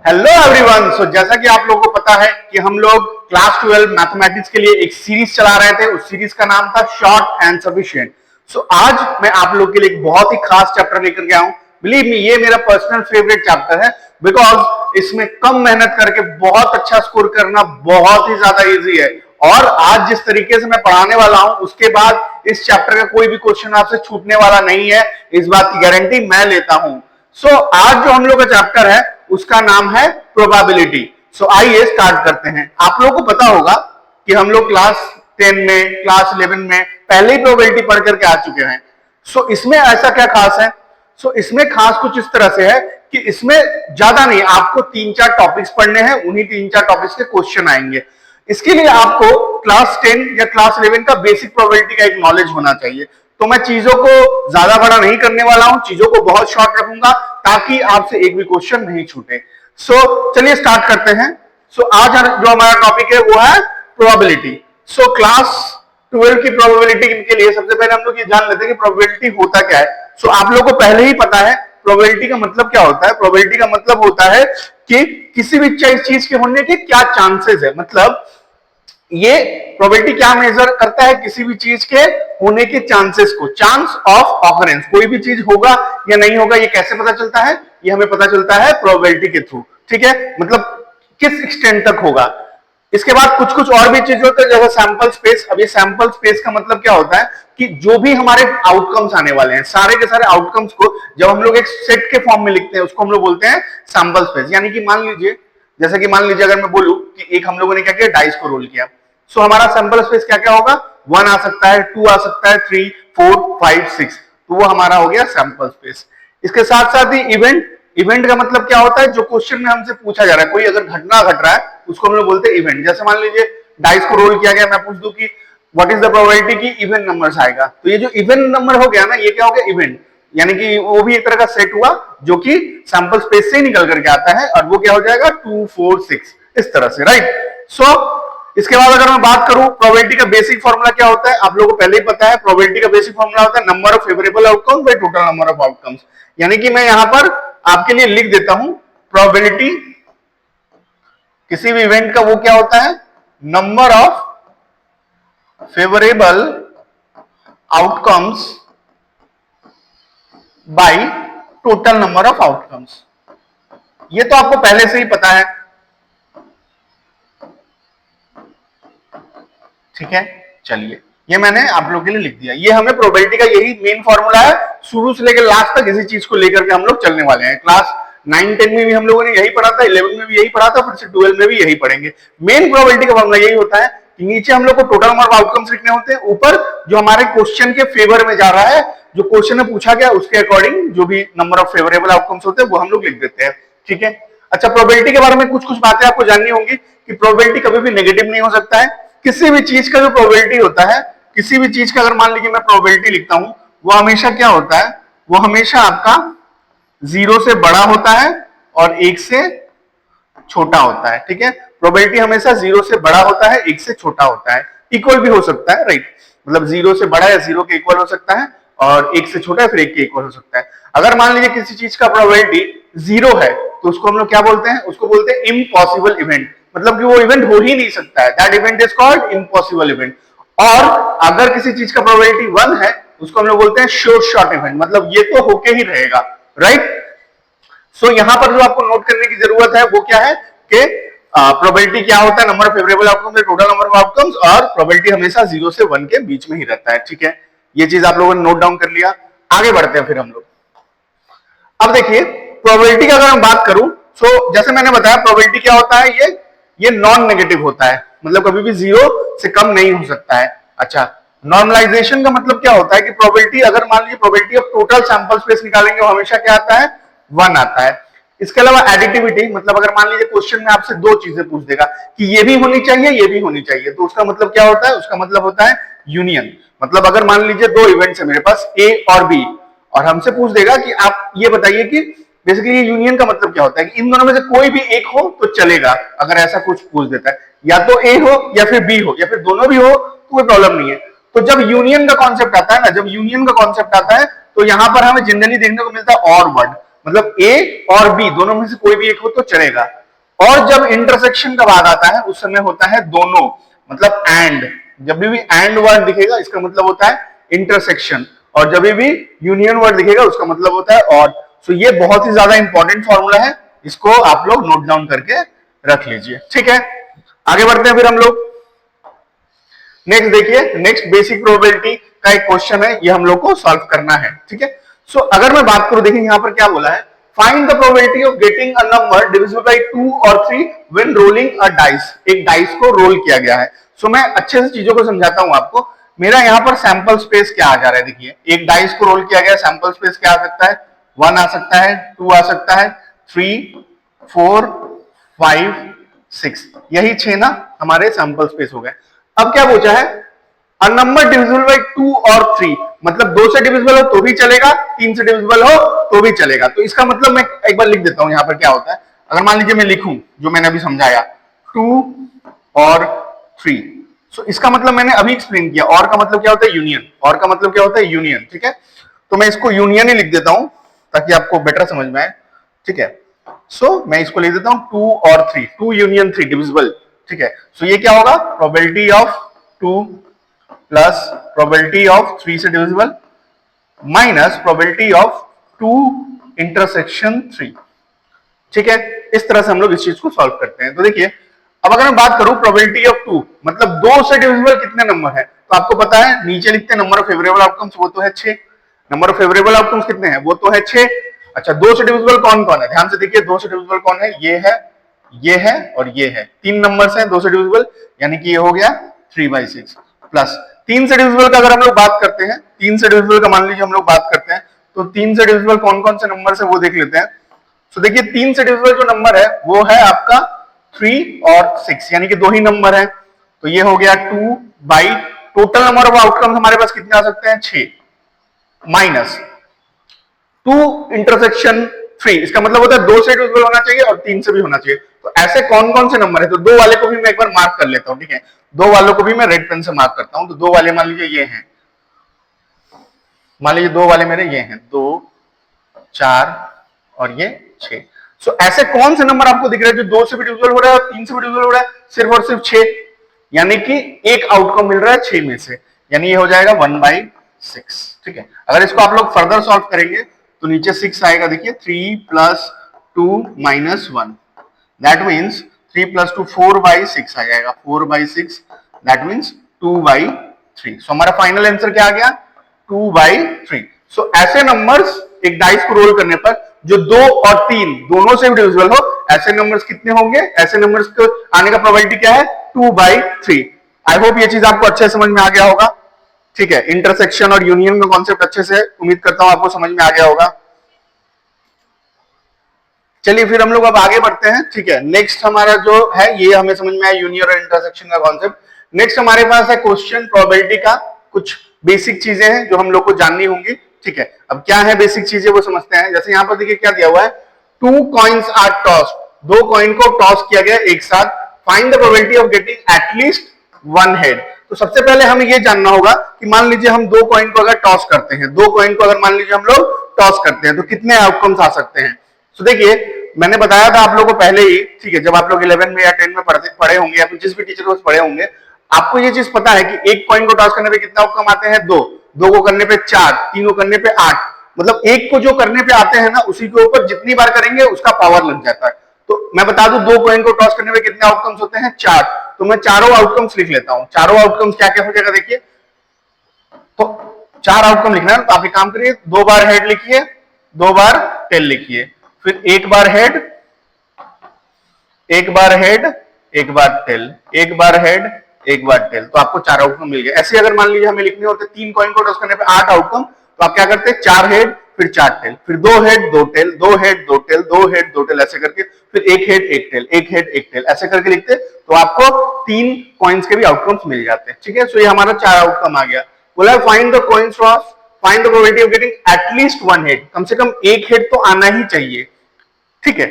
Hello everyone. सो जैसा कि आप लोगों को पता है कि हम लोग क्लास 12 मैथमेटिक्स के लिए एक सीरीज चला रहे थे। उस सीरीज का नाम था शॉर्ट एंड सफिशिएंट। सो आज मैं आप लोग के लिए एक बहुत ही खास चैप्टर लेकर के आया हूं। बिलीव मी, ये मेरा पर्सनल फेवरेट चैप्टर है बिकॉज इसमें कम मेहनत करके बहुत अच्छा स्कोर करना बहुत ही ज्यादा इजी है। और आज जिस तरीके से मैं पढ़ाने वाला हूं उसके बाद इस चैप्टर का कोई भी क्वेश्चन आपसे छूटने वाला नहीं है, इस बात की गारंटी मैं लेता हूं। सो आज जो हम लोग का चैप्टर है उसका नाम है प्रोबेबिलिटी। सो आइए स्टार्ट करते हैं। आप लोगों को पता होगा कि हम लोग क्लास 10 में, क्लास 11 में पहले ही प्रोबेबिलिटी पढ़ करके आ चुके हैं। सो इसमें ऐसा क्या खास है? सो इसमें खास कुछ इस तरह से है कि इसमें ज्यादा नहीं, आपको 3-4 टॉपिक्स पढ़ने हैं, उन्हीं 3-4 टॉपिक्स के क्वेश्चन आएंगे। इसके लिए आपको क्लास 10 या क्लास 11 का बेसिक प्रोबेबिलिटी का एक नॉलेज होना चाहिए। तो मैं चीजों को ज्यादा बड़ा नहीं करने वाला हूं, चीजों को बहुत शॉर्ट रखूंगा ताकि आपसे एक भी क्वेश्चन नहीं छूटे। सो चलिए स्टार्ट करते हैं। सो आज जो हमारा टॉपिक है वो है प्रोबेबिलिटी। सो क्लास 12 की प्रोबेबिलिटी के लिए सबसे पहले हम लोग ये जान लेते हैं कि प्रोबेबिलिटी होता क्या है। सो आप लोगों को पहले ही पता है प्रोबेबिलिटी का मतलब क्या होता है। प्रोबेबिलिटी का मतलब होता है कि किसी भी चीज के होने के क्या चांसेस है। मतलब ये प्रोबेबिलिटी क्या मेजर करता है? किसी भी चीज के होने के चांसेस को, चांस ऑफ ऑकरेंस। कोई भी चीज होगा या नहीं होगा ये कैसे पता चलता है? ये हमें पता चलता है प्रोबेबिलिटी के थ्रू। ठीक है, मतलब किस एक्सटेंट तक होगा। इसके बाद कुछ कुछ और भी चीजें होती है जैसे सैंपल स्पेस। अब ये सैंपल स्पेस का मतलब क्या होता है कि जो भी हमारे आउटकम्स आने वाले हैं, सारे के सारे आउटकम्स को जब हम लोग एक सेट के फॉर्म में लिखते हैं उसको हम लोग बोलते हैं सैंपल स्पेस। यानी कि मान लीजिए, जैसे कि मान लीजिए अगर मैं बोलूं कि एक हम लोगों ने क्या किया, डाइस को रोल किया। सो हमारा सैंपल स्पेस क्या क्या होगा? 1 आ सकता है, 2 आ सकता है, 3, 4, 5, 6। तो वो हमारा हो गया सैंपल स्पेस। इसके साथ साथ ही इवेंट। इवेंट का मतलब क्या होता है? जो क्वेश्चन में हमसे पूछा जा रहा है, कोई अगर घटना घट रहा है उसको हम लोग बोलते हैं इवेंट। जैसे मान लीजिए डाइस को रोल किया गया, मैं पूछ दूं कि व्हाट इज द प्रोबेबिलिटी की इवेंट नंबर्स आएगा, तो ये जो इवेंट नंबर हो गया ना, ये क्या हो गया? इवेंट। यानी कि वो भी एक तरह का सेट हुआ जो कि सैंपल स्पेस से निकल करके आता है, और वो क्या हो जाएगा? 2, 4, 6 इस तरह से, राइट। सो इसके बाद अगर मैं बात करूं प्रोबेबिलिटी का बेसिक फॉर्मूला क्या होता है, आप लोगों को पहले ही पता है। प्रोबेबिलिटी का बेसिक फॉर्मूला होता है number of favourable outcomes by total number of outcomes. यानी कि मैं यहां पर आपके लिए लिख देता हूं, प्रोबेबिलिटी किसी भी इवेंट का वो क्या होता है? Number of favourable outcomes by total number of outcomes. ये तो आपको पहले से ही पता है, ठीक है। चलिए, ये मैंने आप लोगों के लिए लिख दिया। ये हमें प्रोबेबिलिटी का यही मेन फॉर्मूला है। शुरू से लेकर लास्ट तक इसी चीज को लेकर के हम लोग चलने वाले हैं। क्लास 9, 10 में भी हम लोगों ने यही पढ़ा था, 11 में भी यही पढ़ा था, फिर से 12 में भी यही पढ़ेंगे। मेन प्रोबेबिलिटी का फॉर्मूला यही होता है कि नीचे हम लोग को टोटल नंबर ऑफ आउटकम्स लिखने होते हैं, ऊपर जो हमारे क्वेश्चन के फेवर में जा रहा है, जो क्वेश्चन में पूछा गया उसके अकॉर्डिंग जो भी नंबर ऑफ फेवरेबल आउटकम्स होते हैं वो हम लोग लिख देते हैं, ठीक है। अच्छा, प्रोबेबिलिटी के बारे में कुछ कुछ बातें आपको जाननी होंगी कि प्रोबेबिलिटी कभी भी नेगेटिव नहीं हो सकता है। किसी भी चीज का जो प्रोबेबिलिटी होता है, किसी भी चीज का अगर मान लीजिए मैं प्रोबेबिलिटी लिखता हूं, वो हमेशा क्या होता है? वो हमेशा आपका 0 से बड़ा होता है और 1 से छोटा होता है, ठीक है। प्रोबेबिलिटी हमेशा 0 से बड़ा होता है, 1 से छोटा होता है। इक्वल भी हो सकता है, राइट। मतलब 0 से बड़ा या 0 के इक्वल हो सकता है, और 1 से छोटा है फिर 1 के इक्वल हो सकता है। अगर मान लीजिए किसी चीज का प्रोबेबिलिटी 0 है तो उसको हम लोग क्या बोलते हैं? उसको बोलते हैं इम्पॉसिबल इवेंट। मतलब कि वो इवेंट हो ही नहीं सकता है, that event is called impossible event. और अगर किसी चीज का प्रोबेबिलिटी 1 है उसको हम लोग बोलते हैं श्योर शॉट इवेंट। मतलब ये तो होके ही रहेगा, राइट। सो यहां पर जो आपको नोट करने की जरूरत है वो क्या है कि प्रोबेबिलिटी क्या होता है? Number of favourable outcomes total number of outcomes, और प्रोबेबिलिटी हमेशा 0 से 1 के बीच में ही रहता है, ठीक है। ये चीज आप लोगों ने नोट डाउन कर लिया। आगे बढ़ते हैं फिर हम लोग। अब देखिए प्रोबेबिलिटी की अगर मैं बात करूं, सो जैसे मैंने बताया प्रोबेबिलिटी क्या होता है? ये नॉन नेगेटिव होता है, मतलब कभी भी 0 से कम नहीं हो सकता है। अच्छा, नॉर्मलाइजेशन का मतलब क्या होता है कि प्रोबेबिलिटी, अगर मान लीजिए probability of total sample space निकालेंगे वो हमेशा क्या आता है? 1 आता है। इसके अलावा एडिटिविटी, मतलब अगर मान लीजिए क्वेश्चन में आपसे 2 चीजें पूछ देगा कि ये भी होनी चाहिए, ये भी होनी चाहिए, तो उसका मतलब क्या होता है? उसका मतलब होता है यूनियन। मतलब अगर मान लीजिए 2 इवेंट्स है मेरे पास, ए और बी, और हमसे पूछ देगा कि आप ये बताइए कि बेसिकली यूनियन का मतलब क्या होता है कि इन दोनों में से कोई भी एक हो तो चलेगा। अगर ऐसा कुछ पूछ देता है, या तो ए हो या फिर बी हो या फिर दोनों भी हो तो कोई प्रॉब्लम नहीं है। तो जब यूनियन का कॉन्सेप्ट आता है ना, जब यूनियन का कॉन्सेप्ट आता है तो यहां पर हमें जनरली देखने को मिलता है और वर्ड। मतलब ए और बी दोनों में से कोई भी एक हो तो चलेगा। और जब इंटरसेक्शन का बाद आता है उस समय होता है दोनों, मतलब एंड। जब भी एंड वर्ड दिखेगा इसका मतलब होता है इंटरसेक्शन, और जब भी यूनियन वर्ड दिखेगा उसका मतलब होता है और। सो ये बहुत ही ज्यादा इंपॉर्टेंट फॉर्मूला है, इसको आप लोग नोट डाउन करके रख लीजिए, ठीक है। आगे बढ़ते हैं फिर हम लोग। नेक्स्ट देखिए, नेक्स्ट बेसिक प्रोबेबिलिटी का एक क्वेश्चन है, ये हम लोग को सॉल्व करना है, ठीक है। सो अगर मैं बात करूं, देखिए यहां पर क्या बोला है, find the probability of getting a number divisible by 2 और 3 व्हेन रोलिंग अ डाइस। एक डाइस को रोल किया गया है। सो मैं अच्छे से चीजों को समझाता हूं आपको। मेरा यहां पर सैंपल स्पेस क्या आ जा रहा है, देखिए एक डाइस को रोल किया गया, सैंपल स्पेस क्या आ सकता है, 1 आ सकता है, 2 आ सकता है, 3, 4, 5, 6, यही 6 ना हमारे सैंपल स्पेस हो गए। अब क्या पूछा है, अ नंबर डिविजिबल बाय 2 और 3, मतलब 2 से डिविजिबल हो तो भी चलेगा, 3 से डिविजिबल हो तो भी चलेगा। तो इसका मतलब मैं एक बार लिख देता हूं यहां पर क्या होता है। अगर मान लीजिए मैं लिखूं जो मैंने अभी समझाया, 2 और 3, सो इसका मतलब मैंने अभी एक्सप्लेन किया, और का मतलब क्या होता है यूनियन, और का मतलब क्या होता है यूनियन, ठीक है। तो मैं इसको यूनियन ही लिख देता हूं ताकि आपको बेटर समझ में आए, ठीक है। सो मैं इसको लिख देता हूं 2 और 3, 2 यूनियन 3 डिविजिबल, ठीक है। सो ये क्या होगा, probability of 2 plus probability of 3 से divisible minus probability of 2 intersection 3, ठीक है। इस तरह से हम लोग इस चीज को सॉल्व करते हैं। तो देखिए, अब अगर मैं बात करूं प्रोबेबिलिटी ऑफ 2, मतलब 2 से डिविजिबल कितने नंबर है, तो आपको पता है नीचे लिखते हैं नंबर ऑफ फेवरेबल आउटकम्स, वो तो है 6। नंबर ऑफ फेवरेबल आउटकम्स कितने हैं, वो तो है 6। अच्छा, 2 से डिविजिबल कौन कौन है, ध्यान से देखिए, 2 से डिविजिबल कौन है, ये है और ये है, 3 नंबर्स हैं 2 से डिविजिबल, यानी कि ये हो गया 3/6 प्लस 3 से डिविजिबल का अगर हम लोग बात करते हैं, 3 से डिविजिबल का मान लीजिए हम लोग बात करते हैं, तो 3 से डिविजिबल कौन कौन से नंबर है वो देख लेते हैं। तो देखिए 3 से डिविजिबल जो नंबर है वो है आपका 3 और 6, यानी कि 2 ही नंबर है। तो ये हो गया 2 by total number of outcome हमारे पास कितने आ सकते हैं, 6 माइनस 2 इंटरसेक्शन 3, इसका मतलब होता है 2 से डिविजिबल होना चाहिए और 3 से भी होना चाहिए। तो ऐसे कौन कौन से नंबर है, तो 2 वाले को भी मैं एक बार मार्क कर लेता हूं, ठीक है। 2 वालों को भी मैं रेड पेन से मार्क करता हूं। तो 2 वाले मान लीजिए ये हैं, मान लीजिए 2 वाले मेरे ये हैं, 2, 4 और ये 6। सो ऐसे कौन से नंबर आपको दिख रहे हैं जो 2 से भी डिविजिबल हो रहा है और 3 से भी डिविजिबल हो रहा है, सिर्फ और सिर्फ 6, यानी कि एक आउटकम मिल रहा है 6 में से, यानी ये हो जाएगा 1/6, ठीक है। अगर इसको आप लोग फर्दर सॉल्व करेंगे तो नीचे 6 आएगा, देखिए 3 + 2 - 1, दैट मीन्स 3 + 2 4/6 आ जाएगा, 4/6, दैट मीन्स 2/3। सो हमारा फाइनल आंसर क्या आ गया, 2/3। सो ऐसे नंबर्स एक डाइस को रोल करने पर जो 2 और 3 दोनों से भी डिविजिबल हो, ऐसे नंबर्स कितने होंगे, ऐसे नंबर्स को आने का प्रोबेबिलिटी क्या है, 2/3। आई होप ये चीज आपको अच्छे समझ में आ गया होगा, ठीक है। इंटरसेक्शन और यूनियन का कॉन्सेप्ट अच्छे से उम्मीद करता हूं आपको समझ में आ गया होगा। चलिए फिर हम लोग अब आगे बढ़ते हैं, ठीक है। नेक्स्ट हमारा जो है ये हमें समझ में आया यूनियन और इंटरसेक्शन का कॉन्सेप्ट। नेक्स्ट हमारे पास है क्वेश्चन प्रोबेबिलिटी का, कुछ बेसिक चीजें हैं जो हम लोग को जाननी होंगी, ठीक है। अब क्या है बेसिक चीजें वो समझते हैं। जैसे यहां पर देखिए क्या दिया हुआ है, 2 कॉइन्स आर टॉस्ड, 2 कॉइन को टॉस किया गया एक साथ, find the probability of getting at least 1 head. तो सबसे पहले हमें ये जानना होगा कि मान लीजिए हम 2 कॉइन को अगर टॉस करते हैं, 2 कॉइन को अगर मान लीजिए हम लोग टॉस करते हैं तो कितने आउटकम्स आ सकते हैं। तो देखिए मैंने बताया था आप लोगों को पहले ही, ठीक है, जब आप लोग 11 में या 10 में पढ़े होंगे या फिर जिस भी टीचर को पढ़े होंगे, आपको ये चीज पता है कि एक कॉइन को टॉस करने पे कितना आउटकम आते हैं, 2, 2 को करने पे 4, 3 को करने पे 8, मतलब एक को जो करने पे आते हैं ना उसी के ऊपर जितनी बार करेंगे उसका पावर लग जाता है। तो मैं बता दूं 2 कॉइन को टॉस करने पे कितने आउटकम्स होते हैं, 4। तो मैं चारों आउटकम्स लिख लेता हूं। चारों आउटकम्स क्या क्या हो जाएगा, देखिए तो 4 आउटकम लिखना है, तो आप एक काम करिए, 2 बार हेड लिखिए, 2 बार टेल लिखिए, फिर 1 बार हेड, 1 बार हेड, 1 बार टेल, 1 बार हेड, 1 बार टेल, तो आपको 4 आउटकम मिल गए। ऐसे अगर मान लीजिए हमें लिखने होते 3 कॉइन को टॉस करने पे 8 आउटकम, तो आप क्या करते हैं, 4 हेड फिर 4 टेल, फिर 2 head 2 tail, 2 head 2 tail, 2 head 2 tail, ऐसे करके फिर 1 हेड 1 टेल, 1 हेड 1 टेल, ऐसे करके लिखते तो आपको 3 कॉइन्स के भी आउटकम्स मिल जाते हैं, ठीक है। सो ये हमारा 4 आउटकम आ गया। बोला find the coins toss, find the probability of getting at least 1 head, कम से कम 1 हेड तो आना ही चाहिए, ठीक है।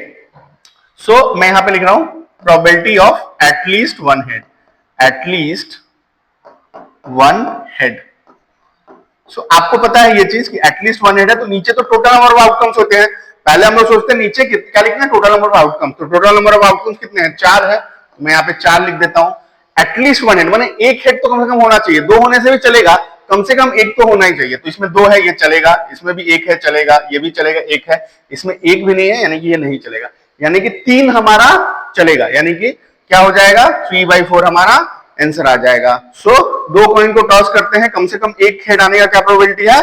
सो मैं यहां पे लिख रहा हूं probability of at least 1 head, at least 1 head. So आपको पता है ये चीज कि एटलीस्ट 1 हेड है, तो नीचे तो टोटल नंबर ऑफ आउटकम्स होते हैं, पहले हम लोग सोचते हैं नीचे क्या लिखना है, टोटल नंबर ऑफ आउटकम। तो टोटल नंबर ऑफ आउटकम्स कितने हैं, 4 है, तो मैं यहाँ पे 4 लिख देता हूं। एटलीस्ट 1 हेड, माने एक हेड तो कम से कम होना चाहिए, 2 होने से भी चलेगा, कम से कम एक तो होना ही चाहिए। तो इसमें 2 है, ये चलेगा, इसमें भी 1 है, चलेगा, ये भी चलेगा, 1 है, इसमें 1 भी नहीं है, यानी कि ये नहीं चलेगा, यानी कि 3 हमारा चलेगा, यानी कि क्या हो जाएगा, 3/4 हमारा आंसर आ जाएगा। सो 2 कॉइन को टॉस करते हैं, कम से कम एक हेड आने का क्या प्रोबेबिलिटी है,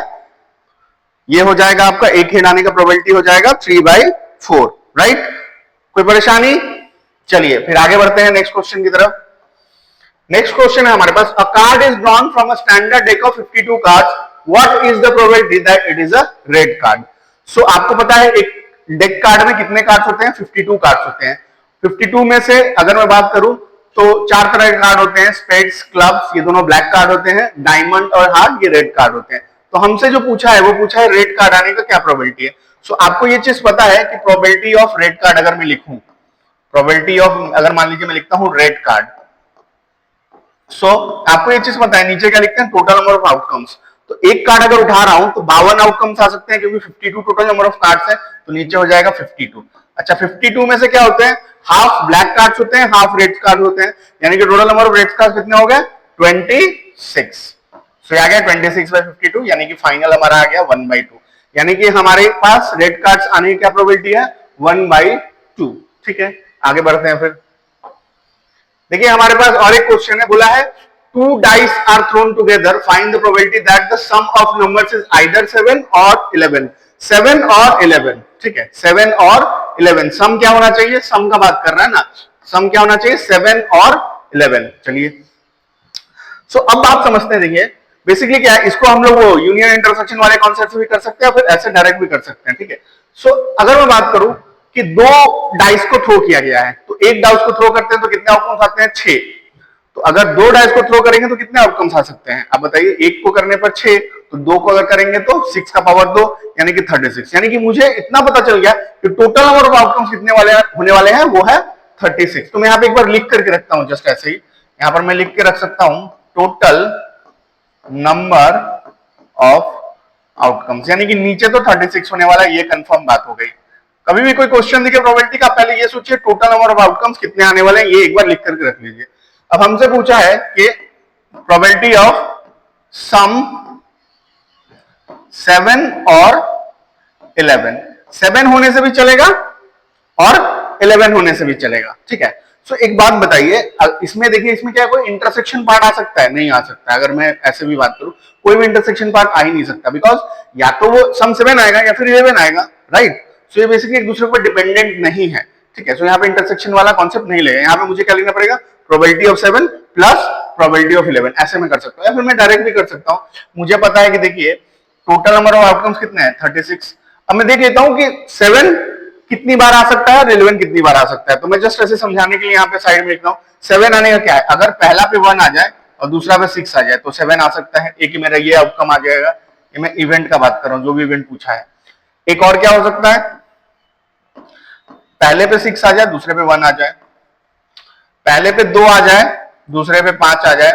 ये हो जाएगा आपका एक हेड आने का प्रोबेबिलिटी हो जाएगा 3/4, राइट। कोई परेशानी, चलिए फिर आगे बढ़ते हैं नेक्स्ट क्वेश्चन की तरफ। नेक्स्ट क्वेश्चन है हमारे पास, a card is drawn from a standard deck of 52 cards, what is the probability that it is a red card. So आपको पता है एक डेक कार्ड में कितने कार्ड्स होते हैं, 52 कार्ड्स होते हैं। 52 में से अगर मैं बात करूं तो 4 तरह के कार्ड होते हैं, स्पेड्स, क्लब्स, ये दोनों ब्लैक कार्ड होते हैं, डायमंड और हार्ट ये रेड कार्ड होते हैं। तो हमसे जो पूछा है वो पूछा है रेड कार्ड आने का क्या प्रोबेबिलिटी है। सो आपको ये चीज पता है कि प्रोबेबिलिटी ऑफ रेड कार्ड अगर मैं लिखूं, प्रोबेबिलिटी ऑफ, अगर मान लीजिए मैं लिखता हूं रेड कार्ड, सो आपको ये चीज पता है नीचे क्या लिखते हैं, टोटल नंबर ऑफ आउटकम्स। तो एक कार्ड अगर उठा रहा हूं तो 52 आउटकम्स आ सकते हैं, क्योंकि 52 टोटल नंबर ऑफ कार्ड्स है, तो नीचे हो जाएगा 52। अच्छा 52 में से क्या होते हैं, हाफ ब्लैक कार्ड्स होते हैं, हाफ रेड कार्ड होते हैं, यानी कि total number of red cards कितने हो गए, 26। सो आ गया 26/52, यानी कि फाइनल हमारा आ गया 1/2, यानी कि हमारे पास रेड कार्ड्स आने की क्या प्रोबेबिलिटी है, 1/2। ठीक है, आगे बढ़ते हैं फिर। देखिए हमारे पास और एक क्वेश्चन है, बोला है 2 dice are thrown together, find the probability that the sum of numbers is either 7 or 11। 7 और 11, ठीक है, 7 और 11, सम क्या होना चाहिए, सम का बात कर रहा है ना, सम क्या होना चाहिए, 7 और 11। चलिए सो अब आप समझते हैं, देखिए बेसिकली क्या है, इसको हम लोग वो यूनियन इंटरसेक्शन वाले कॉन्सेप्ट से भी कर सकते हैं, फिर ऐसे डायरेक्ट भी कर सकते हैं। ठीक है, सो अगर मैं बात करूं कि 2 डाइस को थ्रो किया गया है, तो एक डाइस को थ्रो करते हैं तो कितने आउटकम्स आते हैं, 6। तो अगर 2 डाइस को थ्रो करेंगे तो कितने आउटकम्स आ सकते हैं, आप बताइए। एक को करने पर 6, तो 2 को अगर करेंगे तो 6 का पावर 2, यानी कि 36। यानी कि मुझे इतना पता चल गया कि टोटल नंबर ऑफ आउटकम्स कितने वाले होने वाले हैं, वो है 36। तो मैं यहाँ पे एक बार लिख करके रखता हूं, जस्ट ऐसे ही यहाँ पर मैं लिख के रख सकता हूं, टोटल नंबर ऑफ आउटकम्स, यानी कि नीचे तो 36 होने वाला है, ये कंफर्म बात हो गई। कभी भी कोई क्वेश्चन दिखे प्रोबेबिलिटी का, पहले ये सोचिए टोटल नंबर ऑफ आउटकम्स कितने आने वाले हैं, ये एक बार लिख करके रख लीजिए। अब हमसे पूछा है कि प्रोबेबिलिटी ऑफ सम 7 और 11, 7 होने से भी चलेगा और 11 होने से भी चलेगा। ठीक है, सो एक बात बताइए, इसमें देखिए इसमें क्या कोई इंटरसेक्शन पार्ट आ सकता है, नहीं आ सकता। अगर मैं ऐसे भी बात करूं, कोई भी इंटरसेक्शन पार्ट आ ही नहीं सकता, बिकॉज या तो वो सम 7 आएगा या फिर 11 आएगा, राइट। सो ये बेसिकली एक दूसरे पर डिपेंडेंट नहीं है। ठीक है, सो यहाँ पे इंटरसेक्शन वाला कॉन्सेप्ट नहीं लेगा, यहाँ पे मुझे क्या लिखना पड़ेगा, probability of 7 plus probability of 11, ऐसे मैं कर सकता हूँ, या फिर मैं डायरेक्ट भी कर सकता हूँ। मुझे पता है कि देखिए टोटल नंबर ऑफ आउटकम्स कितने हैं, 36। अब मैं देख लेता हूँ कि 7 कितनी बार आ सकता है और 11 कितनी बार आ सकता है। तो मैं जस्ट ऐसे समझाने के लिए यहाँ पे साइड में लिख रहा हूँ, 7 आने का क्या है, अगर पहला पे 1 आ जाए और दूसरा पे 6 आ जाए तो 7 आ सकता है, एक ही मेरा ये आउटकम आ जाएगा। ये मैं इवेंट का बात कर रहा हूँ, जो भी इवेंट पूछा है। एक और क्या हो सकता है, पहले पे 6 आ जाए, दूसरे पे 1 आ जाए, पहले पे 2 आ जाए, दूसरे पे 5 आ जाए,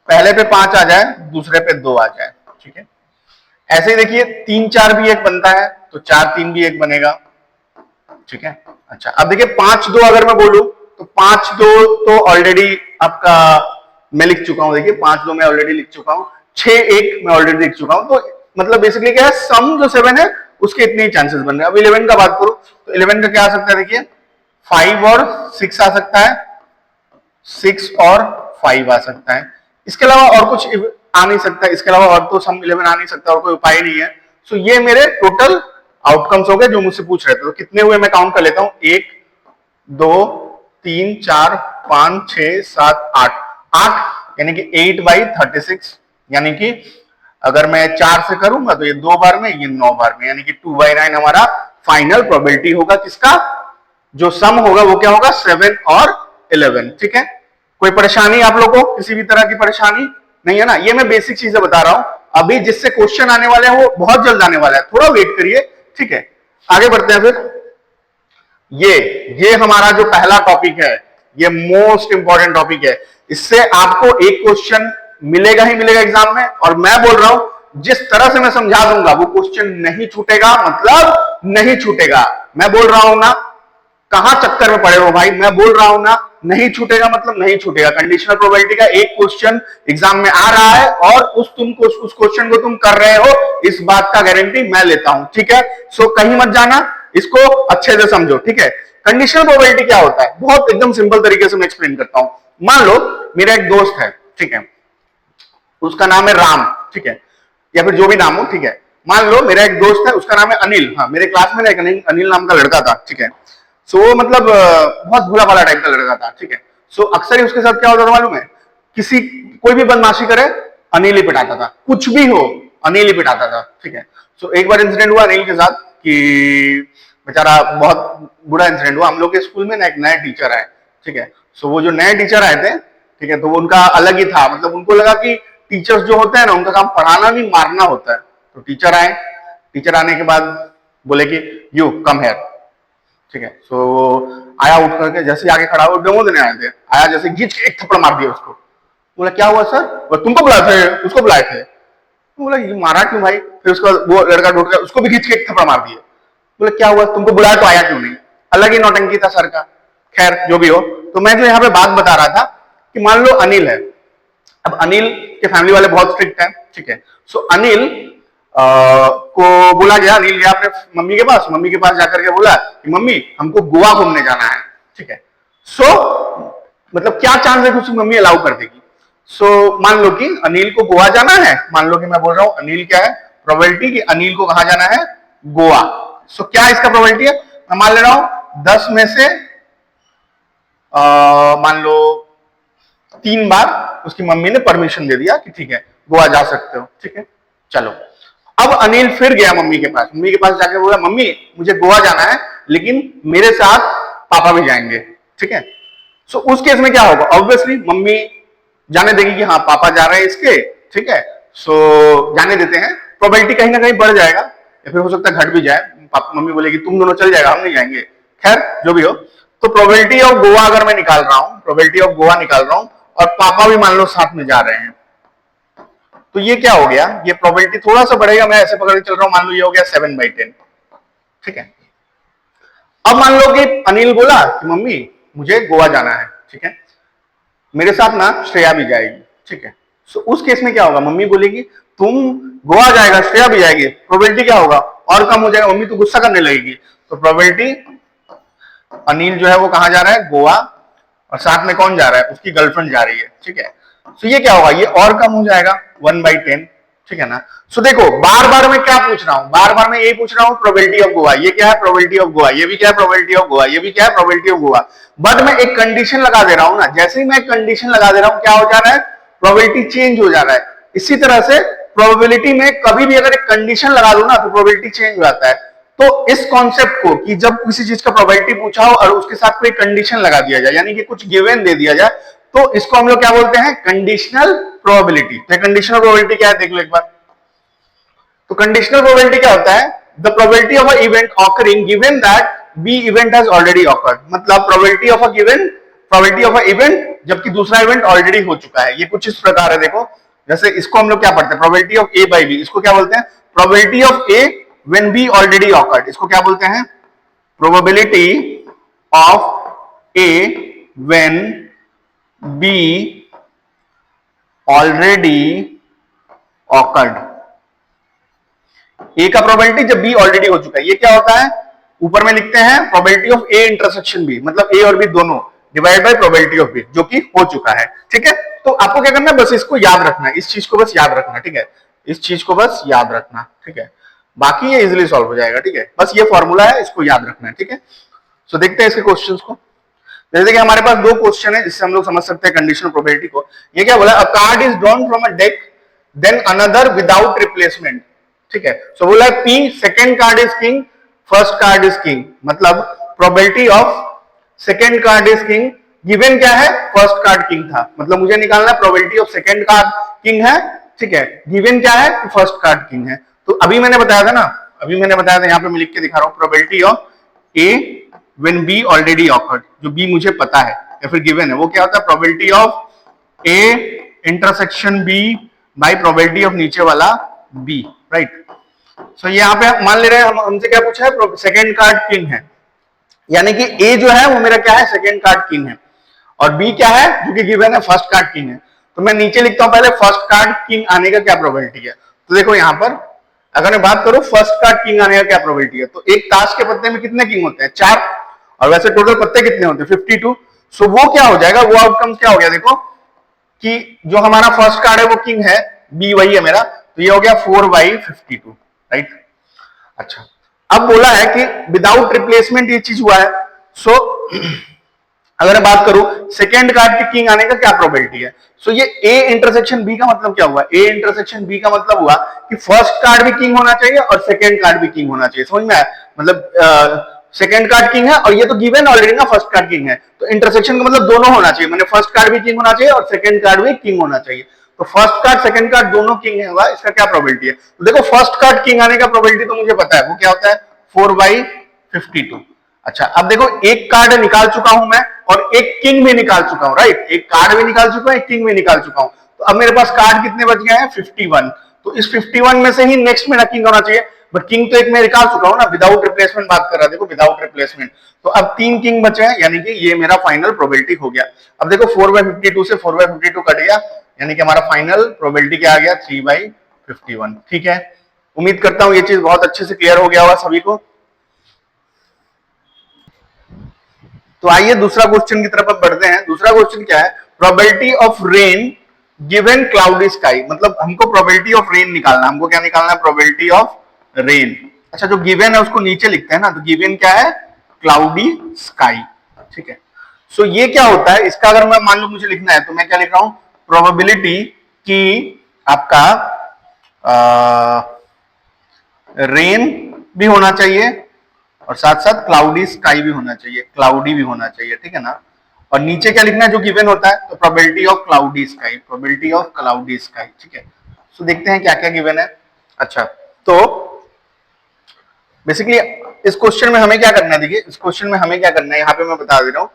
पहले पे 5 आ जाए, दूसरे पे 2 आ जाए। ठीक है, ऐसे ही देखिए 3 4 भी एक बनता है, तो 4 3 भी एक बनेगा। ठीक है, अच्छा अब देखिए 5 2 अगर मैं बोलूं तो 5 2 तो ऑलरेडी आपका मैं लिख चुका हूं, देखिए 5 2 मैं ऑलरेडी लिख चुका हूं, 6 1 मैं ऑलरेडी लिख चुका हूं। तो मतलब बेसिकली क्या है, सम जो 7 है उसके इतने ही चांसेस बन रहे हैं। अब 11 का बात करूं तो 11 का क्या आ सकता है, देखिए 5 और 6 आ सकता है, 6 और 5 आ सकता है, इसके अलावा और कुछ आ नहीं सकता, इसके अलावा और तो सम 11 आ नहीं सकता, और कोई उपाय नहीं है। सो ये मेरे टोटल आउटकम्स हो गए जो मुझसे पूछ रहे थे। तो कितने हुए मैं काउंट कर लेता हूं, 1 2 3 4 5 6 7 8, 8 यानी कि 8/36, यानी कि अगर मैं 4 से करूंगा तो ये 2 बार में, ये 9 बार में, यानी कि 2/9 हमारा फाइनल प्रोबेबिलिटी होगा। किसका, जो सम होगा वो क्या होगा, 7 और 11। ठीक है, कोई परेशानी आप लोगों को, किसी भी तरह की परेशानी नहीं है ना। ये मैं बेसिक चीजें बता रहा हूं, अभी जिससे क्वेश्चन आने वाले हैं वो बहुत जल्द आने वाला है, थोड़ा वेट करिए। ठीक है, आगे बढ़ते हैं फिर। ये हमारा जो पहला टॉपिक है, ये मोस्ट इंपॉर्टेंट टॉपिक है। इससे आपको एक क्वेश्चन मिलेगा ही मिलेगा एग्जाम में, और मैं बोल रहा हूं जिस तरह से मैं समझा दूंगा वो क्वेश्चन नहीं छूटेगा, मतलब नहीं छूटेगा। मैं बोल रहा हूं ना, कहां चक्कर में पड़े हो भाई, मैं बोल रहा हूं ना, नहीं छूटेगा मतलब नहीं छूटेगा। कंडीशनल प्रोबेबिलिटी का एक क्वेश्चन एग्जाम में आ रहा है और उस क्वेश्चन को तुम कर रहे हो, इस बात का गारंटी मैं लेता हूं, ठीक है। सो कहीं मत जाना, इसको अच्छे से समझो, ठीक है। कंडीशनल प्रोबेबिलिटी क्या होता है, बहुत एकदम सिंपल तरीके से मैं एक्सप्लेन करता हूं। मान लो मेरा एक दोस्त है, ठीक है, उसका नाम है राम, ठीक है, या फिर जो भी नाम हो, ठीक है। मान लो मेरा एक दोस्त है, उसका नाम है अनिल। हाँ, मेरे क्लास में एक अनिल नाम का लड़का था, ठीक है। सो मतलब बहुत भोला भाला टाइप का लड़का था, ठीक है। सो अक्सर ही उसके साथ क्या होता था मालूम है, किसी कोई भी बदमाशी करे अनिल ही पिटाता था, कुछ भी हो अनिल ही पिटाता था, ठीक है। सो एक बार इंसिडेंट हुआ अनिल के साथ कि बेचारा बहुत बुरा इंसिडेंट हुआ। हम लोग के स्कूल में ना एक नए टीचर आए, ठीक है। सो वो जो नए टीचर आए थे, ठीक है, तो उनका अलग ही था, मतलब उनको लगा कि टीचर्स जो होते हैं ना उनका काम पढ़ाना नहीं मारना होता है। तो टीचर आए, टीचर आने के बाद बोले कि यू कम हेयर, ठीक है। सो आया उठ करके, जैसे आगे खड़ा हुआ, डेमो देने आए थे, आया जैसे घींच के एक थप्पड़ मार दिया उसको। बोला क्या हुआ सर, तुमको बुलाए थे, उसको बुलाए थे। बोला ये मारा क्यों भाई, फिर उसका वो लड़का ढूंढ गया, उसको भी खींच के एक थप्पड़ मार दिया। बोले क्या हुआ, तुमको बुलाया तो आया क्यों नहीं, अलग ही नौटंकी था सर का। खैर जो भी हो, तो मैं जो यहाँ पे बात बता रहा था कि मान लो अनिल है, अब अनिल के फैमिली वाले बहुत स्ट्रिक्ट हैं, ठीक है। सो अनिल को बोला गया, अनिल गया अपने मम्मी के पास, मम्मी के पास जाकर के बोला कि मम्मी हमको गोवा घूमने जाना है, ठीक है। सो मतलब क्या चांस है कि उसकी मम्मी अलाउ कर देगी। सो मान लो कि अनिल को गोवा जाना है, मान लो कि मैं बोल रहा हूं अनिल क्या है प्रोबेबिलिटी कि अनिल को कहां जाना है, गोवा। सो क्या इसका प्रोबेबिलिटी है, मैं मान ले रहा हूं 10 में से मान लो 3 बार उसकी मम्मी ने परमिशन दे दिया कि ठीक है गोवा जा सकते हो, ठीक है। चलो अब अनिल फिर गया मम्मी के पास, मम्मी के पास जाके बोला मम्मी मुझे गोवा जाना है लेकिन मेरे साथ पापा भी जाएंगे, ठीक है। सो उस केस में क्या होगा, ऑब्वियसली मम्मी जाने देगी कि हाँ पापा जा रहे हैं इसके, ठीक है। सो जाने देते हैं, प्रोबेबिलिटी कहीं ना कहीं बढ़ जाएगा या फिर हो सकता है घट भी जाए। पापा मम्मी बोलेगी तुम दोनों चल जाएगा हम नहीं जाएंगे, खैर जो भी हो। तो प्रोबेबिलिटी ऑफ गोवा अगर मैं निकाल रहा हूं, प्रोबेबिलिटी ऑफ गोवा निकाल रहा हूं और पापा भी मान लो साथ में जा रहे हैं, तो ये क्या हो गया, ये प्रोबेबिलिटी थोड़ा सा बढ़ेगा, मैं ऐसे पकड़ के चल रहा हूं, मान लो ये हो गया 7/10, ठीक है। अब मान लो कि अनिल बोला कि मम्मी मुझे गोवा जाना है, ठीक है, मेरे साथ ना श्रेया भी जाएगी, ठीक है। सो उस केस में क्या होगा, मम्मी बोलेगी तुम गोवा जाएगा श्रेया भी जाएगी, प्रोबेबिलिटी क्या होगा और कम हो जाएगा, मम्मी तो गुस्सा करने लगेगी। तो प्रोबेबिलिटी अनिल जो है वो कहां जा रहा है, गोवा, और साथ में कौन जा रहा है, उसकी गर्लफ्रेंड जा रही है, ठीक है। तो ये क्या होगा, ये और कम हो जाएगा 1/10, ठीक है ना। सो देखो बार बार मैं क्या पूछ रहा हूं, बार बार मैं यही पूछ रहा हूं प्रोबेबिलिटी ऑफ गोवा, ये क्या है प्रोबेबिलिटी ऑफ गोवा, ये भी क्या है प्रोबेबिलिटी ऑफ गोवा, ये भी क्या है प्रोबेबिलिटी ऑफ गोवा। बट मैं एक कंडीशन लगा दे रहा हूं ना, जैसे ही मैं कंडीशन लगा दे रहा हूं क्या हो जा रहा है, प्रोबेबिलिटी चेंज हो जा रहा है। इसी तरह से प्रोबेबिलिटी में कभी भी अगर एक कंडीशन लगा दो ना तो प्रोबेबिलिटी चेंज हो जाता है। तो इस कॉन्सेप्ट को कि जब किसी चीज का प्रोबेबिलिटी पूछा हो और उसके साथ कोई कंडीशन लगा दिया जाए, यानी कि कुछ गिवन दे दिया जाए, तो इसको हम लोग क्या बोलते हैं, कंडीशनल प्रोबेबिलिटी। तो कंडीशनल प्रोबेबिलिटी क्या है देख लो एक बार। तो कंडीशनल प्रोबेबिलिटी क्या होता है, the probability of a event occurring given that B event has already occurred. मतलब probability of a given, probability of a event जबकि दूसरा इवेंट ऑलरेडी हो चुका है। ये कुछ इस प्रकार है, देखो जैसे इसको हम लोग क्या पढ़ते हैं, probability of A by B, इसको क्या बोलते हैं, probability of A when B already occurred, इसको क्या बोलते हैं, probability of A when B already occurred. A का प्रोबेबिलिटी जब बी ऑलरेडी हो चुका है। ये क्या होता है, ऊपर में लिखते हैं probability of A intersection B, मतलब ए और बी दोनों divide by probability of B, जो कि हो चुका है, ठीक है। तो आपको क्या करना है, बस इसको याद रखना है, इस चीज को बस याद रखना, ठीक है, इस चीज को बस याद रखना, ठीक है। बाकी ये इजिली सॉल्व हो जाएगा, ठीक है, बस ये फॉर्मूला है, इसको याद रखना है, ठीक है। सो देखते हैं इसके क्वेश्चंस को। जैसे कि हमारे पास 2 क्वेश्चन है जिससे हम लोग समझ सकते हैं कंडीशनल प्रोबेबिलिटी को। ये क्या बोला, a card is drawn from a deck then another without replacement, ठीक है। सो बोला P second card is king, first card is king, मतलब probability of second card is king, given क्या है, फर्स्ट कार्ड किंग था, मतलब मुझे निकालना probability of second card king है, ठीक है, गिवन क्या है, फर्स्ट कार्ड किंग है। तो अभी मैंने बताया था ना, अभी मैंने बताया था, यहां पे मैं लिख के दिखा रहा हूं, probability of A when B already occurred, जो बी मुझे पता है या फिर गिवन है, वो क्या होता है, probability of A intersection B by probability of नीचे वाला बी, राइट। सो यहाँ पे मान ले रहे हैं हमसे क्या पूछा है, सेकेंड कार्ड किंग है, यानी कि ए जो है वो मेरा क्या है, सेकेंड कार्ड किंग है, और बी क्या है जो कि गिवन है, फर्स्ट कार्ड किंग है। तो मैं नीचे लिखता हूं पहले फर्स्ट कार्ड किंग आने का क्या प्रोबेबिलिटी है। तो देखो यहां पर अगर मैं बात करूं फर्स्ट कार्ड किंग आने का क्या प्रोबेबिलिटी है, तो एक ताश के पत्ते में कितने किंग होते हैं, 4, और वैसे टोटल पत्ते कितने होते हैं, 52। सो वो क्या हो जाएगा, वो आउटकम क्या हो गया, देखो कि जो हमारा फर्स्ट कार्ड है वो किंग है, बी वही है मेरा, तो ये हो गया 4/52, राइट। अच्छा, अब बोला है कि विदाउट रिप्लेसमेंट ये चीज हुआ है। सो अगर मैं बात करूं सेकेंड कार्ड के किंग आने का क्या प्रोबेबिलिटी है, सो ये ए इंटरसेक्शन बी का मतलब क्या हुआ, ए इंटरसेक्शन बी का मतलब हुआ कि फर्स्ट कार्ड भी किंग होना चाहिए और सेकेंड कार्ड भी किंग होना चाहिए। समझ में आया, मतलब सेकेंड कार्ड किंग है और ये तो गिवन ऑलरेडी ना फर्स्ट कार्ड किंग है, तो इंटरसेक्शन का मतलब दोनों होना चाहिए, मैंने फर्स्ट कार्ड भी किंग होना चाहिए और सेकेंड कार्ड भी किंग होना चाहिए। तो फर्स्ट कार्ड सेकंड कार्ड दोनों किंग होगा, इसका क्या प्रोबेबिलिटी है, तो देखो फर्स्ट कार्ड किंग आने का प्रोबेबिलिटी तो मुझे पता है, वो क्या होता है 4/52। अच्छा, अब देखो एक कार्ड निकाल चुका हूं मैं और एक किंग भी निकाल चुका हूं, राइट, एक कार्ड भी निकाल चुका हूं, एक किंग भी निकाल चुका हूं, तो अब मेरे पास कार्ड कितने बच गए हैं, 51। तो इस 51 में से ही नेक्स्ट मेरा किंग होना चाहिए, बट किंग तो एक मैं निकाल चुका हूं ना, विदाउट रिप्लेसमेंट बात कर रहा, देखो विदाउट रिप्लेसमेंट। तो अब 3 किंग बचे हैं, यानी कि ये मेरा फाइनल प्रोबेबिलिटी हो गया। अब देखो 4/52 से 4/52 कट गया, यानी कि हमारा फाइनल प्रोबेबिलिटी क्या आ गया, 3/51। ठीक है, उम्मीद करता हूं ये चीज बहुत अच्छे से क्लियर हो गया होगा सभी को। तो आइए दूसरा क्वेश्चन की तरफ बढ़ते हैं। दूसरा क्वेश्चन क्या है, probability of rain given cloudy sky, मतलब हमको प्रोबेबिलिटी ऑफ रेन निकालना, हमको क्या निकालना है, प्रोबेबिलिटी ऑफ रेन। अच्छा, जो गिवन है उसको नीचे लिखते हैं ना, तो गिवन क्या है, क्लाउडी स्काई। ठीक है, सो ये क्या होता है, इसका अगर मैं मान लो मुझे लिखना है तो मैं क्या लिख रहा हूं, प्रोबेबिलिटी कि आपका रेन भी होना चाहिए और साथ साथ क्लाउडी स्काई भी होना चाहिए, क्लाउडी भी होना चाहिए, ठीक है ना। और नीचे क्या लिखना है जो गिवन होता है, तो probability of cloudy sky, probability of cloudy sky. ठीक है, सो देखते हैं क्या क्या गिवन है। अच्छा, तो बेसिकली इस क्वेश्चन में हमें क्या करना है, देखिए इस क्वेश्चन में हमें क्या करना है, यहाँ पे मैं बता दे रहा हूँ,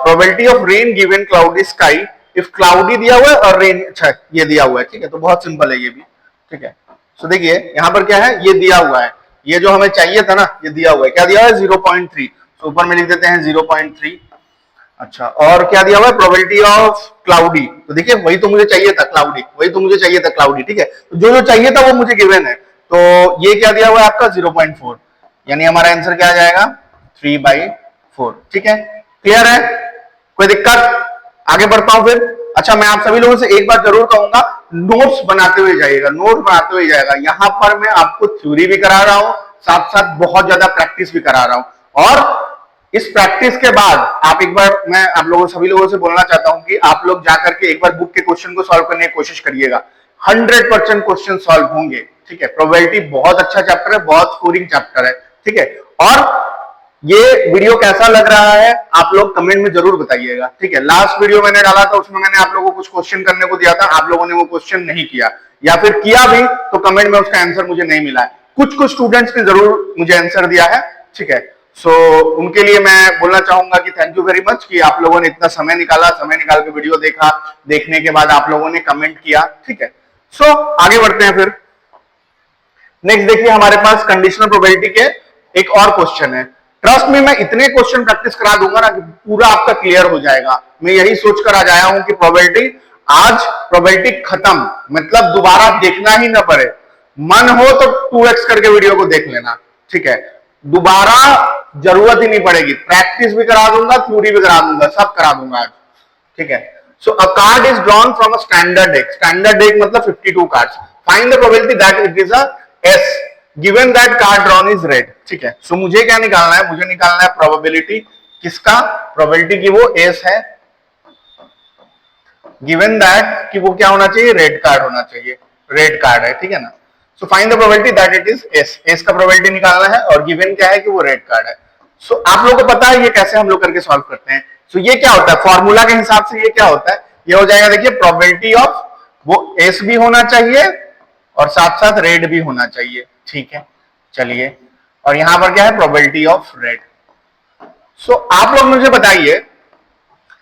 probability of rain given cloudy sky if cloudy दिया हुआ है और रेन, अच्छा ये दिया हुआ है, ठीक है, तो बहुत सिंपल है ये भी। ठीक है, सो देखिए यहाँ पर क्या है, ये दिया हुआ है, ये जो हमें चाहिए था ना ये दिया हुआ है, क्या दिया हुआ है 0.3, तो ऊपर में लिख देते हैं 0.3। अच्छा, और क्या दिया हुआ है, प्रोबेबिलिटी ऑफ क्लाउडी, तो देखिए वही तो मुझे चाहिए था, क्लाउडी वही तो मुझे चाहिए था, क्लाउडी। ठीक है, तो जो जो चाहिए था वो मुझे गिवन है, तो ये क्या दिया हुआ है आपका 0.4, यानी हमारा आंसर क्या आ जाएगा 3/4। ठीक है, क्लियर है, कोई दिक्कत, आगे बढ़ता हूं फिर। अच्छा, मैं आप सभी लोगों से एक बात जरूर कहूंगा, नोट्स बनाते हुए जाइएगा, नोट्स बनाते हुए जाएगा। यहां पर मैं आपको थ्योरी भी करा रहा हूं, साथ साथ बहुत ज्यादा प्रैक्टिस भी करा रहा हूं, और इस प्रैक्टिस के बाद आप एक बार, मैं आप लोगों सभी लोगों से बोलना चाहता हूं कि आप लोग जाकर के एक बार बुक के क्वेश्चन को सॉल्व करने की कोशिश करिएगा, 100% क्वेश्चन सॉल्व होंगे। ठीक है, प्रोबेबिलिटी बहुत अच्छा चैप्टर है, बहुत स्कोरिंग चैप्टर है। ठीक है, और ये वीडियो कैसा लग रहा है आप लोग कमेंट में जरूर बताइएगा। ठीक है, लास्ट वीडियो मैंने डाला था उसमें मैंने आप लोगों को कुछ क्वेश्चन करने को दिया था, आप लोगों ने वो क्वेश्चन नहीं किया, या फिर किया भी तो कमेंट में उसका आंसर मुझे नहीं मिला है। कुछ कुछ स्टूडेंट्स ने जरूर मुझे आंसर दिया है। ठीक है, सो उनके लिए मैं बोलना चाहूंगा कि थैंक यू वेरी मच कि आप लोगों ने इतना समय निकाला, समय निकाल के वीडियो देखा, देखने के बाद आप लोगों ने कमेंट किया। ठीक है, सो आगे बढ़ते हैं फिर। नेक्स्ट देखिए हमारे पास कंडीशनल प्रोबेबिलिटी के एक और क्वेश्चन है। ट्रस्ट में मैं इतने क्वेश्चन प्रैक्टिस करा दूंगा ना कि पूरा आपका क्लियर हो जाएगा। मैं यही सोचकर आज आया हूं कि प्रोबेबिलिटी, आज प्रोबेबिलिटी खत्म, मतलब दोबारा देखना ही ना पड़े, मन हो तो 2x करके वीडियो को देख लेना। ठीक है, दोबारा जरूरत ही नहीं पड़ेगी, प्रैक्टिस भी करा दूंगा, थ्योरी भी करा दूंगा, सब करा दूंगा आज। ठीक है, so a card is drawn from a standard deck, standard deck मतलब 52 cards, find the probability that it is a ace given that card drawn is red. ठीक है, सो मुझे क्या निकालना है, मुझे निकालना है प्रोबेबिलिटी किसका, प्रोबेबिलिटी की वो एस है, गिवन दैट कि वो क्या होना चाहिए, रेड कार्ड होना चाहिए, रेड कार्ड है। ठीक है ना, so find the probability that it is S, S का प्रोबेबिलिटी निकालना है और गिवन क्या है कि वो रेड कार्ड है। सो आप लोगों को पता है ये कैसे हम लोग करके सॉल्व करते हैं। सो ये क्या होता है, फॉर्मूला के हिसाब से ये क्या होता है, ये हो जाएगा देखिए प्रोबेबिलिटी ऑफ वो एस भी होना चाहिए और साथ साथ रेड भी होना चाहिए। ठीक है, चलिए, और यहां पर क्या है, प्रोबेबिलिटी ऑफ रेड। सो आप लोग मुझे बताइए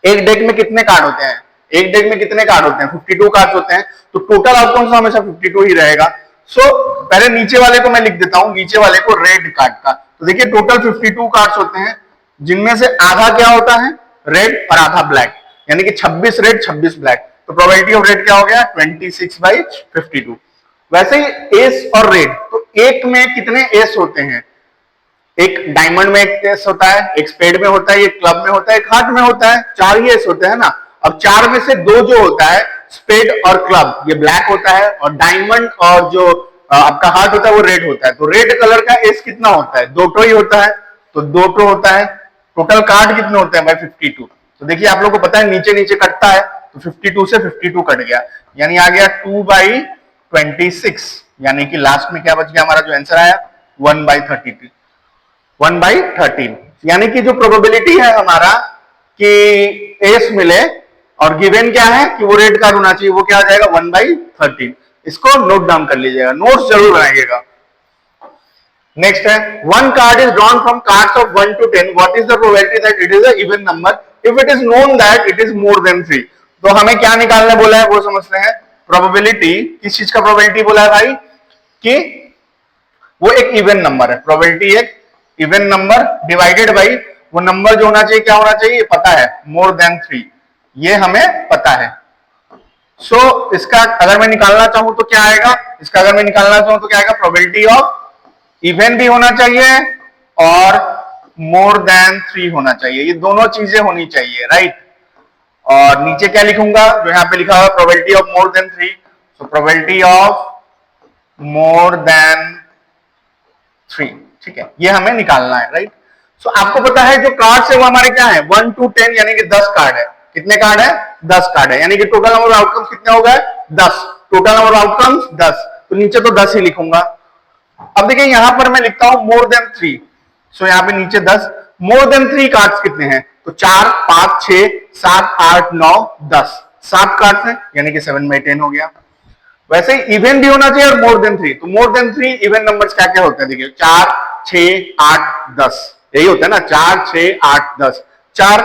एक डेक में कितने कार्ड होते हैं, एक डेक में कितने कार्ड होते हैं, 52 कार्ड होते हैं, तो टोटल आउटकम तो हमेशा 52 ही रहेगा। सो पहले नीचे वाले को मैं लिख देता हूं, नीचे वाले को रेड कार्ड का। तो देखिए टोटल 52 कार्ड्स होते हैं, जिनमें से आधा क्या होता है, रेड और आधा ब्लैक, यानी कि 26 रेड 26 ब्लैक। तो प्रोबेबिलिटी ऑफ रेड क्या हो गया, 26/52। वैसे ही एस और रेड, तो एक में कितने एस होते हैं, एक डायमंड में एक एस होता है, एक स्पेड में होता है, एक क्लब में होता है, एक हार्ट में होता है, 4 ही एस होते हैं ना। अब 4 में से 2 जो होता है स्पेड और क्लब, ये ब्लैक होता है, और डायमंड और जो आपका हार्ट होता है वो रेड होता है। तो रेड कलर का एस कितना होता है, 2 ही होता है, तो 2 होता है। टोटल कार्ड कितने होते हैं भाई, 52। तो देखिए आप लोग को पता है नीचे नीचे कटता है, तो 52 से 52 कट गया, यानी आ गया 2/26, यानी कि लास्ट में क्या बच गया हमारा जो आंसर आया, 1/32, 1/13। यानी कि जो प्रोबेबिलिटी है हमारा कि एस मिले और गिवन क्या है कि वो रेड कार्ड होना चाहिए, वो क्या आ जाएगा, 1/13। इसको नोट डाउन कर लीजिएगा, नोट्स जरूर बनाइएगा। नेक्स्ट है, one card is drawn from cards of 1 to 10, what is the probability that it is a even number if it is known that it is more than 3। तो हमें क्या निकालने बोला है वो समझते हैं। प्रोबेबिलिटी, किस चीज का प्रोबेबिलिटी बोला है भाई, कि वो एक इवन नंबर है। प्रोबेबिलिटी एक इवन नंबर डिवाइडेड बाई वो नंबर जो होना चाहिए, क्या होना चाहिए, पता है, मोर देन 3, ये हमें पता है। सो इसका अगर मैं निकालना चाहूं तो क्या आएगा, इसका अगर मैं निकालना चाहूं तो क्या आएगा, प्रोबेबिलिटी ऑफ इवन भी होना चाहिए और मोर देन 3 होना चाहिए, ये दोनों चीजें होनी चाहिए, राइट। और नीचे क्या लिखूंगा, जो यहाँ पे लिखा हुआ probability of more than 3, so probability of more than 3, ठीक है, ये हमें निकालना है, राइट। सो आपको पता है जो कार्ड्स है वो हमारे क्या है, 1 to 10, यानी कि 10 कार्ड है। कितने कार्ड है, 10 कार्ड है, यानी कि टोटल नंबर ऑफ आउटकम्स कितने हो गए, 10। टोटल नंबर ऑफ आउटकम्स 10, तो नीचे तो 10 ही लिखूंगा। अब देखिए यहां पर मैं लिखता हूं मोर देन 3, सो यहां पे नीचे 10, मोर देन 3 कार्ड्स कितने हैं, तो 4, 5, 6, 7, 8, 9, 10, 7 कार्ड्स हैं, यानी कि 7/10 हो गया। वैसे ही इवन भी होना चाहिए और मोर देन 3, तो मोर देन 3 इवन नंबर्स क्या क्या होते हैं, देखिए 4, 6, 8, 10, यही होता है ना, 4, 6, 8, 10, 4,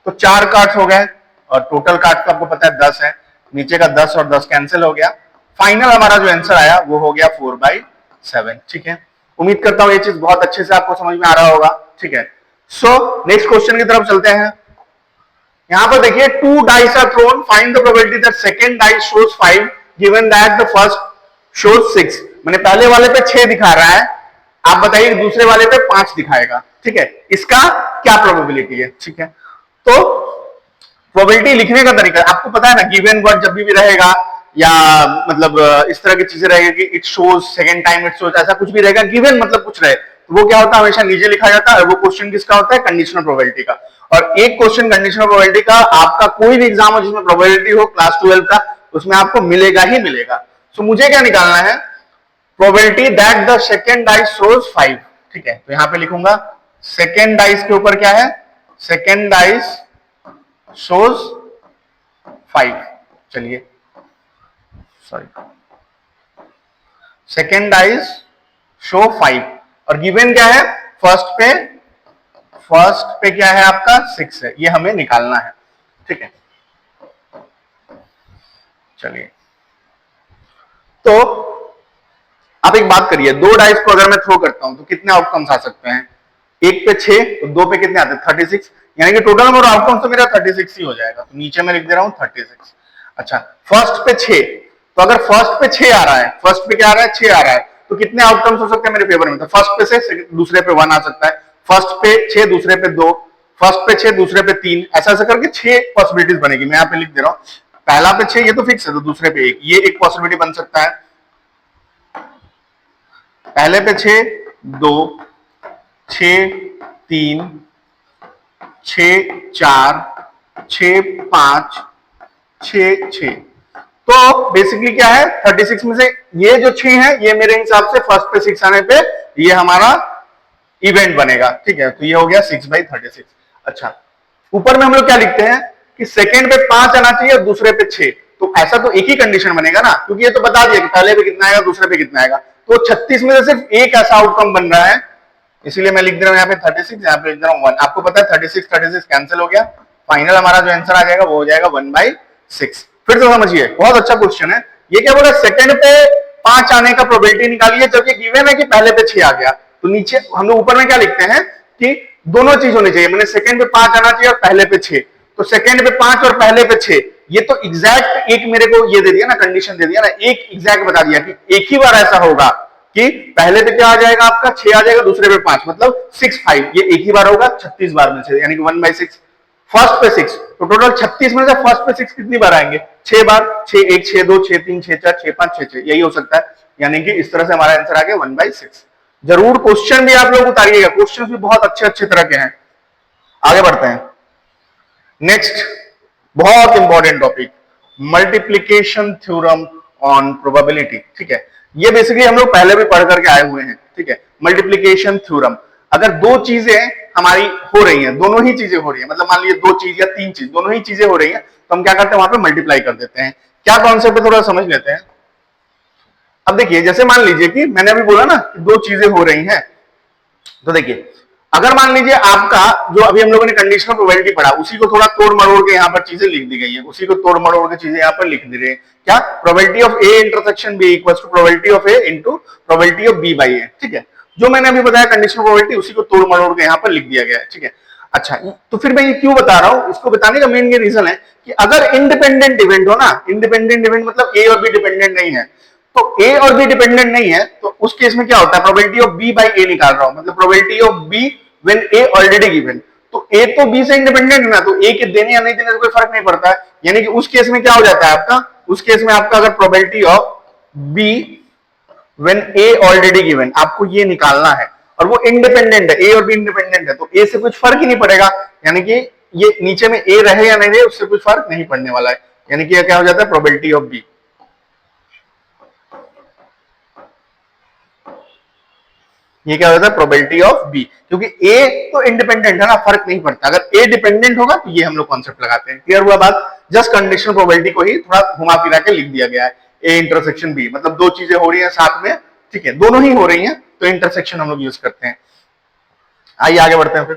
तो 4 कार्ड्स हो गए, और टोटल कार्ड्स तो आपको पता है 10 है, नीचे का 10 और 10 कैंसिल हो गया। फाइनल हमारा जो आंसर आया वो हो गया 4/7, ठीक है। उम्मीद करता हूं ये चीज बहुत अच्छे से आपको समझ में आ रहा होगा, ठीक है। सो नेक्स्ट क्वेश्चन की तरफ चलते हैं। यहां पर देखिए 2 dice are thrown, find the probability that second dice shows 5 given that the first shows 6। मैंने पहले वाले पे 6 दिखा रहा है, आप बताइए दूसरे वाले पे 5 दिखाएगा, ठीक है, इसका क्या प्रोबेबिलिटी है, ठीक है। तो प्रोबेबिलिटी लिखने का तरीका आपको पता है ना, गिवन वर्ड जब भी रहेगा या मतलब इस तरह की चीजें रहेगी कि it shows, second time it shows, ऐसा कुछ भी रहेगा, गिवन मतलब कुछ रहे तो वो क्या होता है, हमेशा नीचे लिखा जाता है। और वो क्वेश्चन किसका होता है, कंडीशनल प्रोबेबिलिटी का। और एक क्वेश्चन कंडीशनल प्रोबेबिलिटी का आपका कोई भी एग्जाम हो जिसमें प्रोबेबिलिटी हो क्लास 12 का, उसमें आपको मिलेगा ही मिलेगा। सो मुझे क्या निकालना है, probability that the second dice shows 5, ठीक है। तो यहां पे लिखूंगा सेकंड डाइस के ऊपर क्या है, सेकंड डाइस शोज 5, चलिए सॉरी, सेकंड डाइस शो 5, और गिवन क्या है, फर्स्ट पे क्या है आपका 6 है, ये हमें निकालना है, ठीक है। चलिए तो आप एक बात करिए, 2 डाइस को अगर मैं थ्रो करता हूं तो कितने आउटकम्स आ सकते हैं, 1 पे 6, तो 2 पे कितने आते हैं, 36, यानी कि टोटल नंबर आउटकम्स तो मेरा 36 ही हो जाएगा। तो नीचे मैं लिख दे रहा हूं 36। अच्छा, फर्स्ट पे 6, तो अगर फर्स्ट पे 6 आ रहा है, फर्स्ट पे क्या आ रहा है, 6 आ रहा है, तो कितने आउटकम्स हो सकते हैं मेरे फेवर में, तो फर्स्ट पे से दूसरे पे 1 आ सकता है, फर्स्ट पे 6 दूसरे पे 2, फर्स्ट पे 6 दूसरे पे 3, ऐसा ऐसा करके 6 पॉसिबिलिटीज बनेगी। मैं यहाँ पे लिख दे रहा हूं, पहला पे 6 ये तो फिक्स है, तो दूसरे पे 1, ये एक पॉसिबिलिटी बन सकता है। पहले पे 6, 2, 6, 3, 6, 4, 6, 5, 6, 6, तो बेसिकली क्या है, 36 में से ये जो 6 है ये मेरे हिसाब से फर्स्ट पे 6 आने पे ये हमारा इवेंट बनेगा, ठीक है। तो ये हो गया 6/36। अच्छा, ऊपर में हम लोग क्या लिखते हैं कि सेकंड पे 5 आना चाहिए और दूसरे पे 6, तो ऐसा तो एक ही कंडीशन बनेगा ना, क्योंकि ये तो बता दिया कि पहले पे कितना आएगा दूसरे पे कितना आएगा, तो 36 में से सिर्फ एक ऐसा आउटकम बन रहा है, इसीलिए मैं लिख दे रहा हूं यहाँ पे 36, यहाँ पे लिख दे रहा हूं 1। आपको पता है 36 कैंसिल हो गया, फाइनल हमारा जो आंसर आ जाएगा वो हो जाएगा 1/6। फिर से समझिए, बहुत अच्छा क्वेश्चन है ये। क्या बोला, सेकंड पे 5 आने का प्रोबेबिलिटी निकालिए, जब ये गिवन है कि पहले पे 6 आ गया। तो नीचे हम लोग ऊपर में क्या लिखते हैं कि दोनों चीज होनी चाहिए, मैंने सेकंड पे 5 आना चाहिए और पहले पे 6। तो सेकंड पे 5 और पहले पे 6, ये तो एग्जैक्ट एक मेरे को ये दे दिया ना, कंडीशन दे दिया ना, एक एग्जैक्ट बता दिया कि एक ही बार ऐसा होगा कि पहले पे क्या आ जाएगा आपका 6 आ जाएगा, दूसरे पे 5, मतलब 6 5, ये एक ही बार होगा 36 बार में से, यानी कि 1/6। फर्स्ट पे 6, तो टोटल 36 में से फर्स्ट पे 6 कितनी बार आएंगे? 6 बार। 6 1 6 2 6 3 6 4 6 5 6 6, यही हो सकता है। यानी कि इस तरह से हमारा आंसर आ गया 1/6। जरूर क्वेश्चन भी आप लोग उतारिएगा, क्वेश्चन भी बहुत अच्छे अच्छे तरह के हैं। आगे बढ़ते हैं। नेक्स्ट बहुत important topic, multiplication theorem on probability. ठीक है, ये बेसिकली हम लोग पहले भी पढ़ करके आए हुए हैं। ठीक है, मल्टीप्लीकेशन थ्योरम, अगर दो चीजें हमारी हो रही हैं, दोनों ही चीजें हो रही हैं, मतलब मान लीजिए 2 चीज या 3 चीज, दोनों ही चीजें हो रही हैं, तो हम क्या करते हैं वहां पे मल्टीप्लाई कर देते हैं। क्या कॉन्सेप्ट है थोड़ा समझ लेते हैं। अब देखिए, जैसे मान लीजिए कि मैंने अभी बोला ना कि 2 चीजें हो रही हैं, तो देखिए अगर मान लीजिए आपका जो अभी हम लोगों ने कंडीशनल प्रोबेबिलिटी पढ़ा, उसी को थोड़ा तोड़ मरोड़ के यहाँ पर चीजें लिख दी गई हैं, उसी को तोड़ मरोड़ के चीजें यहाँ पर लिख दी रही है। क्या? Probability of A intersection B equals to probability of A into probability of B by A. ठीक है, जो मैंने अभी बताया कंडीशनल प्रोबेबिलिटी, उसी को तोड़ मरोड़ के यहाँ पर लिख दिया गया है। ठीक है, अच्छा तो फिर मैं ये क्यों बता रहा हूं, इसको बताने का मेन ये रीजन है कि अगर इंडिपेंडेंट इवेंट हो ना, इंडिपेंडेंट इवेंट मतलब ए और बी डिपेंडेंट नहीं है, तो ए और बी डिपेंडेंट नहीं है, तो उस केस में क्या होता है, probability of B by A निकाल रहा हूं, मतलब probability of B when A already given. तो ए तो बी से इंडिपेंडेंट है ना, तो ए के देने या नहीं देने से कोई फर्क नहीं पड़ता है। यानी कि उस केस में क्या हो जाता है आपका, उस केस में आपका अगर probability of B when A already given, आपको ये निकालना है, और वो इंडिपेंडेंट है, ए और बी इंडिपेंडेंट है, तो ए से कुछ फर्क ही नहीं पड़ेगा। यानी कि ये नीचे में ए रहे या नहीं रहे उससे कुछ फर्क नहीं पड़ने वाला है। यानी कि क्या हो जाता है, प्रोबेबिलिटी ऑफ बी, ये क्या होता है, प्रोबेबिलिटी ऑफ बी, क्योंकि ए तो इंडिपेंडेंट है ना, फर्क नहीं पड़ता। अगर ए डिपेंडेंट होगा तो ये हम लोग कॉन्सेप्ट लगाते हैं। क्लियर हुआ बात? जस्ट कंडीशनल प्रोबेबिलिटी को ही थोड़ा घुमा फिरा के लिख दिया गया है, ए इंटरसेक्शन बी, मतलब 2 चीजें हो रही हैं साथ में। ठीक है, दोनों ही हो रही हैं, तो इंटरसेक्शन हम लोग यूज करते हैं। आइए आगे बढ़ते हैं फिर।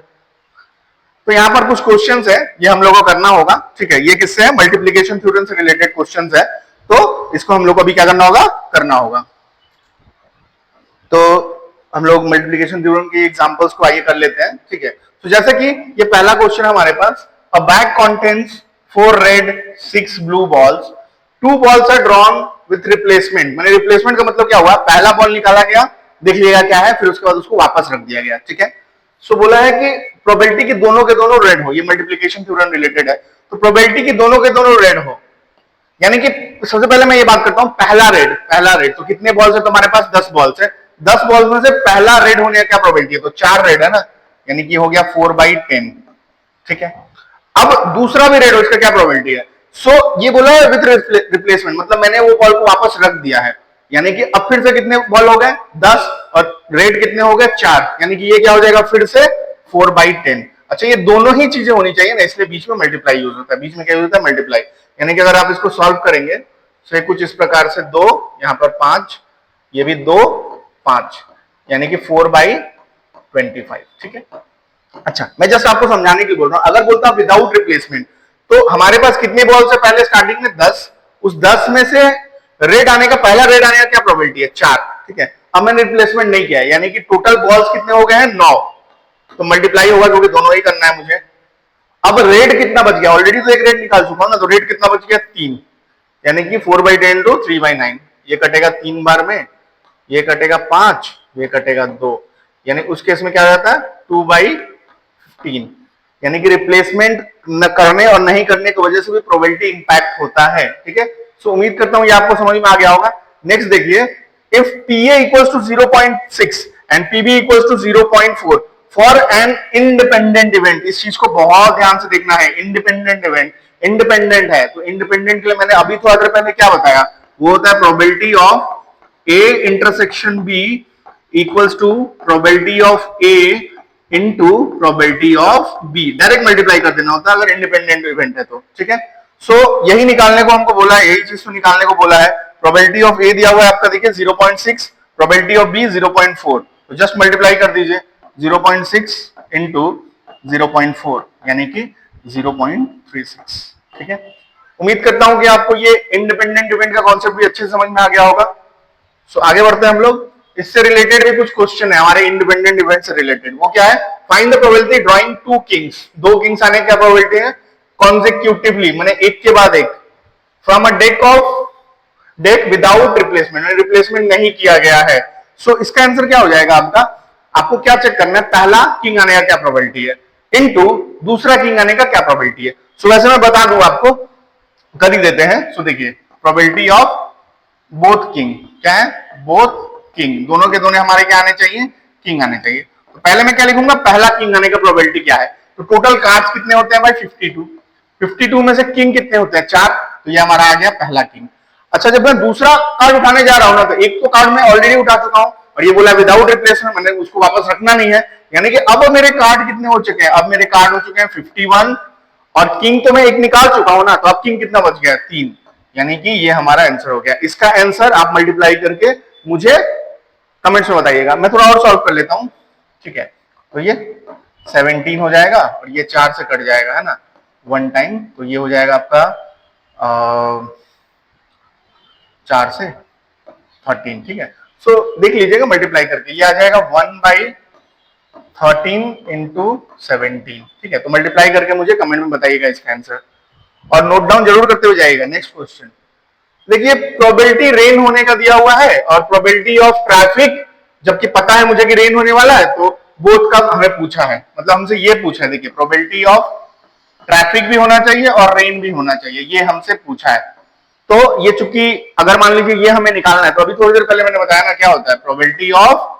तो यहाँ पर कुछ क्वेश्चंस है, ये हम लोग को करना होगा। ठीक है, ये किससे है, मल्टीप्लीकेशन थ्योरम से रिलेटेड क्वेश्चंस है, तो इसको हम लोग को अभी क्या करना होगा, करना होगा। तो हम लोग मल्टीप्लिकेशन थ्योरम की एग्जांपल्स को आइए कर लेते हैं। ठीक है, तो जैसे कि ये पहला क्वेश्चन हमारे पास, a bag contains 4 red 6 blue balls, 2 balls are drawn with replacement. मैंने रिप्लेसमेंट का मतलब क्या हुआ, पहला बॉल निकाला गया, देख लिया क्या है, फिर उसके बाद उसको वापस रख दिया गया। ठीक है, सो बोला है कि प्रोबेबिलिटी के दोनों रेड हो, ये मल्टीप्लिकेशन थ्योरम रिलेटेड है, तो प्रोबेबिलिटी की दोनों के दोनों रेड हो, यानी कि सबसे पहले मैं ये बात करता हूं, पहला रेड, तो कितने बॉल्स है तुम्हारे पास, 10 बॉल्स है, 10 बॉल्स में से पहला रेड होने का क्या प्रोबेबिलिटी है, तो 4 रेड है ना, यानी कि हो गया 4/10। ठीक है, अब दूसरा भी रेड हो, इसका क्या प्रोबेबिलिटी है, सो ये बोला है विथ रिप्लेसमेंट, मतलब मैंने वो बॉल को वापस रख दिया है, यानी कि अब फिर से कितने बॉल हो गए, 10, और रेड कितने हो गए, 4, यानी कि ये क्या हो जाएगा फिर से 4/10। अच्छा, ये दोनों ही चीजें होनी चाहिए ना, इसलिए बीच में मल्टीप्लाई यूज होता है, बीच में क्या यूज होता है, मल्टीप्लाई। यानी कि अगर आप इसको सॉल्व करेंगे तो कुछ इस प्रकार से 2, यहां पर 5, ये भी 2 5, यानी कि 4/25। ठीक है, अच्छा मैं जस्ट आपको समझाने के लिए बोल रहा हूं, अगर बोलता विदाउट रिप्लेसमेंट, तो हमारे पास कितने बॉल से पहले स्टार्टिंग में 10, उस 10 में से रेड आने का, पहला रेड आने का क्या प्रोबेबिलिटी है, 4। ठीक है, अब मैंने रिप्लेसमेंट नहीं किया है, यानी कि टोटल बॉल्स कितने हो गए हैं, 9, तो मल्टीप्लाई होगा क्योंकि दोनों ही करना है मुझे। अब रेड कितना बच गया, ऑलरेडी तो एक रेड निकाल चुका हूं ना, तो रेड कितना बच गया, 3, यानी कि 4/10 टू 3/9, ये कटेगा 3 बार में, ये कटेगा 5, ये कटेगा 2, यानी उस केस में क्या हो जाता है 2/15, यानी कि रिप्लेसमेंट न करने और नहीं करने की वजह से भी प्रोबेबिलिटी इंपैक्ट होता है। ठीक है, सो उम्मीद करता हूं ये आपको समझ में आ गया होगा। नेक्स्ट देखिए, if PA equals to 0.6 and PB equals to 0.4 for an independent event, इस चीज को बहुत ध्यान से देखना है, इंडिपेंडेंट इवेंट, इंडिपेंडेंट है, तो इंडिपेंडेंट के लिए मैंने अभी थोड़ा देर पहले क्या बताया, वो होता है probability of A intersection B equals to probability of A into probability of B, direct multiply कर देना होता है अगर इंडिपेंडेंट इवेंट है तो। ठीक है, सो यही निकालने को हमको बोला है, यही चीज तो निकालने को बोला है। प्रोबेबिलिटी ऑफ A दिया हुआ है आपका, देखिए 0.6, प्रोबेबिलिटी ऑफ B 0.4, तो जस्ट मल्टीप्लाई कर दीजिए, 0.6 इंटू 0.4 यानी कि 0.36। ठीक है, उम्मीद करता हूं कि आपको ये इंडिपेंडेंट इवेंट का कॉन्सेप्ट भी अच्छे से समझ में आ गया होगा। सो आगे बढ़ते हैं हम लोग। इससे रिलेटेड भी कुछ क्वेश्चन है हमारे इंडिपेंडेंट इवेंट से रिलेटेड। वो क्या है? Find the probability drawing two kings, दो किंग्स आने की क्या प्रोबेबिलिटी है? कॉन्सेक्यूटिवली, माने एक के बाद एक, from a deck without replacement, replacement नहीं किया गया है। सो इसका आंसर क्या हो जाएगा आपका? आपको क्या चेक करना है? पहला किंग आने का क्या प्रोबेबिलिटी है इनटू दूसरा किंग आने का क्या प्रोबेबिलिटी है। सो वैसे मैं बता दूं आपको, कर ही देते हैं। सो देखिए, प्रोबेबिलिटी ऑफ बोथ किंग क्या है? बोथ किंग, दोनों के दोनों हमारे क्या आने चाहिए? किंग आने चाहिए। तो पहले मैं क्या लिखूंगा? पहला किंग आने का प्रोबेबिलिटी क्या है। तो टोटल कार्ड्स कितने होते हैं भाई? 52। 52 में से किंग कितने होते हैं? 4। तो ये हमारा आ गया पहला किंग। अच्छा, जब मैं दूसरा कार्ड उठाने जा रहा हूं ना, तो एक तो कार्ड मैं ऑलरेडी उठा चुका हूं और ये बोला विदाउट रिप्लेसमेंट, मैंने उसको वापस रखना नहीं है। यानी कि अब मेरे कार्ड कितने हो चुके हैं? अब मेरे कार्ड हो चुके हैं 51 और किंग तो मैं एक निकाल चुका हूं ना, तो अब किंग कितना बच गया? 3। यानी कि ये हमारा आंसर हो गया। इसका आंसर आप मल्टीप्लाई करके मुझे कमेंट्स में बताइएगा। मैं थोड़ा और सॉल्व कर लेता हूं, ठीक है। तो ये 17 हो जाएगा और ये 4 से कट जाएगा, है ना, 1 टाइम। तो ये हो जाएगा आपका 4 से 13, ठीक है। सो देख लीजिएगा मल्टीप्लाई करके, ये आ जाएगा 1/13 इंटू 17, ठीक है। तो मल्टीप्लाई करके मुझे कमेंट में बताइएगा इसका आंसर और नोट डाउन जरूर करते हुए जाइएगा। नेक्स्ट क्वेश्चन देखिए, प्रोबेबिलिटी रेन होने का दिया हुआ है और प्रोबेबिलिटी ऑफ ट्रैफिक, जबकि पता है मुझे कि रेन होने वाला है, तो बोथ का हमें पूछा है, मतलब हमसे ये पूछा है। देखिए, प्रोबेबिलिटी ऑफ ट्रैफिक भी होना चाहिए और रेन भी होना चाहिए, ये हमसे पूछा है। तो ये चूंकि अगर मान लीजिए ये हमें निकालना है, तो अभी थोड़ी देर पहले मैंने बताया ना क्या होता है प्रोबेबिलिटी ऑफ,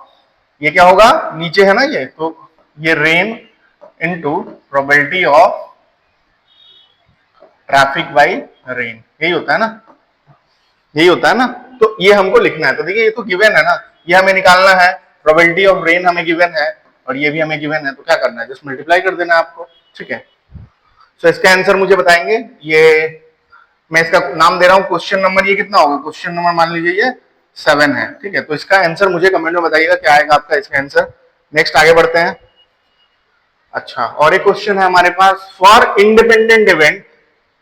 ये क्या होगा? नीचे है ना ये, तो ये rain into probability of traffic by rain, यही होता है ना, यही होता है ना। तो ये हमको लिखना है। तो देखिए, ये तो गिवन है ना, ये हमें निकालना है। प्रोबेबिलिटी ऑफ रेन हमें गिवन है और ये भी हमें गिवन है, तो क्या करना है? जस्ट मल्टीप्लाई कर देना है आपको, ठीक है। सो इसका आंसर मुझे बताएंगे। ये मैं इसका नाम दे रहा हूं क्वेश्चन नंबर, ये कितना होगा? क्वेश्चन नंबर मान लीजिए ये 7 है, ठीक है। तो इसका आंसर मुझे कमेंट में बताइएगा क्या आएगा आपका इसका आंसर। नेक्स्ट आगे बढ़ते हैं। अच्छा, और एक क्वेश्चन है हमारे पास, for independent event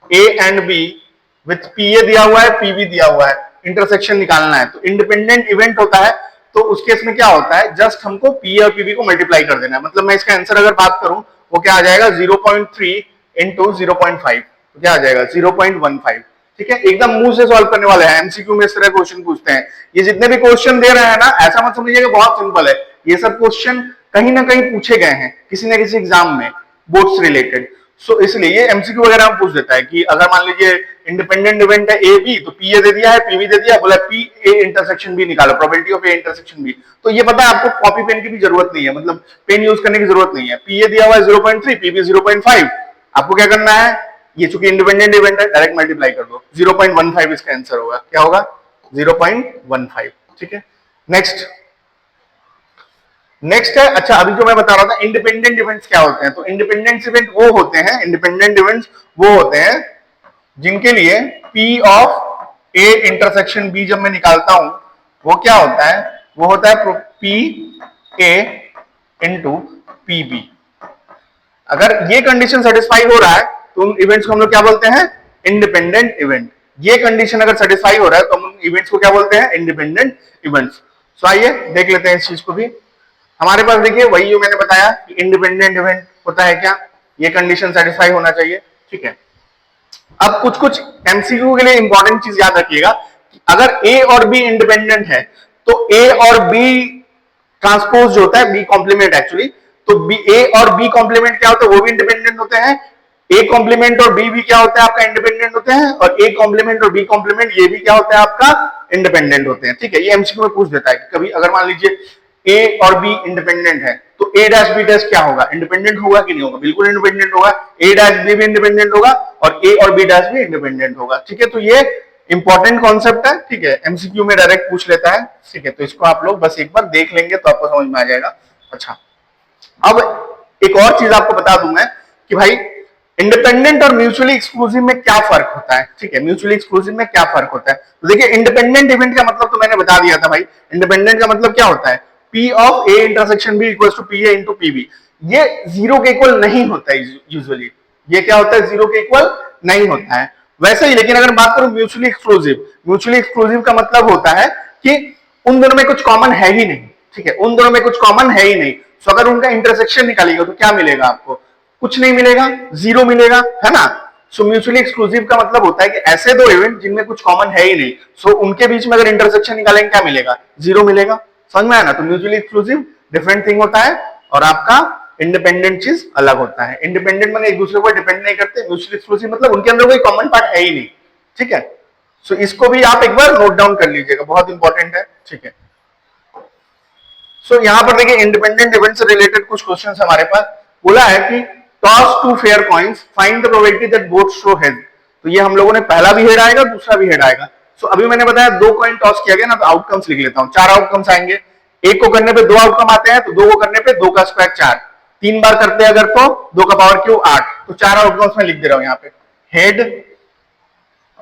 A and B with P A दिया हुआ है, पी बी दिया हुआ है, इंटरसेक्शन निकालना है। तो इंडिपेंडेंट इवेंट होता है, तो उस केस में क्या होता है? जस्ट हमको पी ए और पी बी को मल्टीप्लाई कर देना है। मतलब मैं इसका आंसर अगर बात करूं, वो क्या आ जाएगा? 0.3 इंटू 0.5, तो क्या आ जाएगा? 0.15, ठीक है। एकदम मुंह से सॉल्व करने वाले हैं, एमसीक्यू में इस तरह क्वेश्चन पूछते हैं। ये जितने भी क्वेश्चन दे रहे हैं ना, ऐसा मत समझिएगा बहुत सिंपल है। ये सब क्वेश्चन कहीं ना कहीं पूछे गए हैं किसी न किसी एग्जाम में, बोर्ड से रिलेटेड। सो इसलिए ये एमसीक्यू वगैरह हम पूछ देता है कि अगर मान लीजिए इंडिपेंडेंट इवेंट है ए बी, तो पी ए दे दिया है, पी बी दे दिया, बोला पी ए इंटरसेक्शन बी निकालो, probability of A intersection B. तो ये पता है आपको, कॉपी पेन की भी जरूरत नहीं है, मतलब पेन यूज करने की जरूरत नहीं है। पी ए दिया हुआ है 0.3, पी बी 0.5, आपको क्या करना है? ये चूंकि इंडिपेंडेंट इवेंट है, डायरेक्ट मल्टीप्लाई कर दो, 0.15 इसका आंसर होगा। क्या होगा? 0.15, ठीक है। नेक्स्ट नेक्स्ट है, अच्छा अभी जो मैं बता रहा था इंडिपेंडेंट इवेंट्स क्या होते हैं, तो इंडिपेंडेंट इवेंट वो होते हैं, इंडिपेंडेंट इवेंट्स वो होते हैं जिनके लिए P of A intersection B जब मैं निकालता हूं, वो क्या होता है? वो होता है P A into P B. अगर ये कंडीशन सेटिस्फाई हो रहा है तो उन इवेंट्स को हम लोग क्या बोलते हैं? Independent event. ये कंडीशन अगर सेटिस्फाई हो रहा है तो हम इवेंट्स को क्या बोलते हैं? Independent events. सो आइए देख लेते हैं इस चीज को भी। हमारे पास देखिए वही जो मैंने बताया कि इंडिपेंडेंट इवेंट होता है क्या, ये कंडीशन सेटिस्फाई होना चाहिए, ठीक है। अब कुछ कुछ एमसीक्यू के लिए इंपॉर्टेंट चीज याद रखिएगा कि अगर ए और बी इंडिपेंडेंट है तो ए और बी ट्रांसपोज जो होता है, बी कॉम्प्लीमेंट एक्चुअली, तो बी ए और बी कॉम्प्लीमेंट क्या होता है? वो भी इंडिपेंडेंट होते हैं। ए कॉम्प्लीमेंट और बी भी क्या होता है आपका? इंडिपेंडेंट होते हैं। और ए कॉम्प्लीमेंट और बी कॉम्प्लीमेंट ये भी क्या होता है आपका? इंडिपेंडेंट होते हैं, ठीक है। ये एमसीक्यू में पूछ देता है कि कभी अगर मान लीजिए ए और बी इंडिपेंडेंट है तो ए डैश बी डैश क्या होगा? इंडिपेंडेंट होगा कि नहीं होगा? बिल्कुल इंडिपेंडेंट होगा। ए डैश बी भी इंडिपेंडेंट होगा और ए और बी डैश भी इंडिपेंडेंट होगा, ठीक है। तो ये इंपॉर्टेंट कॉन्सेप्ट है, ठीक है। एमसीक्यू में डायरेक्ट पूछ लेता है, ठीक है। तो इसको आप लोग बस एक बार देख लेंगे तो आपको समझ में आ जाएगा। अच्छा, अब एक और चीज आपको बता दूं मैं कि भाई इंडिपेंडेंट और म्यूचुअली एक्सक्लूसिव में क्या फर्क होता है, ठीक है। म्यूचुअली एक्सक्लूसिव में क्या फर्क होता है, तो देखिए इंडिपेंडेंट इवेंट का मतलब तो मैंने बता दिया था भाई। इंडिपेंडेंट का मतलब क्या होता है? P of A intersection B equals to PA into PB। ये जीरो के इक्वल नहीं होता है यूजुअली। ये क्या होता है? जीरो के इक्वल नहीं होता है। वैसे ही लेकिन अगर बात करूं म्यूचुअली एक्सक्लूसिव, म्यूचुअली एक्सक्लूसिव का मतलब होता है कि उन दोनों में कुछ कॉमन है ही नहीं, ठीक है, उन दोनों में कुछ कॉमन है ही नहीं। सो अगर उनका इंटरसेक्शन निकालिएगा तो क्या मिलेगा आपको? कुछ नहीं मिलेगा, जीरो मिलेगा, है ना। सो म्यूचुअली एक्सक्लूसिव का मतलब होता है कि ऐसे दो इवेंट जिनमें कुछ कॉमन है ही नहीं, सो उनके बीच में अगर इंटरसेक्शन निकालेंगे क्या मिलेगा? जीरो मिलेगा। समझ में आया ना। तो म्यूचुअली एक्सक्लूसिव डिफरेंट थिंग होता है और आपका इंडिपेंडेंट चीज अलग होता है। इंडिपेंडेंट मतलब एक दूसरे को डिपेंड नहीं करते, म्यूचुअली एक्सक्लूसिव मतलब उनके अंदर कोई कॉमन पार्ट है ही नहीं, ठीक है। सो इसको भी आप एक बार नोट डाउन कर लीजिएगा, बहुत इंपॉर्टेंट है, ठीक है। सो यहां पर देखिए इंडिपेंडेंट इवेंट से रिलेटेड कुछ क्वेश्चन हमारे पास बोला है कि toss two fair coins, find the probability that both show head. तो ये हम लोगों ने पहला भी हेड आएगा, दूसरा भी हेड आएगा। सो अभी मैंने बताया दो कॉइन टॉस किया गया ना, तो आउटकम्स लिख लेता हूं। चार आउटकम्स आएंगे, एक को करने पे दो आउटकम आते हैं, तो दो को करने पे दो का स्क्वायर चार, तीन बार करते हैं अगर तो दो का पावर क्यू आठ। तो चार आउटकम्स में लिख दे रहा हूं यहाँ पे, हेड,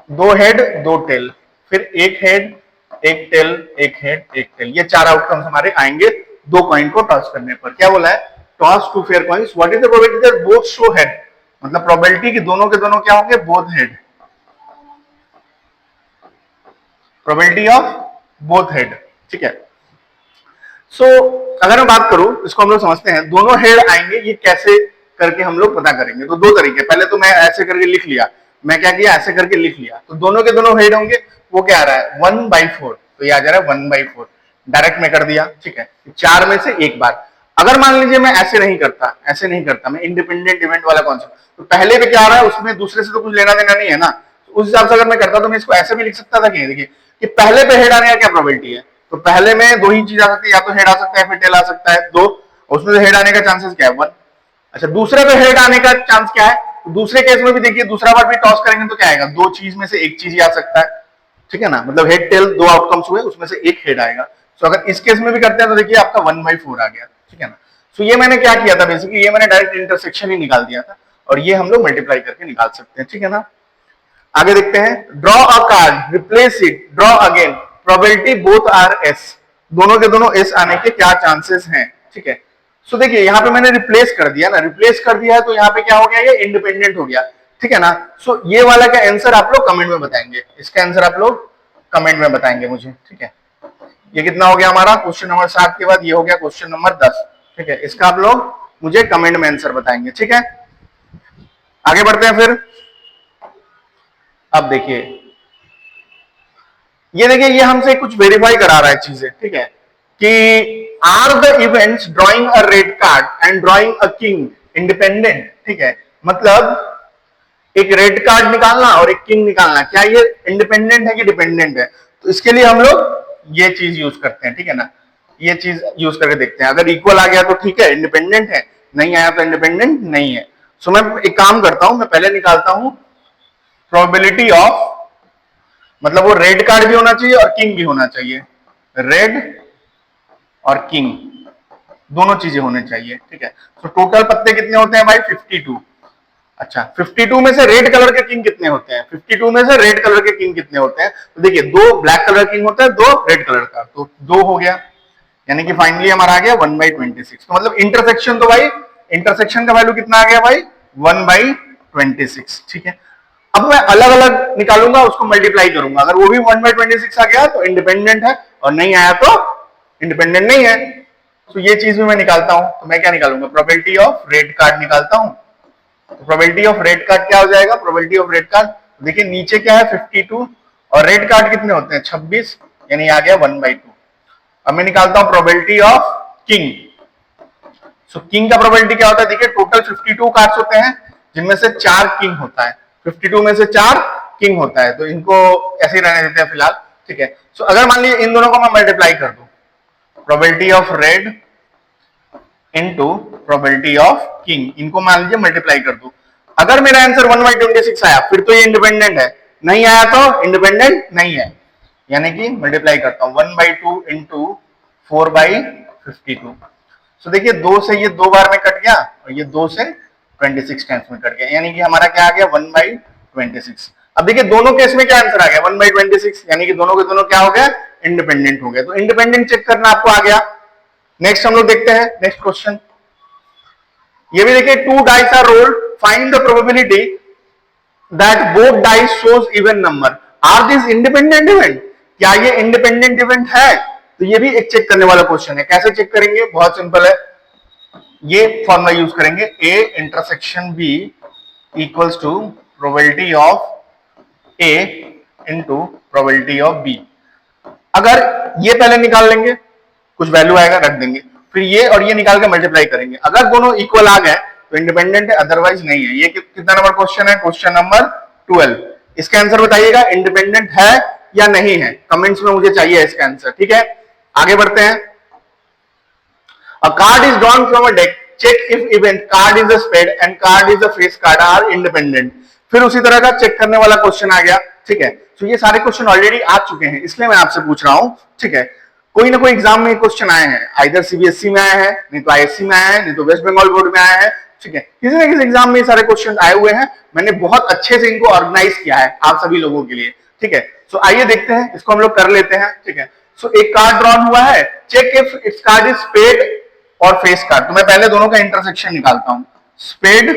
दो टेल, फिर एक हेड, एक टेल, एक हेड, एक टेल। ये चार आउटकम्स हमारे आएंगे दो कॉइन को टॉस करने पर। क्या बोला है? Toss two fair coins, what is the probability that both show head, मतलब प्रोबेबिलिटी कि दोनों के दोनों क्या होंगे? Both head. Probability of both head, ठीक है। सो अगर मैं बात करूं, इसको हम लोग समझते हैं, दोनों हेड आएंगे, ये कैसे करके हम लोग पता करेंगे? तो दो तरीके, पहले तो मैं ऐसे करके लिख लिया, मैं क्या किया, ऐसे करके लिख लिया, तो दोनों के दोनों हेड होंगे। वो क्या आ रहा है? 1/4, तो ये आ जा रहा है 1/4, डायरेक्ट में कर दिया, ठीक है। चार में से एक बार। अगर मान लीजिए मैं ऐसे नहीं करता, ऐसे नहीं करता, मैं इंडिपेंडेंट इवेंट वाला कॉन्सेप्ट, तो पहले पे क्या आ रहा है, उसमें दूसरे से तो कुछ लेना देना नहीं है ना। उस हिसाब से अगर मैं करता तो मैं इसको ऐसे भी लिख सकता था कि देखिए कि पहले पे हेड आने का क्या प्रोबेबिलिटी है। तो पहले में दो ही चीज आ सकती है, या तो हेड आ सकता है, फिर टेल आ सकता है, दो, उसमें से हेड आने का चांसेस क्या है? 1। अच्छा, दूसरे पे हेड आने का चांस क्या है? तो दूसरे केस में भी देखिए, दूसरा बार भी टॉस करेंगे तो क्या आएगा? दो चीज में से एक चीज ही आ सकता है, ठीक है ना। मतलब हेड टेल दो आउटकम्स हुए, उसमें से एक हेड आएगा। सो अगर इस केस में भी करते हैं तो देखिए आपका 1/4 आ गया, ठीक है ना। सो ये मैंने क्या किया था, बेसिकली ये मैंने डायरेक्ट इंटरसेक्शन ही निकाल दिया था, और ये हम लोग मल्टीप्लाई करके निकाल सकते हैं, ठीक है ना। आगे देखते हैं, draw a card, replace it, draw again, probability both R S, दोनों के दोनों एस आने के क्या चांसेस हैं, ठीक है। सो देखिए यहाँ पे मैंने रिप्लेस कर दिया ना, रिप्लेस कर दिया है तो यहाँ पे क्या हो गया? ये इंडिपेंडेंट हो गया, ठीक है ना। सो ये वाला का आंसर आप लोग कमेंट में बताएंगे, इसका आंसर आप लोग कमेंट में बताएंगे मुझे, ठीक है। ये कितना हो गया हमारा? क्वेश्चन नंबर 7 के बाद ये हो गया क्वेश्चन नंबर 10, ठीक है। इसका आप लोग मुझे कमेंट में आंसर बताएंगे, ठीक है। आगे बढ़ते हैं फिर। अब देखिए, ये देखिए, ये हमसे कुछ वेरीफाई करा रहा है चीजें, ठीक है, कि are the events drawing a red card and drawing a king independent, ठीक है। मतलब एक रेड कार्ड निकालना और एक किंग निकालना, क्या ये इंडिपेंडेंट है कि डिपेंडेंट है? तो इसके लिए हम लोग ये चीज यूज करते हैं, ठीक है ना। ये चीज यूज करके देखते हैं, अगर इक्वल आ गया तो ठीक है, इंडिपेंडेंट है, नहीं आया तो इंडिपेंडेंट नहीं है। सो मैं एक काम करता हूं, मैं पहले निकालता हूं प्रोबेबिलिटी ऑफ, मतलब वो रेड कार्ड भी होना चाहिए और किंग भी होना चाहिए, रेड और किंग दोनों चीजें होने चाहिए, ठीक है। तो टोटल पत्ते कितने होते हैं भाई? 52। अच्छा, 52 में से रेड कलर के किंग कितने होते हैं? 52 में से रेड कलर के किंग कितने होते हैं? तो देखिए, दो ब्लैक कलर किंग होता है, दो रेड कलर का, तो दो हो गया, यानी कि फाइनली हमारा आ गया 1/26। तो मतलब इंटरसेक्शन, तो भाई इंटरसेक्शन का वैल्यू कितना आ गया भाई? 1/26, ठीक है। अब मैं अलग अलग निकालूंगा, उसको मल्टीप्लाई करूंगा, अगर वो भी 1/26 आ गया तो इंडिपेंडेंट है, और नहीं आया तो इंडिपेंडेंट नहीं है। तो ये चीज भी मैं निकालता हूं, तो मैं क्या निकालूंगा? प्रोबेबिलिटी ऑफ रेड कार्ड निकालता हूं। तो प्रोबेबिलिटी ऑफ रेड कार्ड क्या हो जाएगा? प्रोबेबिलिटी ऑफ रेड कार्ड, देखिए नीचे क्या है? 52, और रेड कार्ड कितने होते हैं? 26, यानी आ गया 1/2। अब मैं निकालता हूं probability of king. So king का प्रोबेबिलिटी क्या होता है? देखिए टोटल 52 कार्ड्स होते हैं, जिनमें से 4 किंग होता है, 52 में से 4 किंग होता है, तो इनको ऐसे ही रहने देते हैं फिलहाल, ठीक है। सो अगर मान लीजिए इन दोनों को मैं मल्टीप्लाई कर दूं, probability of red into probability of king, इनको मान लीजिए मल्टीप्लाई कर दूं, अगर मेरा आंसर 1/26 आया फिर तो ये इंडिपेंडेंट है, नहीं आया तो इंडिपेंडेंट नहीं है, यानी कि मल्टीप्लाई करता हूं 1/2 इंटू 4/52। सो देखिए, 2 से ये 2 बार में कट गया, और ये 2 से 26 टाइम्स में कट गया, यानी कि हमारा क्या आ गया? 1/26। अब देखिए दोनों केस में क्या आंसर आ गया? 1/26, यानी कि दोनों के दोनों क्या हो गया? इंडिपेंडेंट हो गया। तो इंडिपेंडेंट चेक करना आपको आ गया। नेक्स्ट हम लोग देखते हैं नेक्स्ट क्वेश्चन। ये भी देखिए, 2 dice are rolled, find the probability that both dice shows even number, are this independent event? क्या ये इंडिपेंडेंट इवेंट है? तो ये भी एक चेक करने वाला क्वेश्चन है। कैसे चेक करेंगे? बहुत सिंपल है, ये फॉर्मूला यूज करेंगे, A intersection B equals to probability of A into probability of B. अगर ये पहले निकाल लेंगे, कुछ वैल्यू आएगा रख देंगे, फिर ये और ये निकाल के मल्टीप्लाई करेंगे। अगर दोनों इक्वल आ गए तो इंडिपेंडेंट है, अदरवाइज नहीं है। ये कितना नंबर क्वेश्चन है? Question number 12। इसका आंसर बताइएगा, इंडिपेंडेंट है या नहीं है, कमेंट्स में मुझे चाहिए इसका आंसर। ठीक है, आगे बढ़ते हैं। A card is drawn from a deck. Check if event card is a spade and card is a face card are independent. फिर उसी तरह का चेक करने वाला क्वेश्चन आ गया। ठीक है, तो ये सारे क्वेश्चन ऑलरेडी आ चुके हैं, इसलिए मैं आपसे पूछ रहा हूं। ठीक है, कोई ना कोई एग्जाम में क्वेश्चन आए हैं, आइदर सीबीएसई में आए हैं, नहीं तो आईएससी में आए हैं, नहीं तो वेस्ट बंगाल बोर्ड में आए हैं। ठीक है, किसी ना किसी एग्जाम में सारे क्वेश्चन आए हुए हैं। मैंने बहुत अच्छे से इनको ऑर्गेनाइज किया है आप सभी लोगों के लिए। ठीक है, सो आइए देखते हैं, इसको हम लोग कर लेते हैं। ठीक है, सो एक कार्ड ड्रॉन हुआ है, check if its card is spade और फेस कार्ड। तो मैं पहले दोनों का इंटरसेक्शन निकालता हूं। स्पेड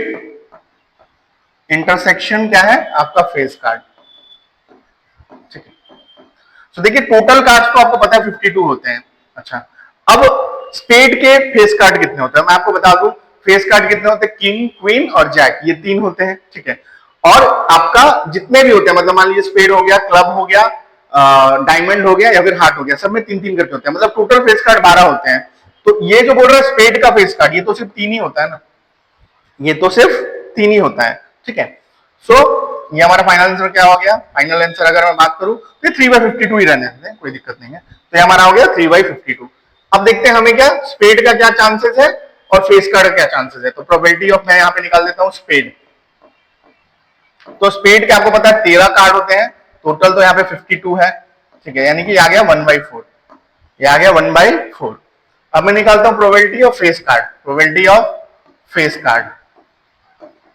इंटरसेक्शन क्या है? आपका फेस कार्ड। ठीक है, तो देखिए टोटल कार्ड्स तो आपको पता है 52 होते हैं। अच्छा, अब स्पेड के फेस कार्ड कितने होते हैं मैं आपको बता दूं। फेस कार्ड कितने होते हैं? किंग, क्वीन और जैक, ये 3 होते हैं। ठीक है, और आपका जितने भी होते हैं, मतलब मान लीजिए स्पेड हो गया, क्लब हो गया, डायमंड हो गया या फिर हार्ट हो गया, सब में 3-3 करके होते हैं, मतलब टोटल फेस कार्ड 12 होते हैं। तो ये जो बोल रहा है स्पेड का फेस कार्ड, ये तो सिर्फ 3 ही होता है ना, ये तो सिर्फ 3 ही होता है। ठीक है, सो ये हमारा फाइनल आंसर क्या हो गया? फाइनल आंसर अगर मैं बात करूं तो 3/52 ही रहने दें, कोई दिक्कत नहीं है। तो ये हमारा हो गया 3/52। अब देखते हैं हमें क्या स्पेड का क्या चांसेस है और फेस कार्ड का क्या चांसेस है। तो प्रोबेबिलिटी ऑफ, मैं यहां पे निकाल देता हूं स्पेड। तो स्पेड के आपको पता है 13 कार्ड होते हैं टोटल, तो यहाँ पे 52 है। ठीक है, यानी कि आ गया 1/4, ये आ गया 1/4। अब मैं निकालता हूं probability of face card. Probability of face card,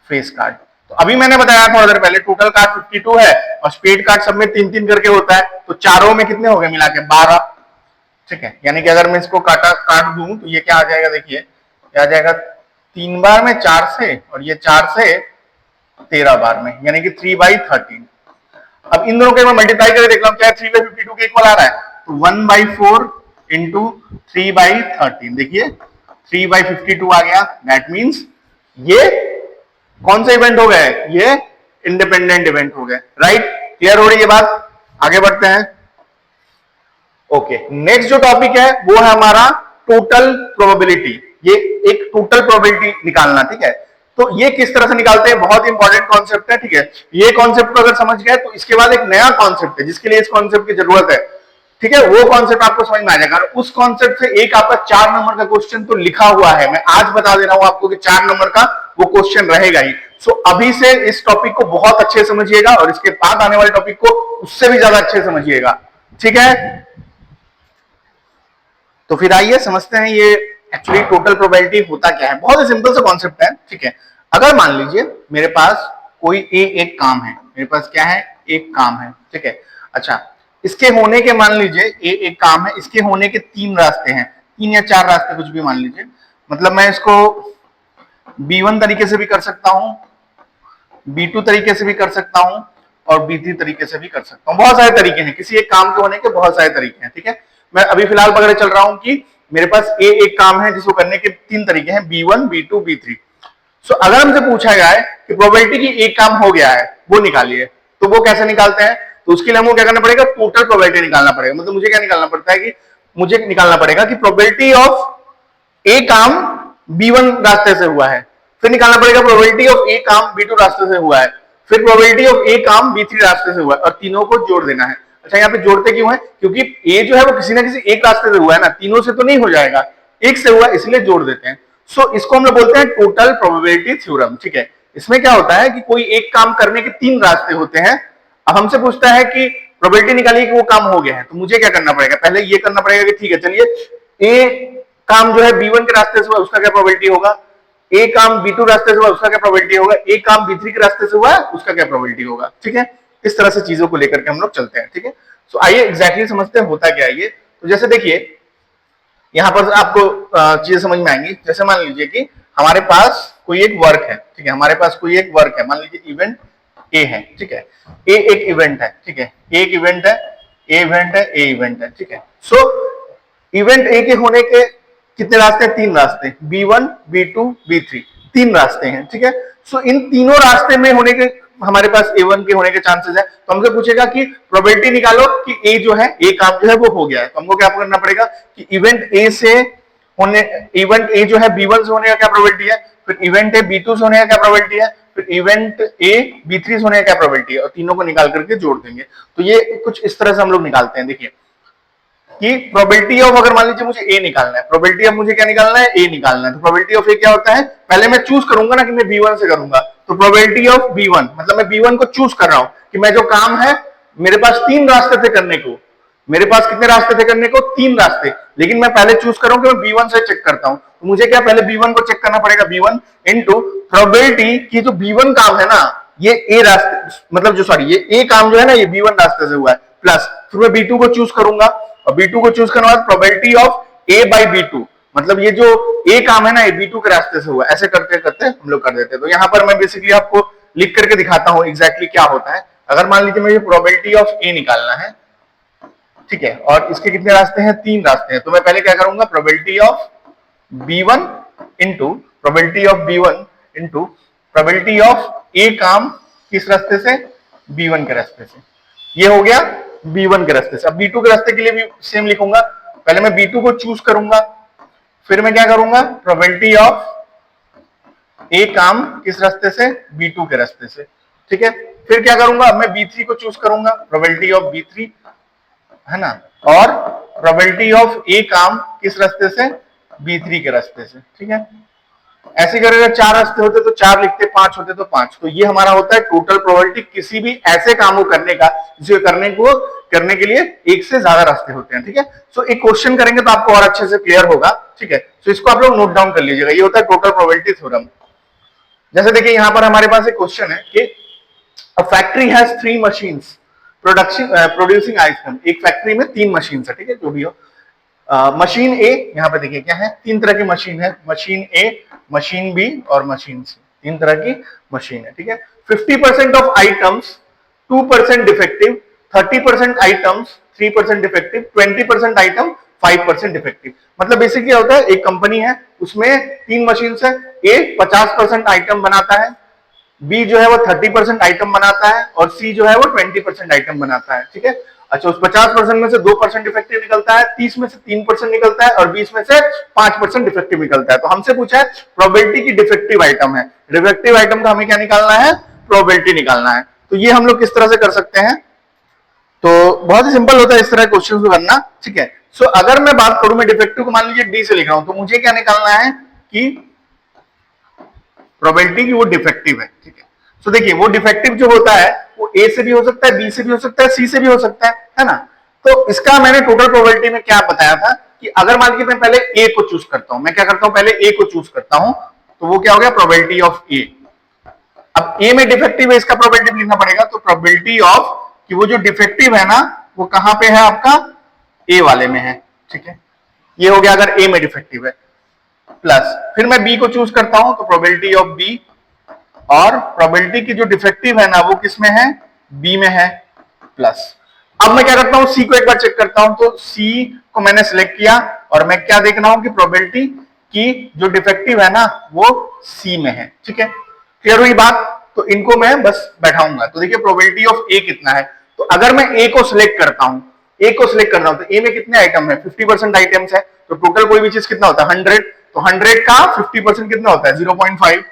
face card. तो अभी मैंने बताया थोड़ा देर पहले, टोटल कार्ड 52 है और स्पेड कार्ड सब में 3-3 करके होता है, तो चारों में कितने हो गए मिला के? 12। ठीक है, यानी कि अगर मैं इसको काट दूं तो ये क्या आ जाएगा? देखिए क्या आ जाएगा, 3 बार में 4 से, और ये 4 से 13 बार में, यानी कि 3/13। अब इन दोनों के मैं मल्टीप्लाई करके देख रहा हूं, क्या 3/52 के इक्वल आ रहा है? तो 1/4 इंटू 3/13, देखिए 3/52 आ गया। दैट मीन्स ये कौन सा इवेंट हो गए? ये इंडिपेंडेंट इवेंट हो गए। राइट, क्लियर हो रही है बात? आगे बढ़ते हैं। ओके, नेक्स्ट जो टॉपिक है वो है हमारा टोटल प्रोबेबिलिटी। ये एक टोटल प्रोबेबिलिटी निकालना। ठीक है, तो ये किस तरह से निकालते हैं? बहुत इंपॉर्टेंट कॉन्सेप्ट है। ठीक है, ये कॉन्सेप्ट को अगर समझ गए तो इसके बाद एक नया कॉन्सेप्ट है जिसके लिए इस कॉन्सेप्ट की जरूरत है। ठीक है, वो कॉन्सेप्ट आपको समझ में आ जाएगा। उस कॉन्सेप्ट से एक आपका 4 नंबर का क्वेश्चन तो लिखा हुआ है, मैं आज बता दे रहा हूं आपको कि 4 नंबर का वो क्वेश्चन रहेगा ही। सो अभी से इस टॉपिक को बहुत अच्छे से समझिएगा और इसके बाद आने वाले टॉपिक को उससे भी ज्यादा अच्छे से समझिएगा। ठीक है, तो फिर आइए समझते हैं ये एक्चुअली टोटल प्रोबेबिलिटी होता क्या है। बहुत ही सिंपल सा कॉन्सेप्ट है। ठीक है, अगर मान लीजिए मेरे पास कोई एक काम है, मेरे पास क्या है? एक काम है। ठीक है, अच्छा, इसके होने के मान लीजिए एक काम है, इसके होने के 3 रास्ते हैं, 3 या 4 रास्ते कुछ भी मान लीजिए। मतलब मैं इसको B1 तरीके से भी कर सकता हूं, B2 तरीके से भी कर सकता हूं और B3 तरीके से भी कर सकता हूं। बहुत सारे तरीके हैं, किसी एक काम के होने के बहुत सारे तरीके हैं। ठीक है, मैं अभी फिलहाल पकड़े चल रहा हूं कि मेरे पास एक काम है जिसको करने के 3 तरीके हैं, B1, B2, B3। सो अगर हमसे पूछा गया है कि प्रोबेबिलिटी की एक काम हो गया है वो निकालिए, तो वो कैसे निकालते हैं? तो उसके लिए हमको क्या करना पड़ेगा? टोटल प्रोबेबिलिटी निकालना पड़ेगा। मतलब मुझे क्या निकालना पड़ता है कि मुझे निकालना पड़ेगा कि प्रोबेबिलिटी ऑफ ए काम B1 रास्ते से हुआ है, फिर निकालना पड़ेगा प्रोबेबिलिटी ऑफ ए काम B2 रास्ते से हुआ है, फिर प्रोबेबिलिटी ऑफ ए काम B3 रास्ते से हुआ है, और तीनों को जोड़ देना है। अच्छा, यहाँ पे जोड़ते क्यों है? क्योंकि ए जो है वो किसी ना किसी एक रास्ते से हुआ है ना, तीनों से तो नहीं हो जाएगा, एक से हुआ, इसलिए जोड़ देते हैं। सो इसको हम लोग बोलते हैं टोटल प्रोबेबिलिटी थ्योरम। ठीक है, इसमें क्या होता है कि कोई एक काम करने के 3 रास्ते होते हैं। अब हमसे पूछता है कि प्रोबेबिलिटी निकालिए कि वो काम हो गया है, तो मुझे क्या करना पड़ेगा? पहले ये करना पड़ेगा कि ठीक है चलिए ए काम जो है B1 के रास्ते से हुआ उसका क्या प्रोबेबिलिटी होगा, ए काम B2 रास्ते से हुआ उसका क्या प्रोबेबिलिटी होगा, ए काम B3 के रास्ते से हुआ उसका क्या प्रोबेबिलिटी होगा। ठीक है, इस तरह से चीजों को लेकर के हम लोग चलते हैं। ठीक है, सो आइए एग्जैक्टली समझते हैं होता क्या है ये। तो जैसे देखिए यहां पर आपको चीजें समझ में आएंगी। जैसे मान लीजिए कि हमारे पास कोई एक वर्क है। ठीक है, हमारे पास कोई एक वर्क है, मान लीजिए इवेंट ए है। ठीक है, ए एक इवेंट है। ठीक है, एक इवेंट है, ए इवेंट है, ए इवेंट है। ठीक है, सो इवेंट ए के होने के कितने रास्ते हैं? 3 रास्ते, B1, B2, B3, 3 रास्ते हैं, ठीक है। सो इन तीनों रास्ते में होने के हमारे पास A1 के होने के चांसेस है। तो हमसे पूछेगा कि प्रोबेबिलिटी निकालो कि ए जो है, ए काम जो है वो हो गया है। तो हमको क्या करना पड़ेगा कि इवेंट ए से होने, इवेंट ए जो है B1 से होने का क्या प्रोबेबिलिटी है, फिर इवेंट ए B2 से होने का क्या प्रोबेबिलिटी है, फिर इवेंट ए B3 से होने का क्या प्रोबेबिलिटी है, और तीनों को निकाल करके जोड़ देंगे। तो ये कुछ इस तरह से हम लोग निकालते हैं। देखिए कि प्रोबेबिलिटी ऑफ, अगर मान लीजिए मुझे ए निकालना है, प्रोबेबिलिटी ऑफ मुझे क्या निकालना है? ए निकालना है। तो प्रोबेबिलिटी ऑफ ए क्या होता है? पहले मैं चूज करूंगा ना कि मैं B1 से करूंगा, तो प्रोबेबिलिटी ऑफ B1 मतलब मैं B1 को चूज कर रहा हूं कि मैं जो काम है, मेरे पास 3 रास्ते थे करने को, मेरे पास कितने रास्ते थे करने को? 3 रास्ते, लेकिन मैं पहले चूज कर रहा हूं कि मैं B1 से चेक करता हूं। तो मुझे क्या पहले B1 को चेक करना पड़ेगा, B1 इनटू प्रोबेबिलिटी की जो B1 काम है ना, ये ए रास्ते मतलब जो सॉरी ये ए काम जो है ना, ये B1 रास्ते से हुआ है, प्लस फिर मैं B2 को चूज करूंगा, और B2 को चूज करने के बाद probability of A by B2 मतलब ये जो A काम है ना, ये B2 के रास्ते से हुआ, ऐसे करते करते हम लोग कर देते हैं। तो यहाँ पर मैं बेसिकली आपको लिख करके दिखाता हूँ एग्जैक्टली क्या होता है। अगर मान लीजिए मुझे प्रोबेबिलिटी ऑफ A निकालना है, ठीक है, और इसके कितने रास्ते हैं? 3 रास्ते हैं। तो मैं पहले क्या करूंगा, probability of B1 into probability of B1 into probability of A काम किस रास्ते से? B1 के रास्ते से। ये हो गया B1 के रास्ते से। अब B2 के रास्ते के लिए भी सेम लिखूंगा, पहले मैं B2 को चूज करूंगा, फिर मैं क्या करूंगा, प्रोबेबिलिटी ऑफ A काम किस रास्ते से? B2 के रास्ते से, ठीक है। फिर क्या करूंगा, मैं B3 को चूज करूंगा, प्रोबेबिलिटी ऑफ B3 है ना, और प्रोबेबिलिटी ऑफ A काम किस रास्ते से? B3 के रास्ते से, ठीक है। ऐसे करेगा, 4 रास्ते होते तो 4 लिखते, 5 होते तो 5। तो ये हमारा होता है टोटल प्रोबेबिलिटी किसी भी ऐसे काम को करने का जिसे करने के लिए एक से ज्यादा रास्ते होते हैं, ठीक है। सो एक क्वेश्चन करेंगे तो आपको और अच्छे से क्लियर होगा, ठीक है। सो इसको आप लोग नोट डाउन कर लीजिएगा, ये होता है टोटल प्रोबेबिलिटी थ्योरम। जैसे देखिए यहाँ पर हमारे पास एक क्वेश्चन है कि a factory has 3 machines producing ice cream. एक फैक्ट्री में 3 मशीन है, ठीक है, जो भी हो। मशीन ए, यहाँ पे देखिए क्या है, 3 तरह की मशीन है, मशीन ए, मशीन बी और मशीन सी, 3 तरह की मशीन है, ठीक है। 50% of items 2% defective, 30% items 3% defective, 20% item 5% defective. मतलब बेसिकली क्या होता है, एक कंपनी है, उसमें 3 मशीन है, ए 50% आइटम बनाता है, बी जो है वो 30% आइटम बनाता है, और सी जो है वो 20% आइटम बनाता है, ठीक है। अच्छा, उस 50% में से 2% डिफेक्टिव निकलता है, 30 में से 3% निकलता है, और 20 में से 5% डिफेक्टिव निकलता है। तो हमसे पूछा है प्रोबेबिलिटी की डिफेक्टिव आइटम है, डिफेक्टिव आइटम का हमें क्या निकालना है? प्रोबेबिलिटी निकालना है। तो ये हम लोग किस तरह से कर सकते हैं? तो बहुत ही सिंपल होता है इस तरह क्वेश्चन को करना, ठीक है। सो अगर मैं बात करूं, मैं डिफेक्टिव को मान लीजिए डी से लिख रहा हूं, तो मुझे क्या निकालना है कि प्रोबेबिलिटी की वो डिफेक्टिव है, ठीक है। तो देखिए वो डिफेक्टिव जो होता है वो ए से भी हो सकता है, बी से भी हो सकता है, सी से भी हो सकता है ना। तो इसका मैंने टोटल प्रोबेबिलिटी में क्या बताया था कि अगर मान लीजिए मैं पहले ए को चूज करता हूं, मैं क्या करता हूं, पहले ए को चूज करता हूं, तो वो क्या हो गया, प्रोबेबिलिटी ऑफ ए। अब ए में डिफेक्टिव है, इसका प्रोबेबिलिटी लिखना पड़ेगा, तो प्रोबेबिलिटी ऑफ कि वो जो डिफेक्टिव है ना, वो कहां पे है आपका? ए वाले में है, ठीक है। ये हो गया अगर ए में डिफेक्टिव है, प्लस फिर मैं बी को चूज करता हूं, तो प्रोबेबिलिटी ऑफ बी, और प्रोबेबिलिटी की जो डिफेक्टिव है ना वो किसमें है? बी में है, प्लस अब मैं क्या करता हूं, सी को एक बार चेक करता हूं, तो सी को मैंने सिलेक्ट किया, और मैं क्या देख रहा हूं कि प्रोबेबिलिटी की जो डिफेक्टिव है ना वो सी में है, ठीक है। क्लियर हुई बात? तो इनको मैं बस बैठाऊंगा। तो देखिए प्रोबेबिलिटी ऑफ ए कितना है, तो अगर मैं ए को सिलेक्ट करता हूं, ए को सिलेक्ट कर रहा हूं, तो ए में कितने आइटम है? 50% आइटम्स है, तो टोटल कोई भी चीज कितना होता है? 100। तो 100 का 50% कितना होता है? 0.5।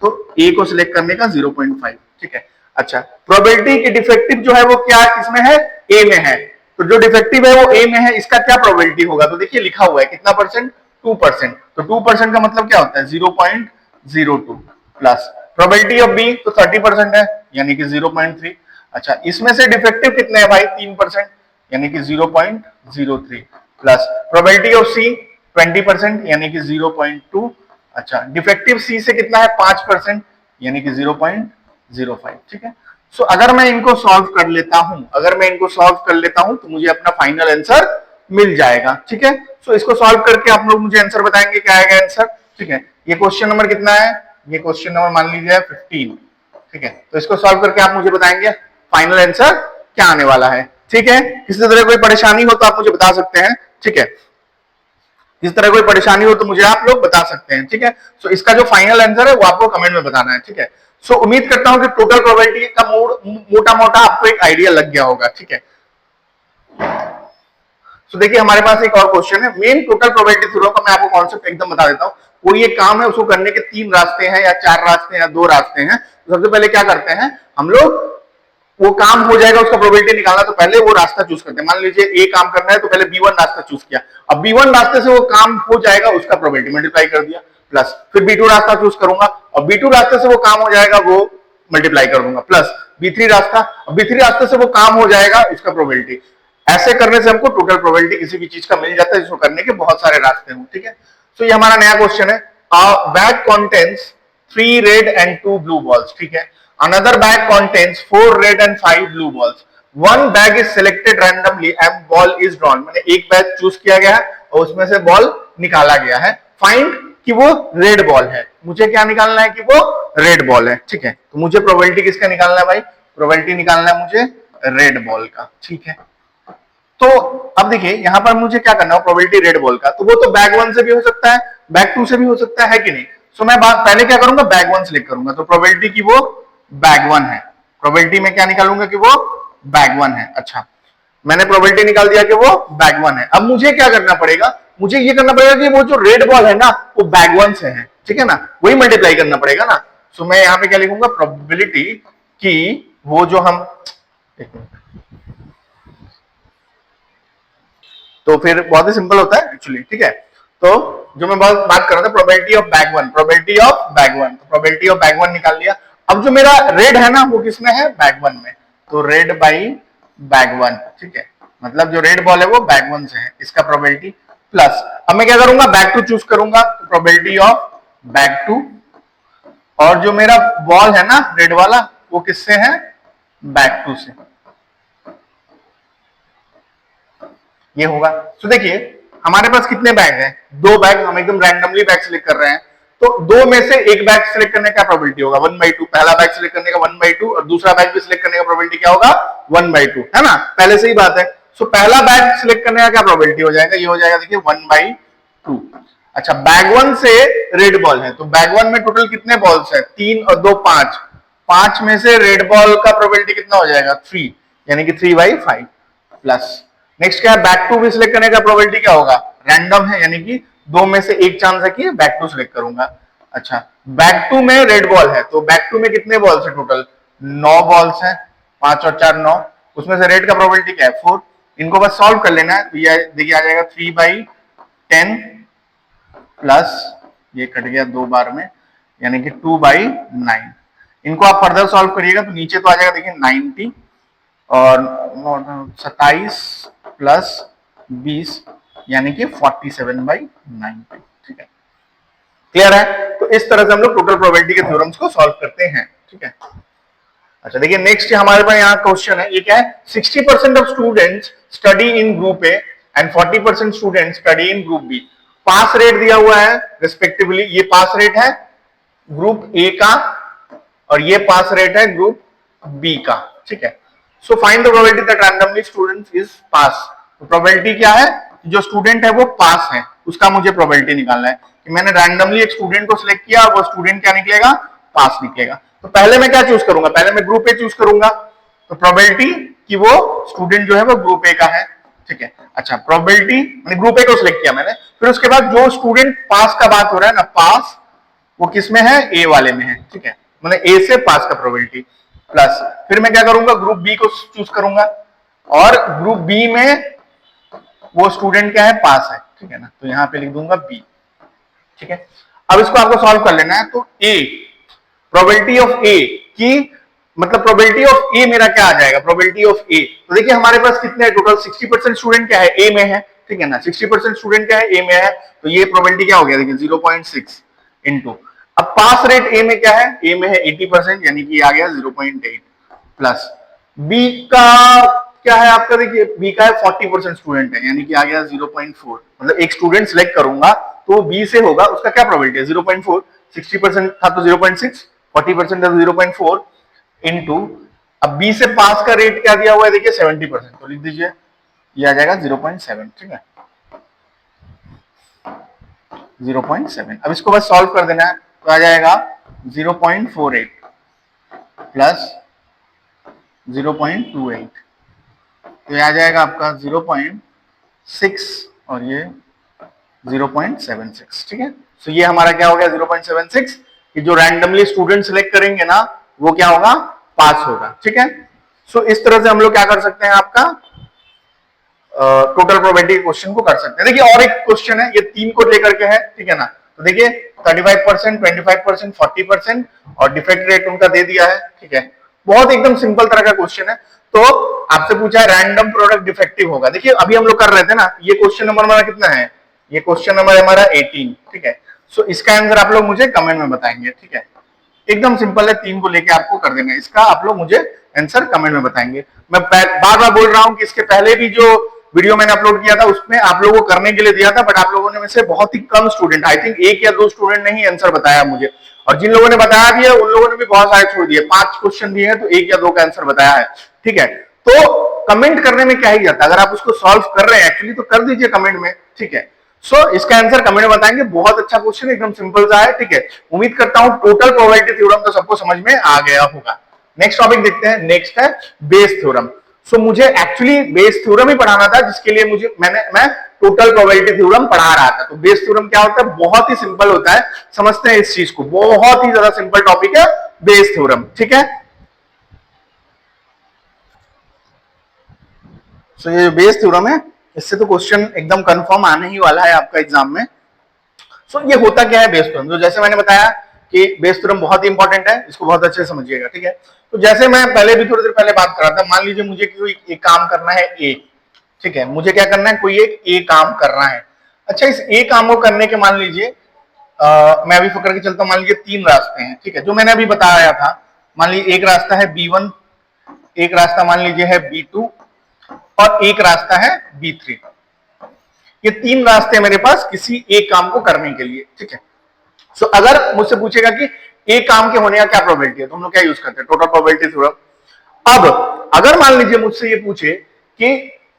तो ए को सिलेक्ट करने का 0.5, ठीक है। अच्छा, प्रोबेबिलिटी की डिफेक्टिव जो है वो क्या किसमें है? ए में है। तो जो डिफेक्टिव है वो ए में है, इसका क्या प्रोबेबिलिटी होगा? तो देखिए लिखा हुआ है कितना परसेंट? 2%। तो 2% का मतलब क्या होता है? 0.02 प्लस प्रोबेबिलिटी ऑफ बी, तो 30% है, यानी कि 0.3। अच्छा, इसमें से डिफेक्टिव कितने हैं भाई? 3%, यानी कि 0.03 प्लस प्रोबेबिलिटी ऑफ सी 20%, यानी कि 0.2। अच्छा, डिफेक्टिव सी से कितना है? 5%, यानी कि 0.05, ठीक है। सो अगर मैं इनको सॉल्व कर लेता हूं, तो मुझे अपना फाइनल आंसर मिल जाएगा, ठीक है। सो इसको सॉल्व करके आप लोग मुझे आंसर बताएंगे क्या आएगा आंसर, ठीक है। ये क्वेश्चन नंबर कितना है? ये क्वेश्चन नंबर मान लीजिए 15, ठीक है। तो इसको सॉल्व करके आप मुझे बताएंगे फाइनल आंसर क्या आने वाला है, ठीक है। किसी तरह कोई परेशानी हो तो आप मुझे बता सकते हैं, ठीक है। इस तरह कोई परेशानी हो तो मुझे आप लोग बता सकते हैं, ठीक है। सो इसका जो फाइनल आंसर है वो आपको कमेंट में बताना है, ठीक है। सो उम्मीद करता हूं कि टोटल प्रोबेबिलिटी का मोटा मोटा आपको एक आइडिया लग गया होगा, ठीक है। तो देखिए हमारे पास एक और क्वेश्चन है, मेन टोटल प्रोबेबिलिटी थ्योरम का मैं आपको कॉन्सेप्ट एकदम बता देता हूं। कोई एक काम है, उसको करने के 3 रास्ते हैं या 4 रास्ते हैं या 2 रास्ते हैं। तो सबसे पहले क्या करते हैं हम लोग, वो काम हो जाएगा उसका प्रोबेबिलिटी निकालना, तो पहले वो रास्ता चूज करते हैं। मान लीजिए ए काम करना है तो पहले B1 रास्ता चूज किया, अब B1 रास्ते से वो काम हो जाएगा उसका प्रोबेबिलिटी मल्टीप्लाई कर दिया, प्लस फिर B2 रास्ता चूज करूंगा और B2 रास्ते से वो काम हो जाएगा वो मल्टीप्लाई कर दूंगा, प्लस B3 रास्ता, अब B3 रास्ते से वो काम हो जाएगा उसका प्रोबेबिलिटी। ऐसे करने से हमको टोटल प्रोबेबिलिटी किसी भी चीज का मिल जाता है जिसको करने के बहुत सारे रास्ते हों, ठीक है। तो ये हमारा नया क्वेश्चन है, bag contains 3 red and 2 blue balls, ठीक है। Another bag contains 4 red and 5 blue balls, one bag is selected randomly and ball is drawn, मैंने एक बैग चूज किया गया है और उसमें से बॉल निकाला गया है। फाइंड कि वो रेड बॉल है, मुझे क्या निकालना है कि वो रेड बॉल है, ठीक है। तो मुझे प्रोबेबिलिटी किसका निकालना है भाई, प्रोबेबिलिटी निकालना है मुझे रेड बॉल का, ठीक है। तो अब देखिए यहां पर मुझे क्या करना है, प्रोबेबिलिटी रेड बॉल का, तो वो तो बैग 1 से भी हो सकता है, बैग 2 से भी हो सकता है कि नहीं। सो मैं पहले क्या करूंगा, बैग 1 सिलेक्ट करूंगा, तो प्रोबेबिलिटी की वो बैग 1 है, प्रोबेबिलिटी में क्या निकालूंगा कि वो बैग 1 है। अच्छा, मैंने प्रोबेबिलिटी निकाल दिया कि वो बैग 1 है। अब मुझे क्या करना पड़ेगा, मुझे ये करना पड़ेगा कि वो जो रेड बॉल है ना वो बैग 1 से है, ठीक है ना, वही मल्टीप्लाई करना पड़ेगा ना। सो मैं यहां पे क्या लिखूंगा, प्रोबेबिलिटी की वो जो हम, एक मिनट, तो फिर बहुत ही सिंपल होता है एक्चुअली, ठीक है। तो जो मैं बात कर रहा था, probability of bag 1, probability of bag 1, तो प्रोबेबिलिटी ऑफ बैग 1 निकाल लिया। अब जो मेरा रेड है ना वो किसमें है, बैग 1 में, तो रेड बाई बैग 1, ठीक है। मतलब जो रेड बॉल है वो बैग 1 से है, इसका प्रोबेबिलिटी प्लस, अब मैं क्या करूंगा, बैग 2 चूज करूंगा, तो प्रोबेबिलिटी ऑफ बैग 2, और जो मेरा बॉल है ना रेड वाला वो किससे है, बैग 2 से, ये होगा। तो देखिए हमारे पास कितने बैग हैं, 2 बैग, हम एकदम रैंडमली बैग सिलेक्ट कर रहे हैं, तो 2 में से एक बैग सिलेक्ट करने का प्रोबेबिलिटी होगा 1/2, पहला बैग सिलेक्ट करने का 1/2 और दूसरा बैग भी सिलेक्ट करने का प्रोबेबिलिटी क्या होगा 1/2, है ना, पहले से ही बात है। सो पहला बैग सिलेक्ट करने का क्या प्रोबेबिलिटी हो जाएगा, ये हो जाएगा देखिए 1/2। अच्छा, बैग 1 से रेड बॉल है, तो बैग 1 में टोटल कितने बॉल्स है, 3 और 2 5, 5 में से रेड बॉल का प्रोबेबिलिटी कितना हो जाएगा 3, यानी कि 3/5 प्लस, नेक्स्ट क्या है, बैक 2 भी सिलेक्ट करने का प्रोबेबिलिटी क्या होगा, रैंडम है, यानी कि 2 में से एक चांस है कि बैक 2 सिलेक्ट करूंगा। अच्छा, बैक 2 में रेड बॉल है, तो बैक 2 में कितने बॉल्स है, टोटल 9 बॉल्स हैं, 5 और 4 9, उसमें से रेड का प्रोबेबिलिटी क्या है 4, इनको बस सॉल्व कर लेना है, तो ये देखिए आ जाएगा 3/10 प्लस, ये कट गया 2 बार में, यानी कि 2/9, इनको आप फर्दर सॉल्व करिएगा तो नीचे तो आ जाएगा देखिए 90 और 27 प्लस 20 यानी कि 47/90, ठीक है, क्लियर है। तो इस तरह से हम लोग टोटल प्रोबेबिलिटी के थ्योरम्स को सॉल्व करते हैं, ठीक है। अच्छा देखिए नेक्स्ट हमारे पास यहाँ क्वेश्चन है, ये क्या है, 60% of students study in group A and 40% students study in group B, pass rate दिया हुआ है रिस्पेक्टिवली, ये पास रेट है ग्रुप ए का और ये पास रेट है ग्रुप बी का, ठीक है। So find the probability that randomly student is pass, तो प्रोबेबिलिटी क्या है, जो स्टूडेंट है वो पास है उसका मुझे प्रोबेबिलिटी निकालना है, कि मैंने रैंडमली एक स्टूडेंट को सिलेक्ट किया, वो स्टूडेंट क्या निकलेगा, पास निकलेगा। तो पहले मैं क्या चूज करूंगा, पहले मैं ग्रुप ए चूज करूंगा, तो प्रोबेबिलिटी कि वो स्टूडेंट जो है वो ग्रुप ए का है, ठीक है। अच्छा, प्रोबेबिलिटी मैंने ग्रुप ए को सिलेक्ट किया मैंने, फिर उसके बाद जो स्टूडेंट पास का बात हो रहा है ना, पास वो किस में है, ए वाले में है, ठीक है, मैंने ए से पास का प्रोबेबिलिटी प्लस, फिर मैं क्या करूंगा, ग्रुप बी को चूज करूंगा और ग्रुप बी में वो स्टूडेंट क्या है, पास है, ठीक है ना, तो यहां पे लिख दूंगा बी, ठीक है। अब इसको आपको सॉल्व कर लेना है, तो ए, प्रोबेबिलिटी ऑफ ए की मतलब प्रोबेबिलिटी ऑफ ए मेरा क्या आ जाएगा, प्रोबेबिलिटी ऑफ ए, तो देखिए हमारे पास कितने टोटल 60% स्टूडेंट क्या है, ए में है, ठीक है ना, 60% स्टूडेंट क्या है, ए में है, तो ये प्रोबेबिलिटी क्या हो गया देखिए 0.6 इनटू, अब पास रेट ए में क्या है, ए में है 80%, यानी कि आ गया 0.8 प्लस, बी का क्या है आपका, देखिए बी का है 40% स्टूडेंट है, यानी कि आ गया 0.4, मतलब एक स्टूडेंट सिलेक्ट करूंगा तो बी से होगा, उसका क्या प्रोबेबिलिटी है 0.4, 60% था तो 0.6, 40% था तो 0.4 इनटू, अब बी से पास का रेट क्या दिया हुआ है देखिए 70%, तो लिख दीजिए ये आ जाएगा 0.7, ठीक है। 0.7। अब इसको बस सॉल्व कर देना है, तो आ जाएगा 0.48 प्लस 0.28, तो ये आ जाएगा आपका 0.6 और ये 0.76। ठीक है, तो ये हमारा क्या हो गया 0.76, कि जो रैंडमली स्टूडेंट सिलेक्ट करेंगे ना वो क्या होगा, पास होगा। ठीक है, सो इस तरह से हम लोग क्या कर सकते हैं, आपका टोटल प्रोबेबिलिटी क्वेश्चन को कर सकते हैं। देखिए और एक क्वेश्चन है, ये 3 को लेकर के है, ठीक है ना, तो देखिए 35%, 25%, 40% और डिफेक्ट रेट उनका दे दिया है। ठीक है, बहुत एकदम सिंपल तरह का क्वेश्चन है। तो आपसे पूछा है रैंडम प्रोडक्ट डिफेक्टिव होगा। देखिए अभी हम लोग कर रहे थे ना, ये क्वेश्चन नंबर हमारा कितना है, ये क्वेश्चन नंबर हमारा 18। ठीक है, सो इसका आंसर आप लोग मुझे कमेंट में बताएंगे। ठीक है, एकदम सिंपल है, 3 को लेके आपको कर देना है, इसका आप लोग मुझे आंसर कमेंट में बताएंगे। मैं बार बार बोल रहा हूं कि इसके पहले भी जो वीडियो मैंने अपलोड किया था उसमें आप लोगों को करने के लिए दिया था, बट आप लोगों ने में से बहुत ही कम स्टूडेंट, आई थिंक 1 या 2 स्टूडेंट ने ही आंसर बताया मुझे, और जिन लोगों ने बताया भी है उन लोगों ने भी बहुत सारे छोड़ दिए। 5 क्वेश्चन दिए हैं तो 1 या 2 का आंसर बताया है। ठीक है, तो कमेंट करने में क्या ही जाता है, अगर आप उसको सॉल्व कर रहे हैं एक्चुअली तो कर दीजिए कमेंट में। ठीक है, सो इसका आंसर कमेंट में बताएंगे। बहुत अच्छा क्वेश्चन, एकदम सिंपल सा है। ठीक है, उम्मीद करता हूं टोटल प्रोबेबिलिटी थ्योरम तो सबको समझ में आ गया होगा। नेक्स्ट टॉपिक देखते हैं, नेक्स्ट है बेस थ्योरम। सो मुझे एक्चुअली बेस थ्योरम ही पढ़ाना था, जिसके लिए मैं टोटल प्रोबेबिलिटी थ्योरम पढ़ा रहा था। तो बेस थ्योरम क्या होता है, बहुत ही सिंपल होता है, समझते हैं इस चीज को, बहुत ही ज्यादा सिंपल टॉपिक है बेस थ्योरम। ठीक है, सो ये बेस थ्योरम है, इससे तो क्वेश्चन एकदम कंफर्म आने ही वाला है आपका एग्जाम में। सो ये होता क्या है बेस थ्योरम, तो जैसे मैंने बताया कि बेस थ्योरम बहुत ही इंपॉर्टेंट है, इसको बहुत अच्छे से समझिएगा। ठीक है, तो जैसे मैं पहले भी थोड़ी देर पहले बात कर रहा था, मान लीजिए मुझे कोई एक काम करना है ए। ठीक है, मुझे क्या करना है, कोई एक ए काम करना है। अच्छा, इस ए काम को करने के मान लीजिए मैं अभी पकड़ के चलता हूं, मान लीजिए 3 रास्ते हैं। ठीक है, जो मैंने अभी बताया था, मान लीजिए एक रास्ता है B1, एक रास्ता मान लीजिए है B2 और एक रास्ता है B3। ये 3 रास्ते मेरे पास किसी एक काम को करने के लिए। ठीक है, सो अगर मुझसे पूछेगा कि एक काम के होने का क्या प्रोबेबिलिटी है, तो हम लोग क्या यूज करते हैं, टोटल प्रोबेबिलिटी थ्योरम। अब अगर मान लीजिए मुझसे ये पूछे कि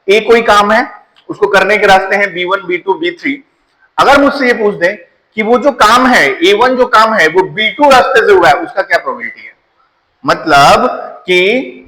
ए कोई काम है, उसको करने के रास्ते हैं B1, B2, B3, अगर मुझसे ये पूछ दें कि वो जो काम है A1 जो काम है वो B2 रास्ते से हुआ है, उसका क्या प्रोबेबिलिटी है, मतलब कि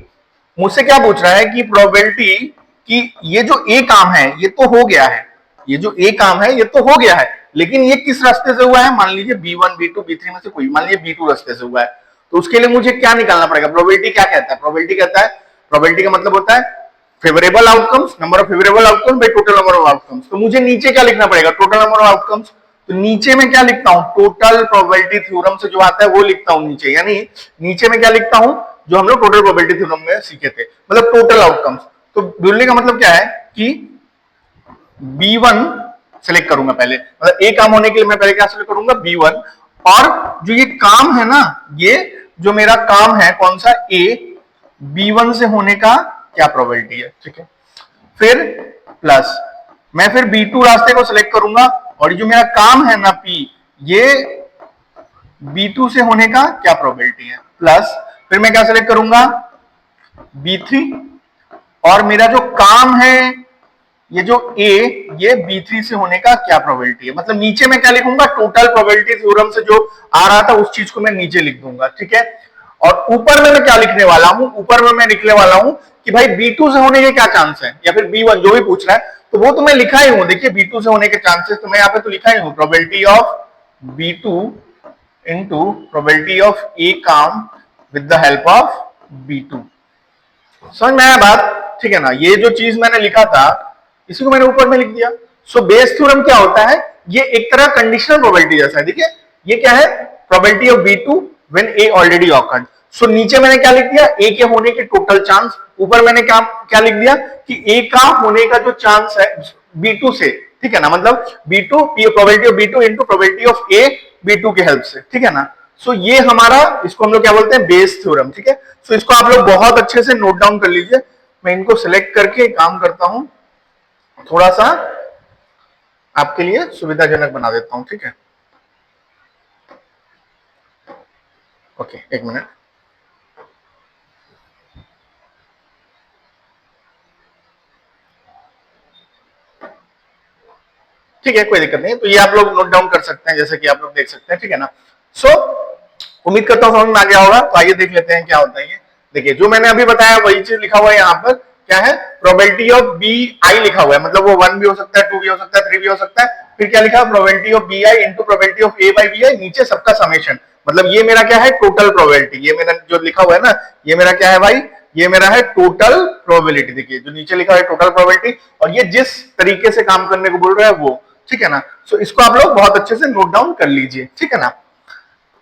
मुझसे क्या पूछ रहा है कि प्रोबेबिलिटी कि ये जो ए काम है ये तो हो गया है, ये जो ए काम है ये तो हो गया है, लेकिन ये किस रास्ते से हुआ है, मान लीजिए B1, B2, B3 में से कोई, मान लीजिए B2 रास्ते से हुआ है, तो उसके लिए मुझे क्या निकालना पड़ेगा, प्रोबेबिलिटी क्या कहता है, प्रोबेबिलिटी कहता है, प्रोबेबिलिटी का मतलब होता है favourable outcomes, number of favourable outcomes by total number of outcomes. तो मुझे नीचे क्या लिखना पड़ेगा, टोटल नंबर ऑफ आउटकम्स। तो नीचे में क्या लिखता हूं, टोटल प्रोबेबिलिटी थ्योरम से जो आता है वो लिखता हूं नीचे, यानी नीचे में क्या लिखता हूं, जो हम लोग टोटल प्रोबेबिलिटी थ्योरम में सीखे थे, मतलब टोटल आउटकम्स। तो बोलने का मतलब क्या है कि B1 सेलेक्ट करूंगा पहले, मतलब ए काम होने के लिए मैं पहले क्या सेलेक्ट करूंगा, B1, और जो ये काम है ना, ये जो मेरा काम है कौन सा, ए, B1 से होने का क्या प्रोबेबिलिटी है। ठीक है, फिर प्लस मैं फिर B2 रास्ते को सिलेक्ट करूंगा, और जो मेरा काम है ना P, ये B2 से होने का क्या प्रोबेबिलिटी है, प्लस फिर मैं क्या सिलेक्ट करूंगा, B3, और मेरा जो काम है ये जो A, ये B3 से होने का क्या प्रोबेबिलिटी है, मतलब नीचे में क्या लिखूंगा, टोटल प्रोबेबिलिटी थ्योरम से जो आ रहा था उस चीज को मैं नीचे लिख दूंगा। ठीक है, और ऊपर में मैं क्या लिखने वाला हूं, ऊपर में मैं लिखने वाला हूं कि भाई B2 से होने के क्या चांस है, या फिर B1 जो भी पूछ रहा है, तो वो तो मैं लिखा ही हूं। देखिए B2 से होने के चांसेस तो मैं यहाँ पे तो लिखा ही हूं, probability of B2 into probability of A come with the help of B2। समझ में आया बात, ठीक है ना, ये जो चीज मैंने लिखा था इसी को मैंने ऊपर में लिख दिया। सो बेस थ्योरम क्या होता है, ये एक तरह कंडीशनल प्रोबेबिलिटी जैसा है। देखिए ये क्या है, probability of B2 when A already occurred. So नीचे मैंने क्या लिख दिया, A के होने के टोटल चांस, ऊपर मैंने क्या क्या लिख दिया कि A का होने का जो चांस है B2 से। ठीक है ना, मतलब B2 probability of B2 into probability of A B2 के हेल्प से। ठीक है ना, सो ये हमारा, इसको हम लोग क्या बोलते हैं, बेस थ्योरम। ठीक है, सो इसको आप लोग बहुत अच्छे से नोट डाउन कर लीजिए। मैं इनको सिलेक्ट करके काम करता हूं, थोड़ा सा आपके लिए सुविधाजनक बना देता हूं। ठीक है, ओके, एक मिनट। ठीक है, कोई दिक्कत नहीं। तो ये आप लोग नोट डाउन कर सकते हैं, जैसे कि आप लोग देख सकते हैं, ठीक है ना। सो उम्मीद करता हूं समझ में आ गया होगा। तो आइए देख लेते हैं क्या होता है ये। देखिए जो मैंने अभी बताया वही चीज लिखा हुआ है यहाँ पर, क्या है, प्रोबेबिलिटी ऑफ बी आई लिखा हुआ है, मतलब वो 1 भी हो सकता है, 2 भी हो सकता है, 3 भी हो सकता है। फिर क्या लिखा, probability of B I into probability of A by B I, नीचे सबका समेशन, मतलब ये मेरा क्या है, टोटल प्रोबेबिलिटी। ये मेरा जो लिखा हुआ है ना, ये मेरा क्या है भाई, ये मेरा है टोटल प्रोबेबिलिटी। देखिए जो नीचे लिखा है टोटल प्रोबेबिलिटी, और ये जिस तरीके से काम करने को बोल रहा है वो, ठीक है ना। सो इसको आप लोग बहुत अच्छे से नोट डाउन कर लीजिए, ठीक है ना।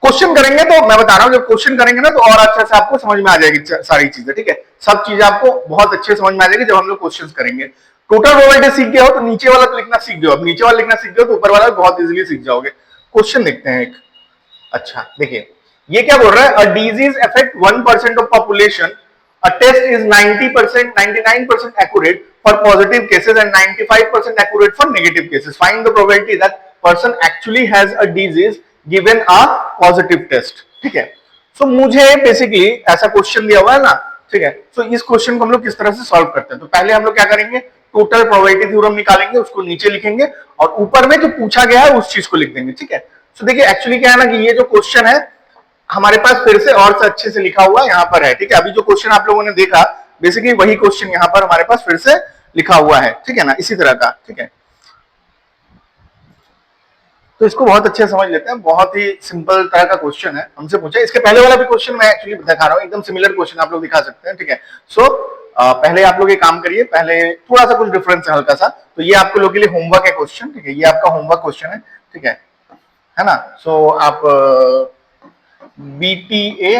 क्वेश्चन करेंगे तो मैं बता रहा हूं, जब क्वेश्चन करेंगे ना तो और अच्छे से आपको समझ में आ जाएगी सारी चीजें, ठीक है। सब चीजें आपको बहुत अच्छे से समझ में आ जाएगी जब हम लोग क्वेश्चन करेंगे। टोटल प्रोबेबिलिटी सीख गए हो तो नीचे वाला तो लिखना सीख गए हो, अब नीचे वाला लिखना सीख गए हो तो ऊपर वाला बहुत इजीली सीख जाओगे। क्वेश्चन देखते हैं एक। अच्छा देखिए ये क्या बोल रहा है, a disease affect 1% of population, a test is 90%, 99% accurate for positive cases and 95% accurate for negative cases. Find the probability that person actually has a disease given a positive test. ठीक है। सो मुझे बेसिकली ऐसा question दिया हुआ है ना, ठीक है। सो इस क्वेश्चन को हम लोग किस तरह से सॉल्व करते हैं, तो पहले हम लोग क्या करेंगे, टोटल प्रोबेबिलिटी थ्योरम निकालेंगे, उसको नीचे लिखेंगे और ऊपर में जो पूछा गया है उस चीज को लिख देंगे, ठीक है। सो देखिए एक्चुअली क्या है ना कि ये जो क्वेश्चन है हमारे पास फिर से और से अच्छे से लिखा हुआ यहाँ पर है, ठीक है। अभी जो क्वेश्चन आप लोगों ने देखा बेसिकली वही क्वेश्चन यहाँ पर हमारे पास फिर से लिखा हुआ है, ठीक है ना, इसी तरह का, ठीक है। तो इसको बहुत अच्छे से समझ लेते हैं, बहुत ही सिंपल तरह का क्वेश्चन है, हमसे पूछा। इसके पहले वाला भी क्वेश्चन मैं एक्चुअली दिखा रहा हूँ, एकदम सिमिलर क्वेश्चन आप लोग दिखा सकते हैं, ठीक है। सो पहले आप लोग ये काम करिए, पहले थोड़ा सा कुछ डिफरेंस है हल्का सा, तो ये आपको लोग के लिए होमवर्क है क्वेश्चन, ठीक है। ये आपका होमवर्क क्वेश्चन है, ठीक है ना। सो आप BTA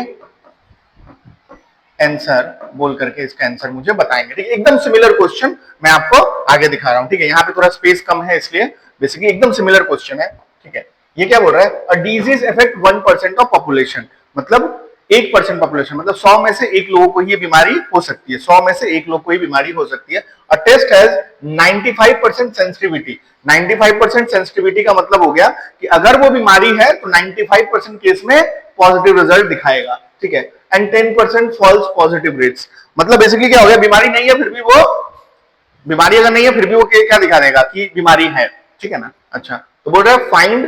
आंसर बोल करके इसका आंसर मुझे बताएंगे, ठीक है। एकदम सिमिलर क्वेश्चन मैं आपको आगे दिखा रहा हूं, ठीक है। यहाँ पे थोड़ा स्पेस कम है इसलिए बेसिकली एकदम सिमिलर क्वेश्चन है, ठीक है। ये क्या बोल रहा है, a disease affect 1% of population, मतलब 1% पॉपुलेशन, मतलब 100 में से एक लोगों को ये बीमारी हो सकती है, 100 में से एक लोग को ये बीमारी हो सकती है। A test has 95% sensitivity, 95% sensitivity का मतलब हो गया कि अगर वो बीमारी है तो 95% केस में पॉजिटिव रिजल्ट दिखाएगा, ठीक है। एंड 10% फॉल्स पॉजिटिव रेट्स, मतलब बेसिकली क्या हो गया, बीमारी नहीं है फिर भी वो, बीमारी अगर नहीं है फिर भी वो क्या दिखा देगा कि बीमारी है, ठीक है ना। अच्छा तो बोल रहा है फाइंड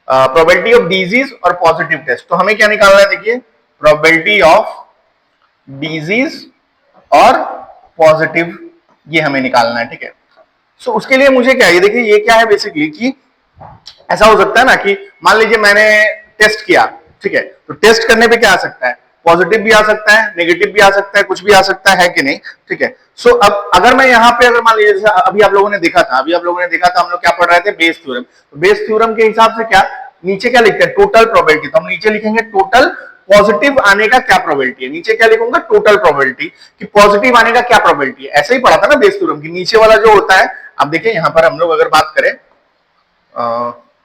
प्रोबेबिलिटी ऑफ डिजीज और पॉजिटिव टेस्ट, तो हमें क्या निकालना है, देखिए प्रोबेबिलिटी ऑफ डिजीज और पॉजिटिव ये हमें निकालना है, ठीक है। सो उसके लिए मुझे क्या है, देखिए ये क्या है बेसिकली कि ऐसा हो सकता है ना कि मान लीजिए मैंने टेस्ट किया, ठीक है, तो टेस्ट करने पे क्या आ सकता है, पॉजिटिव भी आ सकता है, नेगेटिव भी आ सकता है, कुछ भी आ सकता है कि नहीं, ठीक है। सो अब अगर मैं यहाँ पे अगर मान लीजिए जैसे अभी आप लोगों ने देखा था, हम लोग क्या पढ़ रहे थे, बेस थ्योरम। तो बेस थ्योरम के हिसाब से क्या नीचे क्या लिखते हैं, टोटल प्रोबेबिलिटी, तो हम नीचे लिखेंगे टोटल पॉजिटिव आने का क्या प्रोबेबिलिटी है, नीचे क्या लिखूंगा, टोटल प्रोबेबिलिटी कि पॉजिटिव आने का क्या प्रोबेबिलिटी है। ऐसे ही पढ़ा था ना बेस थ्योरम की, नीचे वाला जो होता है, अब देखिए यहाँ पर हम लोग अगर बात करें,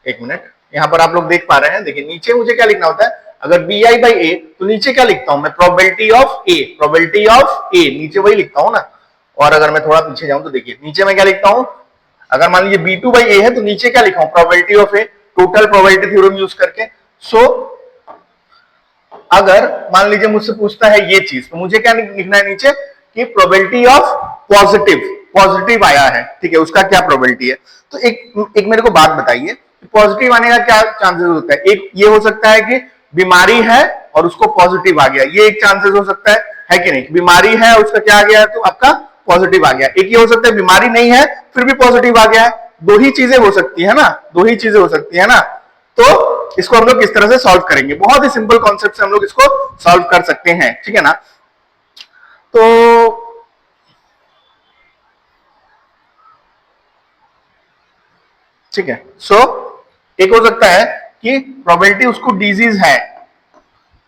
एक मिनट, यहाँ पर आप लोग देख पा रहे हैं, देखिए नीचे मुझे क्या लिखना होता है, अगर बी आई बाई ए, तो नीचे क्या लिखता हूं मैं, probability of A, probability of A, नीचे वही लिखता हूं ना। और अगर मैं थोड़ा पीछे जाऊं तो देखिए नीचे मैं क्या लिखता हूं, अगर मान लीजिए B2 बाई ए है तो नीचे क्या लिखा हूं, probability of A, total probability theorem use करके। सो अगर मान लीजिए मुझसे पूछता है ये चीज, तो मुझे क्या लिखना है नीचे कि प्रोबेबिलिटी ऑफ पॉजिटिव, पॉजिटिव आया है, ठीक है, उसका क्या प्रोबेबिलिटी है। तो एक मेरे को बात बताइए, पॉजिटिव आने का क्या चांसेस होता है। एक ये हो सकता है कि बीमारी है और उसको पॉजिटिव आ गया, ये एक चांसेस हो सकता है कि नहीं, बीमारी है उसका क्या आ गया है तो आपका पॉजिटिव आ गया। एक ये हो सकता है बीमारी नहीं है फिर भी पॉजिटिव आ गया है, दो ही चीजें हो सकती है ना, दो ही चीजें हो सकती है ना। तो इसको हम लोग किस तरह से सॉल्व करेंगे, बहुत ही सिंपल कॉन्सेप्ट से हम लोग इसको सॉल्व कर सकते हैं, ठीक है ना। तो ठीक है, सो एक हो सकता है कि प्रोबेबिलिटी उसको डिजीज है,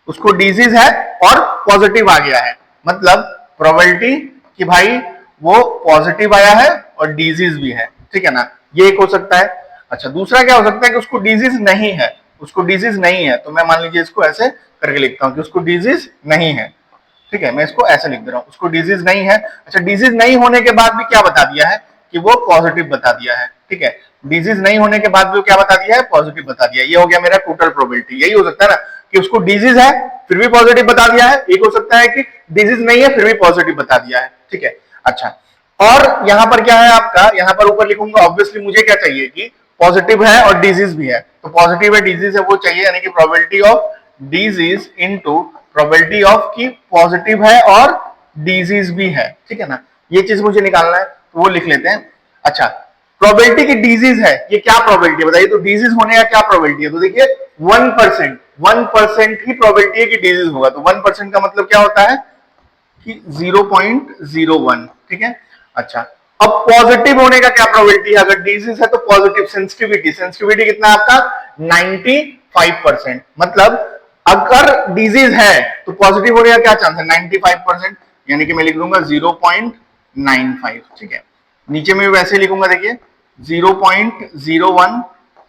उसको डिजीज है और पॉजिटिव आ गया है, मतलब प्रोबेबिलिटी कि भाई वो पॉजिटिव आया है और डिजीज भी है, ठीक है ना, ये एक हो सकता है। अच्छा दूसरा क्या हो सकता है कि उसको डिजीज नहीं है, उसको डिजीज नहीं है, तो मैं मान लीजिए इसको ऐसे करके लिखता हूं कि उसको डिजीज नहीं है, ठीक है, मैं इसको ऐसे लिख दे रहा हूं, उसको डिजीज नहीं है। अच्छा डिजीज नहीं होने के बाद भी क्या बता दिया है कि वो पॉजिटिव बता दिया है, ठीक है, डिजीज नहीं होने के बाद भी क्या बता दिया है, पॉजिटिव बता दिया। ये हो गया मेरा टोटल प्रोबेबिलिटी। यही हो सकता है ना कि उसको डिजीज है फिर भी पॉजिटिव बता दिया है, एक हो सकता है कि डिजीज नहीं है फिर भी पॉजिटिव बता दिया है, ठीक है। अच्छा और यहां पर क्या है आपका, यहां पर ऊपर लिखूंगा ऑब्वियसली मुझे क्या चाहिए कि पॉजिटिव है और डिजीज भी है, तो पॉजिटिव है डिजीज है वो चाहिए, यानी कि probability of disease into probability of की पॉजिटिव है और डिजीज भी है, ठीक है ना। ये चीज मुझे निकालना है तो वो लिख लेते हैं। अच्छा, प्रोबेबिलिटी की डिजीज है, ये क्या प्रोबेबिलिटी बताइए, तो डिजीज होने का क्या प्रोबेबिलिटी है, तो देखिए 1%, 1% ही प्रोबेबिलिटी है कि डिजीज होगा, तो 1% का मतलब क्या होता है कि 0.01, ठीक है। अच्छा, अब पॉजिटिव होने का क्या प्रोबेबिलिटी है, अगर डिजीज है तो पॉजिटिव, सेंसिटिविटी, सेंसिटिविटी कितना है आपका 95%, मतलब अगर डिजीज है तो पॉजिटिव होने का क्या चांस है 95%, यानी कि मैं लिख लूंगा 0.95, ठीक है। नीचे में वैसे लिखूंगा, देखिए 0.01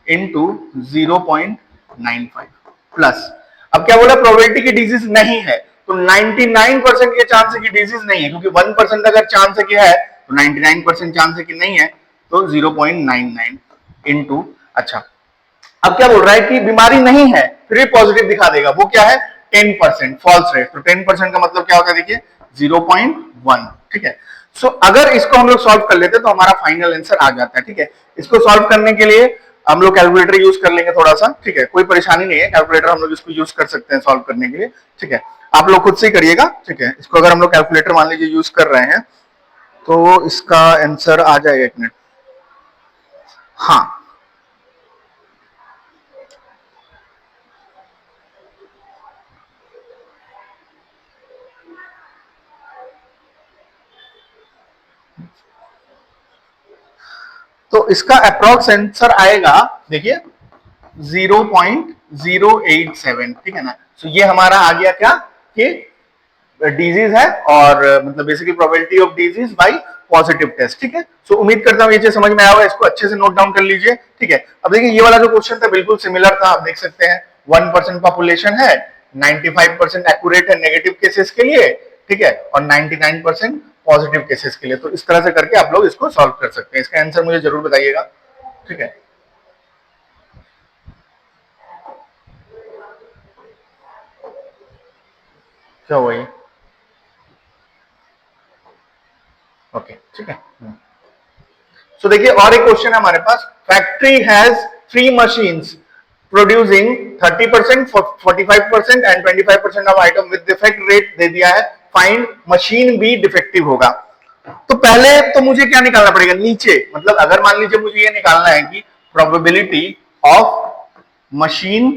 इंटू 0.95 प्लस, अब क्या बोला प्रोबेबिलिटी की डिजीज नहीं है, तो 99% के चांस है कि डिजीज नहीं है, क्योंकि 1% अगर चांस है कि है तो 99% चांस है कि नहीं है, तो 0.99 इंटू, अच्छा अब क्या बोल रहा है कि बीमारी नहीं है फिर भी पॉजिटिव दिखा देगा, वो क्या है 10%, फॉल्स रेट, तो 10% का मतलब क्या होता है देखिए 0.1, ठीक है। सो अगर इसको हम लोग सॉल्व कर लेते तो हमारा फाइनल आंसर आ जाता है, ठीक है। इसको सॉल्व करने के लिए हम लोग कैलकुलेटर यूज कर लेंगे थोड़ा सा, ठीक है, कोई परेशानी नहीं है, कैलकुलेटर हम लोग इसको यूज कर सकते हैं सॉल्व करने के लिए, ठीक है। आप लोग खुद से ही करिएगा, ठीक है। इसको अगर हम लोग कैलकुलेटर मान लीजिए यूज कर रहे हैं तो इसका आंसर आ जाएगा, एक मिनट, हाँ तो इसका अप्रोक्स आंसर आएगा, देखिए 0.087, ठीक है ना। तो ये हमारा आ गया क्या कि डिजीज है और मतलब basically probability of disease by positive test, ठीक है। सो उम्मीद करता हूं ये चीज समझ में आया होगा, इसको अच्छे से नोट डाउन कर लीजिए, ठीक है। अब देखिए ये वाला जो क्वेश्चन था बिल्कुल सिमिलर था, आप देख सकते हैं 1% पॉपुलेशन है, 95% एक्यूरेट है नेगेटिव केसेस के लिए, ठीक है, और 99% पॉजिटिव केसेस के लिए, तो इस तरह से करके आप लोग इसको सॉल्व कर सकते हैं। इसका आंसर मुझे जरूर बताइएगा, ठीक है। क्या हुआ ये, ओके, ठीक है। सो देखिए और एक क्वेश्चन है हमारे पास, factory has 3 machines producing 30%, 45% and 25% of item with defect rate दे दिया है, फाइंड मशीन बी डिफेक्टिव होगा। तो पहले तो मुझे क्या निकालना पड़ेगा नीचे, मतलब अगर मान लीजिए मुझे ये निकालना है कि प्रोबेबिलिटी ऑफ मशीन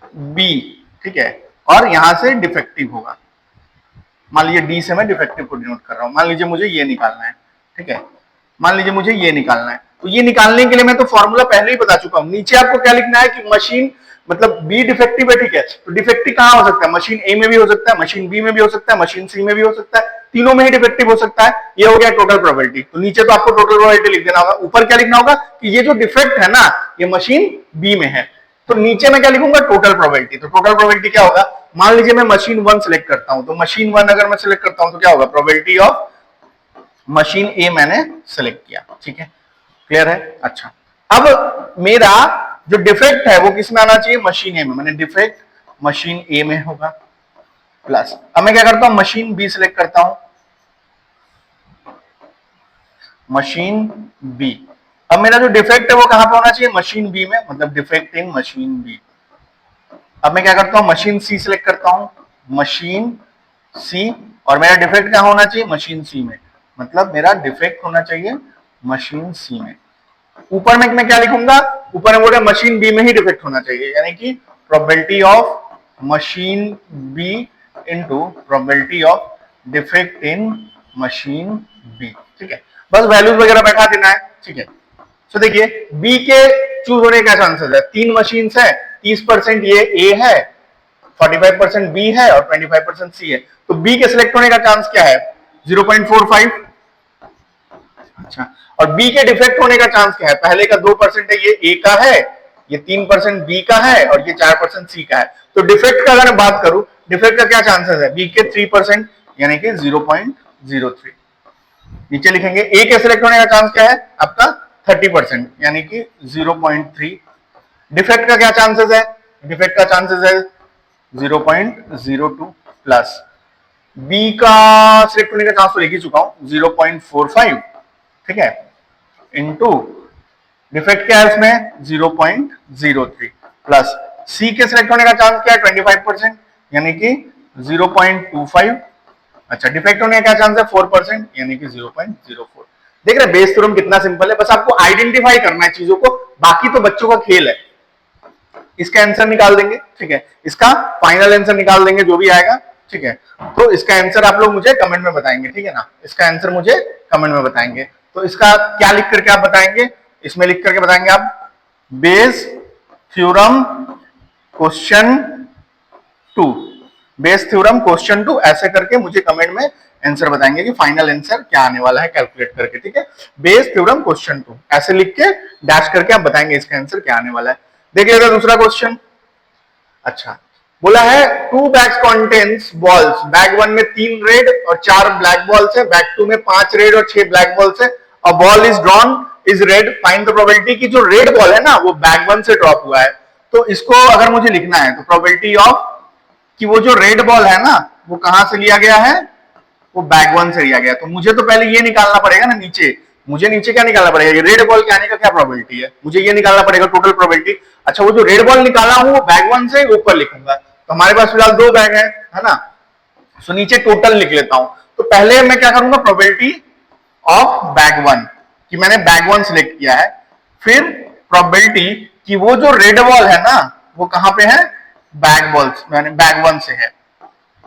बी, ठीक है, और यहां से डिफेक्टिव होगा, मान लीजिए डी से मैं डिफेक्टिव को डिनोट कर रहा हूं, मान लीजिए मुझे ये निकालना है, ठीक है, मान लीजिए मुझे ये निकालना है, तो ये निकालने के लिए मैं तो फॉर्मूला पहले ही बता चुका हूं, नीचे आपको क्या लिखना है कि मशीन मतलब बी डिफेक्टिव है, ठीक है, तो डिफेक्टिव कहां हो सकता है, मशीन ए में भी हो सकता है, मशीन बी में भी हो सकता है, मशीन सी में भी हो सकता है, तीनों में ही डिफेक्टिव हो सकता है, ये हो गया टोटल प्रोबेबिलिटी। तो नीचे तो आपको टोटल प्रोबेबिलिटी लिख देना होगा, ऊपर क्या लिखना होगा कि ये जो डिफेक्ट है ना ये मशीन बी में है, तो नीचे मैं क्या लिखूंगा टोटल प्रोबेबिलिटी। तो टोटल प्रोबेबिलिटी क्या होगा, मान लीजिए मैं मशीन 1 सिलेक्ट करता हूं, तो मशीन 1 अगर मैं सिलेक्ट करता हूं तो क्या होगा, प्रोबेबिलिटी ऑफ मशीन ए मैंने सिलेक्ट किया, ठीक है, क्लियर है। अच्छा, अब मेरा जो डिफेक्ट है वो किस में आना चाहिए, मशीन ए में, मैंने डिफेक्ट मशीन ए में होगा, प्लस अब मैं क्या करता हूं मशीन बी सिलेक्ट करता हूं, मशीन बी, अब मेरा जो डिफेक्ट है वो कहां पे होना चाहिए, मशीन बी में, मतलब डिफेक्ट इन मशीन बी। अब मैं क्या करता हूं मशीन सी सिलेक्ट करता हूं, मशीन सी, और मेरा डिफेक्ट कहां होना चाहिए, मशीन सी में, मतलब मेरा डिफेक्ट होना चाहिए मशीन सी में। ऊपर में मैं क्या लिखूंगा, ऊपर में बोले मशीन बी में ही डिफेक्ट होना चाहिए, यानी कि probability of machine B into probability of defect in machine B, ठीक है, बस वैल्यूज वगैरह बैठा देना है, ठीक है। तो देखिए बी के चूज होने का चांसेस है, 3 मशीन है, 30% ये ए है, 45% बी है और 25% सी है, तो बी के सिलेक्ट होने का चांस क्या है 0.45। अच्छा, और बी के डिफेक्ट होने का चांस क्या है, पहले का 2% है, ये ए का है, ये 3% बी का है और ये 4% सी का है, तो डिफेक्ट का अगर मैं बात करूं, डिफेक्ट का क्या चांसेस है, बी के 3% यानी कि 0.03। नीचे लिखेंगे ए के सिलेक्ट होने का चांस क्या है आपका 30% यानी कि 0.3। डिफेक्ट का क्या चांसेस है, डिफेक्ट का चांसेस है 0.02 प्लस बी का सिलेक्ट होने का चांस तो लिख ही चुका हूं 0.45, ठीक है, इनटू डिफेक्ट क्या है इसमें 0.03 प्लस सी के सिलेक्ट होने का चांस क्या है 25% यानी कि 0.25। अच्छा डिफेक्ट होने का चांस है 4% यानी कि 0.04। देख रहे बेस थ्योरम कितना सिंपल है, बस आपको आइडेंटिफाई करना है चीजों को, बाकी तो बच्चों का खेल है। इसका आंसर निकाल देंगे, ठीक है, इसका फाइनल आंसर निकाल देंगे जो भी आएगा, ठीक है। तो इसका आंसर आप लोग मुझे कमेंट में बताएंगे, ठीक है ना, इसका आंसर मुझे कमेंट में बताएंगे। तो इसका क्या लिख करके आप बताएंगे, इसमें लिख करके बताएंगे आप Bayes theorem question 2, Bayes theorem question 2 ऐसे करके मुझे कमेंट में आंसर बताएंगे कि फाइनल आंसर क्या आने वाला है कैलकुलेट करके, ठीक है। बेस थ्योरम क्वेश्चन 2 ऐसे लिख के डैश करके आप बताएंगे इसका आंसर क्या आने वाला है। देखिएगा दूसरा क्वेश्चन। अच्छा बोला है 2 बैग्स कंटेन्स बॉल्स, बैग 1 में 3 रेड और 4 ब्लैक बॉल्स है, बैग 2 में 5 रेड और 6 ब्लैक बॉल्स है। A ball is drawn is red, find the probability की जो रेड बॉल है ना वो बैग 1 से ड्रॉप हुआ है। तो इसको अगर मुझे लिखना है तो प्रोबेबिलिटी ऑफ कि वो जो रेड बॉल है ना वो कहां से लिया गया है, वो बैग 1 से लिया गया। तो मुझे तो पहले ये निकालना पड़ेगा ना नीचे, मुझे नीचे क्या निकालना पड़ेगा, ये रेड बॉल के आने का क्या प्रोबेबिलिटी है, मुझे ये निकालना पड़ेगा टोटल प्रोबेबिलिटी। अच्छा वो जो रेड बॉल निकाला हूं वो बैग 1 से ऊपर लिखूंगा, तो हमारे पास फिलहाल 2 बैग है ना, सो नीचे टोटल लिख लेता हूं। तो पहले मैं क्या करूंगा प्रोबेबिलिटी ऑफ बैग 1 कि मैंने बैग 1 सिलेक्ट किया है, फिर प्रोबेबिलिटी कि वो जो रेड बॉल है ना वो कहां पे है, बैग बॉल्स मैंने बैग 1 से है,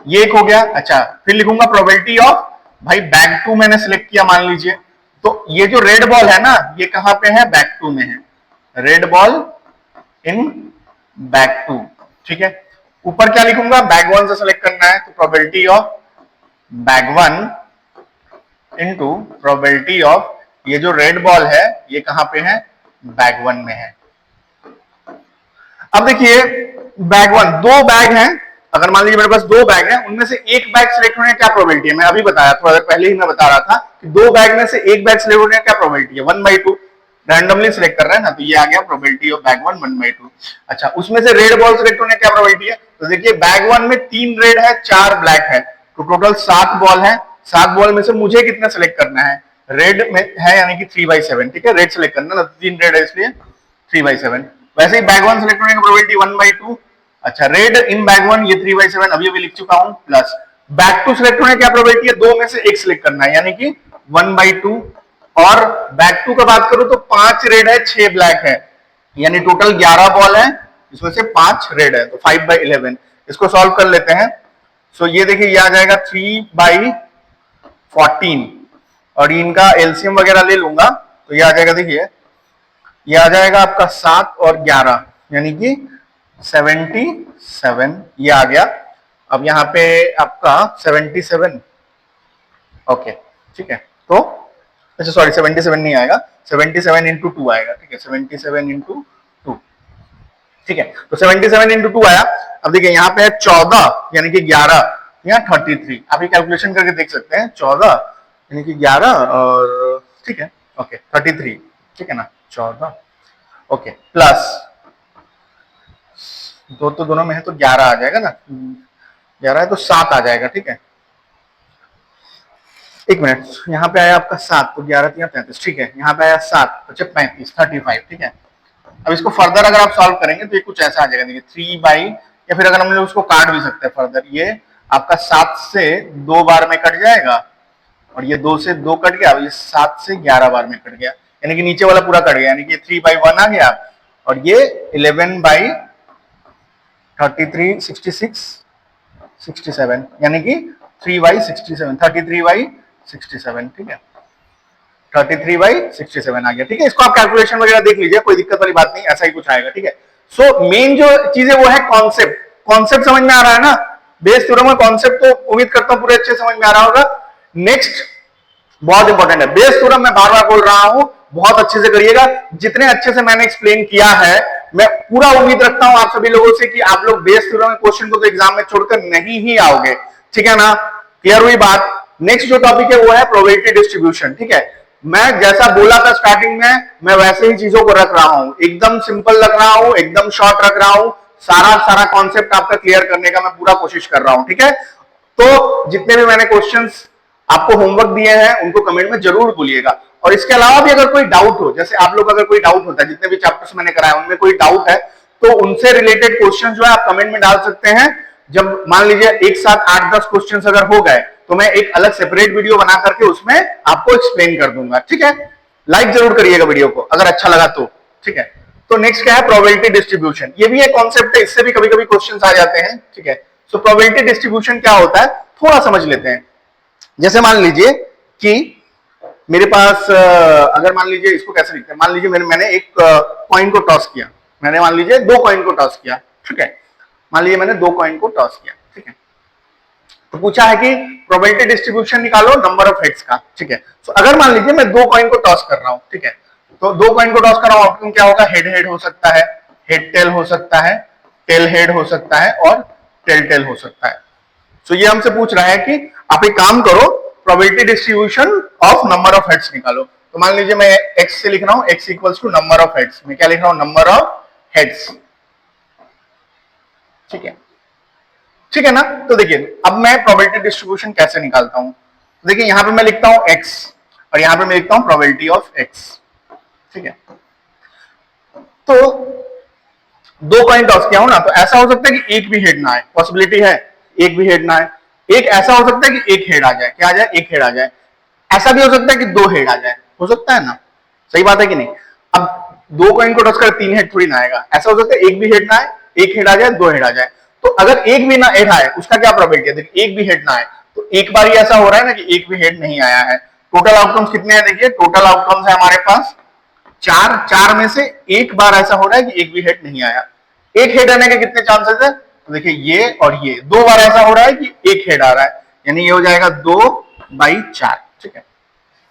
ये एक हो गया। अच्छा फिर लिखूंगा प्रोबेबिलिटी ऑफ भाई बैग 2 मैंने सिलेक्ट किया मान लीजिए, तो ये जो रेड बॉल है ना ये कहां पे है, बैग 2 में है, रेड बॉल इन बैग 2, ठीक है। ऊपर क्या लिखूंगा, बैग 1 से सिलेक्ट करना है तो probability of bag 1 into probability of ये जो रेड बॉल है ये कहां पे है, बैग 1 में है। अब देखिए बैग 1 2 बैग हैं, अगर मान लीजिए मेरे पास 2 बैग हैं, उनमें से एक बैग सिलेक्ट होने क्या प्रोबेबिलिटी है, मैं अभी बताया थोड़ा देर पहले ही मैं बता रहा था कि 2 बैग में से एक बैग सिलेक्ट होने क्या प्रोबेबिलिटी है 1/2, रैंडमली सिलेक्ट कर रहे हैं ना, तो ये आ गया प्रोबेबिलिटी ऑफ बैग 1 1/2। अच्छा उसमें से रेड बॉल सिलेक्ट होने क्या प्रोबेबिलिटी है, तो देखिए बैग 1 में 3 रेड है 4 ब्लैक है, तो टोटल 7 बॉल है, 7 बॉल में से मुझे कितना सिलेक्ट करना है, रेड में है यानी कि 3/7, ठीक है, रेड सिलेक्ट करना ना, 3 रेड है इसलिए 3/7। वैसे ही बैग 1 सिलेक्ट होने की प्रोबेबिलिटी 1/2। अच्छा रेड इन बैग 1 ये 3/7 अभी अभी लिख चुका हूं, प्लस बैग 2 सिलेक्ट होने की क्या प्रोबेबिलिटी है, 2 में से एक सिलेक्ट करना है यानी कि 1/2, और बैग 2 का बात करूं तो 5 रेड है 6 ब्लैक है, यानी टोटल 11 बॉल है, इसमें से 5 रेड है, तो 5/11। इसको सॉल्व कर लेते हैं। सो ये देखिए ये आ जाएगा 3/14, और इनका एलसीएम वगैरह ले लूंगा तो ये आ जाएगा, देखिए ये आ जाएगा आपका 7 और 11 यानी कि 77 ये आ गया। अब यहाँ पे आपका 77, ओके ठीक है, तो अच्छा सॉरी 77 नहीं आएगा, 77 इंटू 2 आएगा, ठीक है, 77 इंटू 2, ठीक है, तो 77 इंटू 2 आया। अब देखिए यहाँ पे है 14 यानी कि 11, यहाँ 33, आप ये कैलकुलेशन करके देख सकते हैं, 14 यानी कि 11 और ठीक है ओके 33, ठीक है ना, 14 ओके प्लस 2 तो दोनों में है तो 11 आ जाएगा ना, 11 है तो 7 आ जाएगा, ठीक है, एक मिनट, यहाँ पे आया आपका 7 तो 11 3 33, ठीक है, यहाँ पे आया 7 तो 35 35, ठीक है। अब इसको फर्दर अगर आप सॉल्व करेंगे तो ये कुछ ऐसा आ जाएगा, देखिए 3 बाई, या फिर अगर हम लोग उसको काट भी सकते हैं फर्दर, ये आपका 7 से 2 बार में कट जाएगा, और ये 2 से 2 कट गया, ये 7 से 11 बार में कट गया, यानी कि नीचे वाला पूरा कट गया, यानी कि 3/1 आ गया, और ये 11/33 66 67 यानी कि 3/67 33/67, ठीक है, 33/67 आ गया, ठीक है। इसको आप कैलकुलेशन वगैरह देख लीजिए, कोई दिक्कत वाली बात नहीं, ऐसा ही कुछ आएगा, ठीक है। सो मेन जो चीज है वो है कॉन्सेप्ट, कॉन्सेप्ट समझ में आ रहा है ना, बेस थ्योरम का कॉन्सेप्ट तो उम्मीद करता हूं पूरे अच्छे समझ में आ रहा होगा। नेक्स्ट बहुत इंपॉर्टेंट है बेस थ्योरम, मैं बार बार बोल रहा हूं, बहुत अच्छे से करिएगा, जितने अच्छे से मैंने एक्सप्लेन किया है, मैं पूरा उम्मीद रखता हूं आप सभी लोगों से कि आप लोग बेस थ्योरम के क्वेश्चन को तो एग्जाम में छोड़कर नहीं ही आओगे, ठीक है ना, क्लियर हुई बात। नेक्स्ट जो टॉपिक है वो है प्रोबेबिलिटी डिस्ट्रीब्यूशन, ठीक है। मैं जैसा बोला था स्टार्टिंग में, मैं वैसे ही चीजों को रख रहा हूं, एकदम सिंपल रख रहा हूं, एकदम शॉर्ट रख रहा हूं, सारा कॉन्सेप्ट आपका क्लियर करने का मैं पूरा कोशिश कर रहा हूं, ठीक है। तो जितने भी मैंने क्वेश्चंस आपको होमवर्क दिए हैं उनको कमेंट में जरूर बोलिएगा, और इसके अलावा भी अगर कोई डाउट हो, जैसे आप लोग अगर कोई डाउट होता है, जितने भी चैप्टर्स मैंने कराए उनमें कोई डाउट है तो उनसे रिलेटेड क्वेश्चन जो है आप कमेंट में डाल सकते हैं। जब मान लीजिए एक साथ 8-10 क्वेश्चन अगर हो गए तो मैं एक अलग सेपरेट वीडियो बना करके उसमें आपको एक्सप्लेन कर दूंगा, ठीक है। लाइक जरूर करिएगा वीडियो को अगर अच्छा लगा तो, ठीक है। तो नेक्स्ट क्या है, प्रोबेबिलिटी डिस्ट्रीब्यूशन। ये भी एक कॉन्सेप्ट है, इससे भी कभी कभी क्वेश्चन आ जाते हैं, ठीक है। सो प्रोबेबिलिटी डिस्ट्रीब्यूशन क्या होता है थोड़ा समझ लेते हैं। जैसे मान लीजिए कि मेरे पास अगर मान लीजिए इसको कैसे लिखते हैं, मान लीजिए मैंने एक कॉइन को टॉस किया, मैंने मान लीजिए 2 कॉइन को टॉस किया, ठीक है। मान लीजिए मैंने 2 कॉइन को टॉस किया, ठीक है। तो पूछा है कि प्रोबेबिलिटी डिस्ट्रीब्यूशन निकालो नंबर ऑफ हेड्स का, ठीक है। तो अगर मान लीजिए मैं 2 कॉइन को टॉस कर रहा हूं, ठीक है, तो 2 कॉइन को टॉस कर रहा हूं, आउटकम क्या होगा, हेड हेड हो सकता है, हेड टेल हो सकता है, टेल हेड हो सकता है और टेल टेल हो सकता है। तो ये हमसे पूछ रहा है कि आप एक काम करो, probability distribution of number of heads निकालो। तो मान लीजिए मैं x से लिख रहा हूं, x equals to number of heads, मैं क्या लिख रहा हूं, नंबर ऑफ हेड्स, ठीक है, ठीक है ना। तो देखिए अब मैं प्रोबेबिलिटी डिस्ट्रीब्यूशन कैसे निकालता हूं, देखिए यहां पे मैं लिखता हूं x और यहां पे मैं लिखता हूं प्रोबेबिलिटी ऑफ x, ठीक है। तो 2 कॉइन टॉस किया हूं ना, तो ऐसा हो सकता है कि एक भी हेड ना आए, पॉसिबिलिटी है एक भी हेड ना आए। एक ऐसा हो सकता है कि एक हेड आ जाए, क्या आ जाए, एक हेड आ जाए। ऐसा भी हो सकता है कि 2 हेड आ जाए, हो सकता है ना, सही बात है कि नहीं। अब 2 कॉइन को टॉस कर 3 हेड थोड़ी ना आएगा, ऐसा हो सकता है एक भी हेड ना आए, एक हेड आ जाए, 2 हेड आ जाए। तो अगर एक भी ना हेड आए उसका क्या प्रोबेबिलिटी है, देखिए एक भी हेड ना आए, तो एक बार ही ऐसा हो रहा है ना कि एक भी हेड नहीं आया है। टोटल आउटकम्स कितने हैं, देखिए टोटल आउटकम्स है हमारे पास 4, 4 में से एक बार ऐसा हो रहा है कि एक भी हेड नहीं आया। एक हेड आने के कितने चांसेस है, तो देखिए ये और ये 2 बार ऐसा हो रहा है कि एक हेड आ रहा है, यानी ये हो जाएगा 2/4, ठीक है।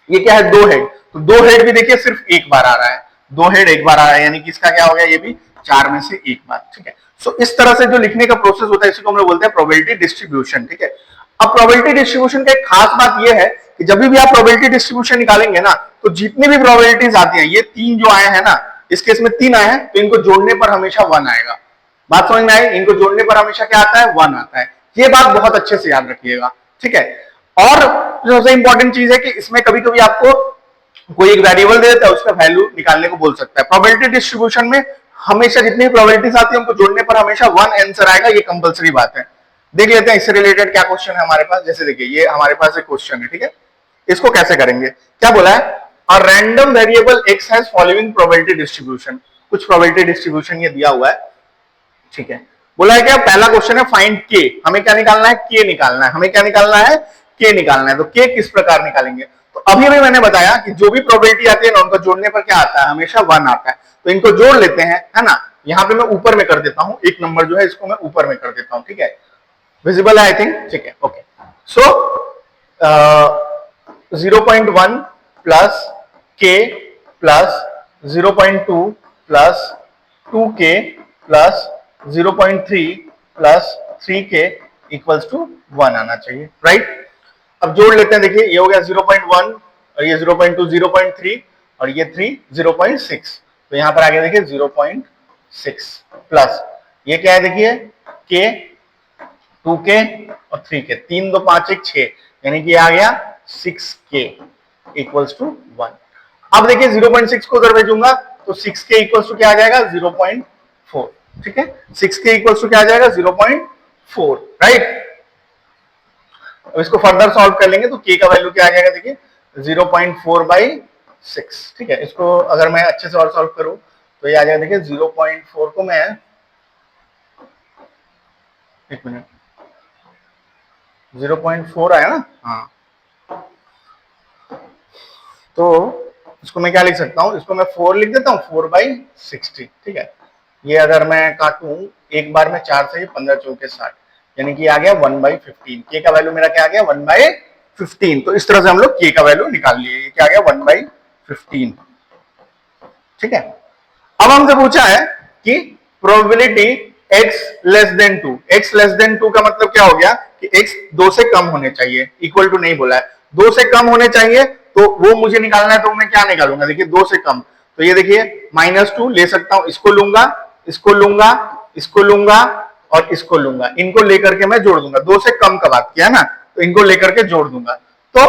ये क्या है, 2 हेड, तो 2 हेड भी देखिए सिर्फ एक बार आ रहा है, 2 हेड एक बार आ रहा है, यानी कि इसका क्या हो गया, ये भी 4 में से एक बार, ठीक है। सो इस तरह से जो लिखने का प्रोसेस होता है इसी को हम लोग बोलते हैं प्रोबेबिलिटी डिस्ट्रीब्यूशन, ठीक है। अब प्रोबेबिलिटी डिस्ट्रीब्यूशन का एक खास बात यह है कि जब भी आप प्रोबेबिलिटी डिस्ट्रीब्यूशन निकालेंगे ना, तो जितनी भी प्रोबेबिलिटीज आती हैं, ये 3 जो आए हैं ना, इस केस में 3 आए हैं, तो इनको जोड़ने पर हमेशा 1 आएगा। बात समझ में आई, इनको जोड़ने पर हमेशा क्या आता है, 1 आता है। ये बात बहुत अच्छे से याद रखिएगा, ठीक है। और जो सबसे इंपॉर्टेंट चीज है कि इसमें कभी कभी आपको कोई एक वेरिएबल दे देता है, उसका वैल्यू निकालने को बोल सकता है। प्रोबेबिलिटी डिस्ट्रीब्यूशन में हमेशा जितनी प्रोबेबिलिटीज आती है उनको जोड़ने पर हमेशा 1 आंसर आएगा, ये कंपलसरी बात है। देख लेते हैं इससे रिलेटेड क्या क्वेश्चन है हमारे पास। जैसे देखिए ये हमारे पास एक क्वेश्चन है, ठीक है, इसको कैसे करेंगे, क्या बोला है, a random variable x has following probability distribution. कुछ प्रोबेबिलिटी डिस्ट्रीब्यूशन ये दिया हुआ है, ठीक है। बोला है क्या, पहला क्वेश्चन है फाइंड k, हमें क्या निकालना है, k निकालना है, हमें क्या निकालना है, k निकालना है। तो k किस प्रकार निकालेंगे, तो अभी अभी मैंने बताया कि जो भी प्रोबेबिलिटी आती है ना उनको जोड़ने पर क्या आता है, हमेशा 1 आता है। तो इनको जोड़ लेते हैं, है ना। यहां पे मैं ऊपर में कर देता हूं, एक नंबर जो है इसको मैं ऊपर में कर देता हूं, ठीक है, विजिबल है आई थिंक, ठीक है, okay. So 0.1 plus k plus 0.2 plus 2k plus 0.3 plus 3k equals to 1 आना चाहिए, राइट। अब जोड़ लेते हैं, देखिए ये हो गया 0.1 और ये 0.2 0.3 और ये 3 0.6, तो यहां पर आ गया देखिए 0.6 प्लस ये क्या है, देखिए k 2k और 3k, 3 2 5 1 6, यानी कि आ गया 6k इक्वल्स टू 1। अब देखिए 0.6 को उधर भेजूंगा तो 6k इक्वल्स टू क्या आ जाएगा, 0.4, ठीक है। 6k इक्वल्स टू क्या आ जाएगा, 0.4, राइट। अब इसको फर्दर सॉल्व कर लेंगे तो k का वैल्यू क्या आ जाएगा, देखिए 0.4/6, ठीक है। इसको अगर मैं अच्छे से और सॉल्व करूं तो ये आ जाएगा, देखिए 0.4 को मैं, एक मिनट, 0.4 आया ना, हाँ, तो इसको मैं क्या लिख सकता हूं, इसको मैं 4 लिख देता हूं, 4/60, ठीक है। ये अगर मैं काटूं एक बार में 4 से 15 चौके 60, यानी कि आ गया 1/15। के का वैल्यू मेरा क्या आ गया, 1/15। तो इस तरह से हम लोग के का वैल्यू निकाल लिए, ये क्या आ गया 1/15, ठीक है। अब हमसे पूछा है कि probability x less than 2, x less than 2 का मतलब क्या हो गया कि x 2 से कम होने चाहिए, इक्वल टू नहीं बोला है, 2 से कम होने चाहिए, तो वो मुझे निकालना है। तो मैं क्या निकालूंगा, देखिए 2 से कम, तो ये देखिए -2 ले सकता हूं, इसको लूंगा, इसको लूंगा, इसको लूंगा और इसको लूंगा, इनको लेकर के मैं जोड़ दूंगा। 2 से कम का बात किया ना, तो इनको लेकर के जोड़ दूंगा। तो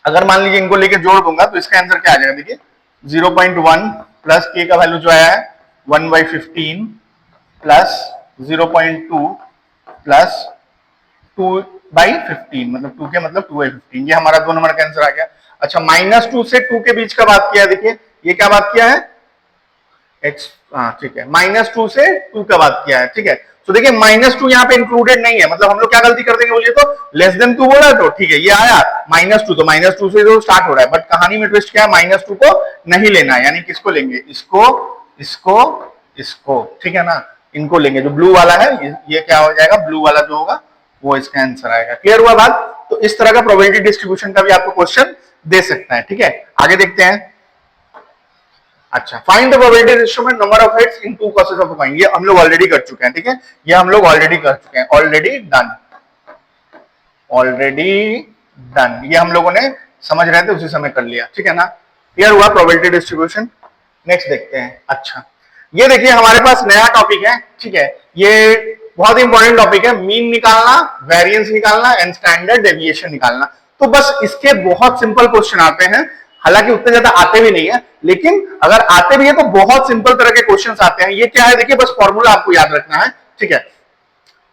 अगर मान लीजिए इनको लेके जोड़ दूंगा तो इसका आंसर क्या आ जाएगा, देखिए 0.1 प्लस के का वैल्यू जो आया है 1/15 प्लस 0.2 प्लस 2/15, मतलब 2 के मतलब 2/15, ये हमारा 2 नंबर का आंसर आ गया। अच्छा, -2 से 2 के बीच का बात किया है, देखिए ये क्या बात किया है, एक्स, हाँ ठीक है, -2 से 2 का बात किया है, ठीक है। तो देखिए -2 यहाँ पे इंक्लूडेड नहीं है, मतलब हम लोग क्या गलती कर देंगे बोलिए तो, <2 बोला तो ठीक है, ये आया -2, तो -2 से जो स्टार्ट हो रहा है, बट कहानी में ट्विस्ट क्या है, -2 को नहीं लेना है, यानी किसको लेंगे, इसको, इसको, इसको, ठीक है ना, इनको लेंगे। जो ब्लू वाला है ये क्या हो जाएगा, ब्लू वाला जो होगा वो इसका आंसर आएगा। क्लियर हुआ बात? तो इस तरह का प्रोबेबिलिटी डिस्ट्रीब्यूशन का भी आपको क्वेश्चन दे सकता है, ठीक है। आगे देखते हैं। अच्छा, फाइंड द प्रोबेबिलिटी रेशियो में number of heads in two tosses of a coin, ये हम लोग ऑलरेडी कर चुके हैं, ठीक है, ये हम लोग ऑलरेडी कर चुके हैं, ऑलरेडी डन, ऑलरेडी डन, ये हम लोगों ने समझ रहे थे उसी समय कर लिया, ठीक है ना। क्लियर हुआ प्रोबेबिलिटी डिस्ट्रीब्यूशन। नेक्स्ट देखते हैं। अच्छा, ये देखिए हमारे पास नया टॉपिक है, ठीक है, ये बहुत इंपॉर्टेंट टॉपिक है, मीन निकालना, वेरिएंस निकालना एंड स्टैंडर्ड डेविएशन निकालना। तो बस इसके बहुत सिंपल क्वेश्चन आते हैं, हालांकि उतने ज्यादा आते भी नहीं है, लेकिन अगर आते भी है तो बहुत सिंपल तरह के क्वेश्चंस आते हैं। ये क्या है, देखिए बस फॉर्मूला आपको याद रखना है, ठीक है।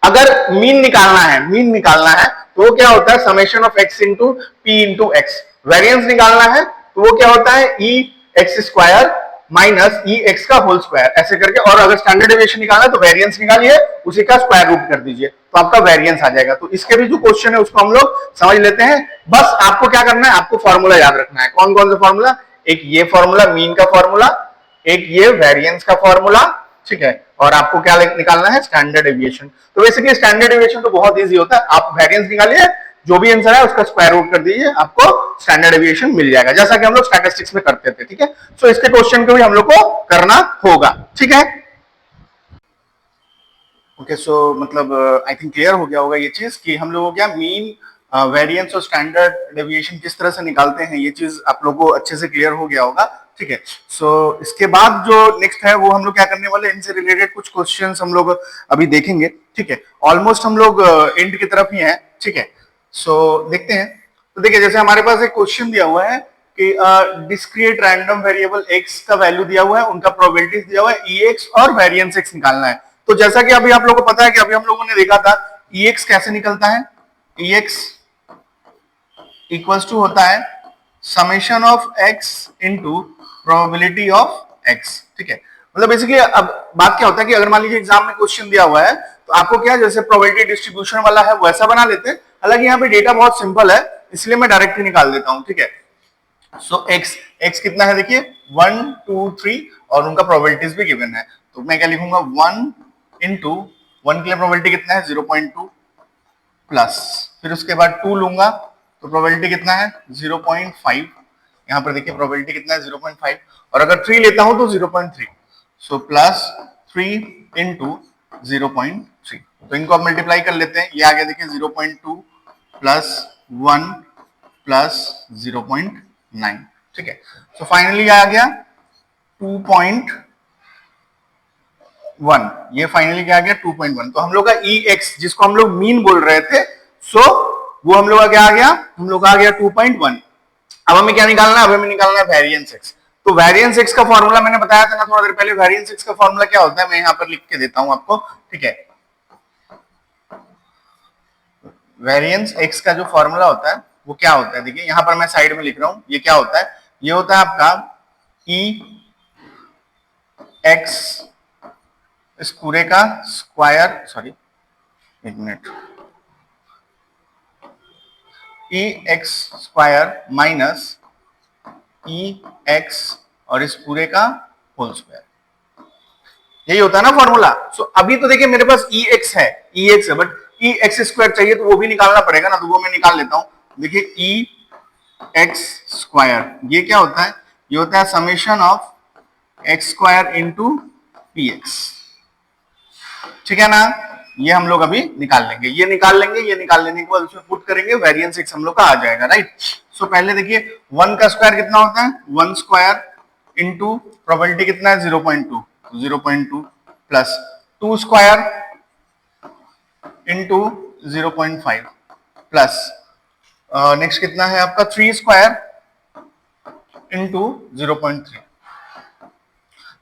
अगर मीन निकालना है, मीन निकालना है तो क्या होता है, summation of x into P into x. Variance निकालना है तो वो क्या होता है, ई एक्स स्क्वायर माइनस ई एक्स का होल स्क्वायर, ऐसे करके। और अगर स्टैंडर्ड डेविएशन निकालना है तो वेरियंस निकालिए, उसी का स्क्वायर रूट कर दीजिए, तो आपका वेरियंस आ जाएगा। तो इसके भी जो क्वेश्चन है उसको हम लोग समझ लेते हैं। बस आपको क्या करना है, आपको फॉर्मूला याद रखना है। कौन कौन सा फॉर्मूला, एक ये फॉर्मूला मीन का फॉर्मूला, एक ये वेरियंस का फॉर्मूला, ठीक है, और आपको क्या निकालना है, स्टैंडर्ड डेविएशन। तो बेसिकली स्टैंडर्ड डेविएशन तो बहुत इजी होता है, आप वेरिएंस निकालिए, जो भी आंसर है उसका स्क्वायर रूट कर दीजिए, आपको स्टैंडर्ड डेविएशन मिल जाएगा, जैसा कि हम लोग स्टैटिस्टिक्स में करते थे, ठीक है। सो इसके क्वेश्चन को भी हम लोग को करना होगा, ठीक है। ओके, सो मतलब आई थिंक क्लियर हो गया होगा ये चीज कि हम लोगों क्या मीन, वेरिएंस और स्टैंडर्ड डेविएशन किस तरह से निकालते हैं, ये चीज आप लोगों को अच्छे से क्लियर हो गया होगा, ठीक है। सो इसके बाद जो नेक्स्ट है वो हम लोग क्या करने वाले, इनसे रिलेटेड कुछ क्वेश्चंस हम लोग अभी देखेंगे, ठीक है। ऑलमोस्ट हम लोग एंड की तरफ ही हैं, ठीक है। सो देखते हैं। तो देखिए जैसे हमारे पास एक क्वेश्चन दिया हुआ है कि डिस्क्रीट रैंडम वेरिएबल एक्स का वैल्यू दिया हुआ है, उनका प्रोबेबिलिटीज दिया हुआ है, ई एक्स और वेरिएंस एक्स निकालना है। तो जैसा कि अभी आप लोगों को पता है कि अभी हम लोगों ने देखा था ई एक्स कैसे निकलता है, ई एक्स इक्वल्स टू होता है summation of x into probability of x, ठीक है। मतलब बेसिकली अब बात क्या होता है कि अगर मान लीजिए एग्जाम में क्वेश्चन दिया हुआ है तो आपको क्या, जैसे प्रोबेबिलिटी डिस्ट्रीब्यूशन वाला है वैसा बना लेते हैं। हालांकि यहाँ पे डेटा बहुत सिंपल है, इसलिए मैं डायरेक्ट ही निकाल देता हूं, ठीक है। सो एक्स कितना है, देखिए 1 2 3 और उनका प्रोबेबिलिटीज भी गिवन है। तो मैं क्या लिखूंगा, 1 इंटू 1 के लिए प्रोबेबिलिटी कितना है 0.2 प्लस, फिर उसके बाद 2 लूंगा तो प्रोबेबिलिटी कितना है 0.5, यहाँ पर देखिए प्रोबेबिलिटी कितना है 0.5, और अगर 3 लेता हूं तो 0.3, सो प्लस 3 इंटू 0.3। तो इनको अब मल्टीप्लाई कर लेते हैं, ये आ गया देखिए 0.2 प्लस 1 प्लस 0.9, ठीक है। सो फाइनली आ गया 2.1, ये फाइनली क्या आ गया 2.1। तो हम लोग का ई एक्स जिसको हम लोग मीन बोल रहे थे, सो वो हम लोग का क्या आ गया, हम लोग आ गया 2.1। अब हमें क्या निकालना है, अब हमें निकालना है वेरिएंस एक्स। तो वेरिएंस एक्स का फॉर्मूला मैंने बताया था ना थोड़ा देर पहले, वेरिएंस एक्स का फॉर्मूला क्या होता है, मैं यहां पर लिख के देता हूं आपको, ठीक है। वेरिएंस एक्स का जो फॉर्मूला होता है वो क्या होता है, देखिए यहां पर मैं साइड में लिख रहा हूं, ये क्या होता है, ये होता है आपका ई एक्स इस पूरे का स्क्वायर, सॉरी एक मिनट, ई एक्स स्क्वायर माइनस ई एक्स और इस पूरे का होल स्क्वायर, यही होता है ना फॉर्मूला। सो अभी तो देखिए मेरे पास ई एक्स है, ई एक्स है, बट ई एक्स स्क्वायर चाहिए तो वो भी निकालना पड़ेगा ना, तो वो मैं निकाल लेता हूं। देखिए ई एक्स स्क्वायर ये क्या होता है, ये होता है summation of x square into P x, ठीक है ना। ये हम लोग अभी निकाल लेंगे, ये निकाल लेंगे, ये निकाल लेने के बाद उसमें पुट करेंगे, वेरिएंस एक्स हम लोग का आ जाएगा, राइट। सो पहले देखिए 1 का स्क्वायर कितना होता है, 1 स्क्वायर इंटू प्रोबेबिलिटी कितना है 0.2, 0.2 plus 2 square into 0.5 plus next कितना है आपका 3 स्क्वायर इंटू 0.3।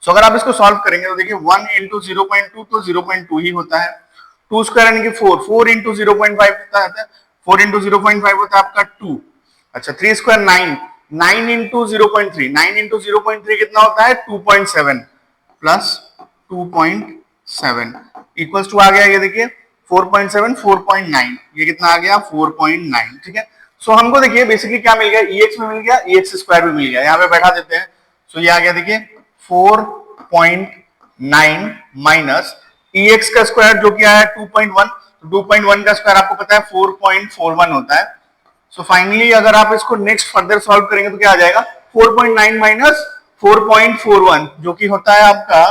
सो अगर आप इसको सॉल्व करेंगे तो देखिए 1 इंटू 0.2 तो 0.2 ही होता है। 2 स्क्वायर यानी कि 4 इंटू 0.5 होता है, 4 इंटू 0.5 होता है आपका 2। अच्छा 3 स्क्वायर 9 इंटू 0.3, 9 इंटू 0.3 कितना होता है 2.7 प्लस 2.7 इक्वल्स टू आ गया ये देखिए 4.7 4.9, ये कितना आ गया 4.9। ठीक है, सो हमको देखिए बेसिकली क्या मिल गया, EX में मिल गया, EX स्क्वायर भी मिल गया, यहाँ पे बैठा देते हैं। सो ये आ गया देखिए 4.9 माइनस EX का स्क्वायर जो कि आया 2.1, तो 2.1 का स्क्वायर आपको पता है 4.41 होता है। सो फाइनली अगर आप इसको नेक्स्ट फर्दर सॉल्व करेंगे तो क्या आ जाएगा 4.9 माइनस 4.41 जो कि होता है आपका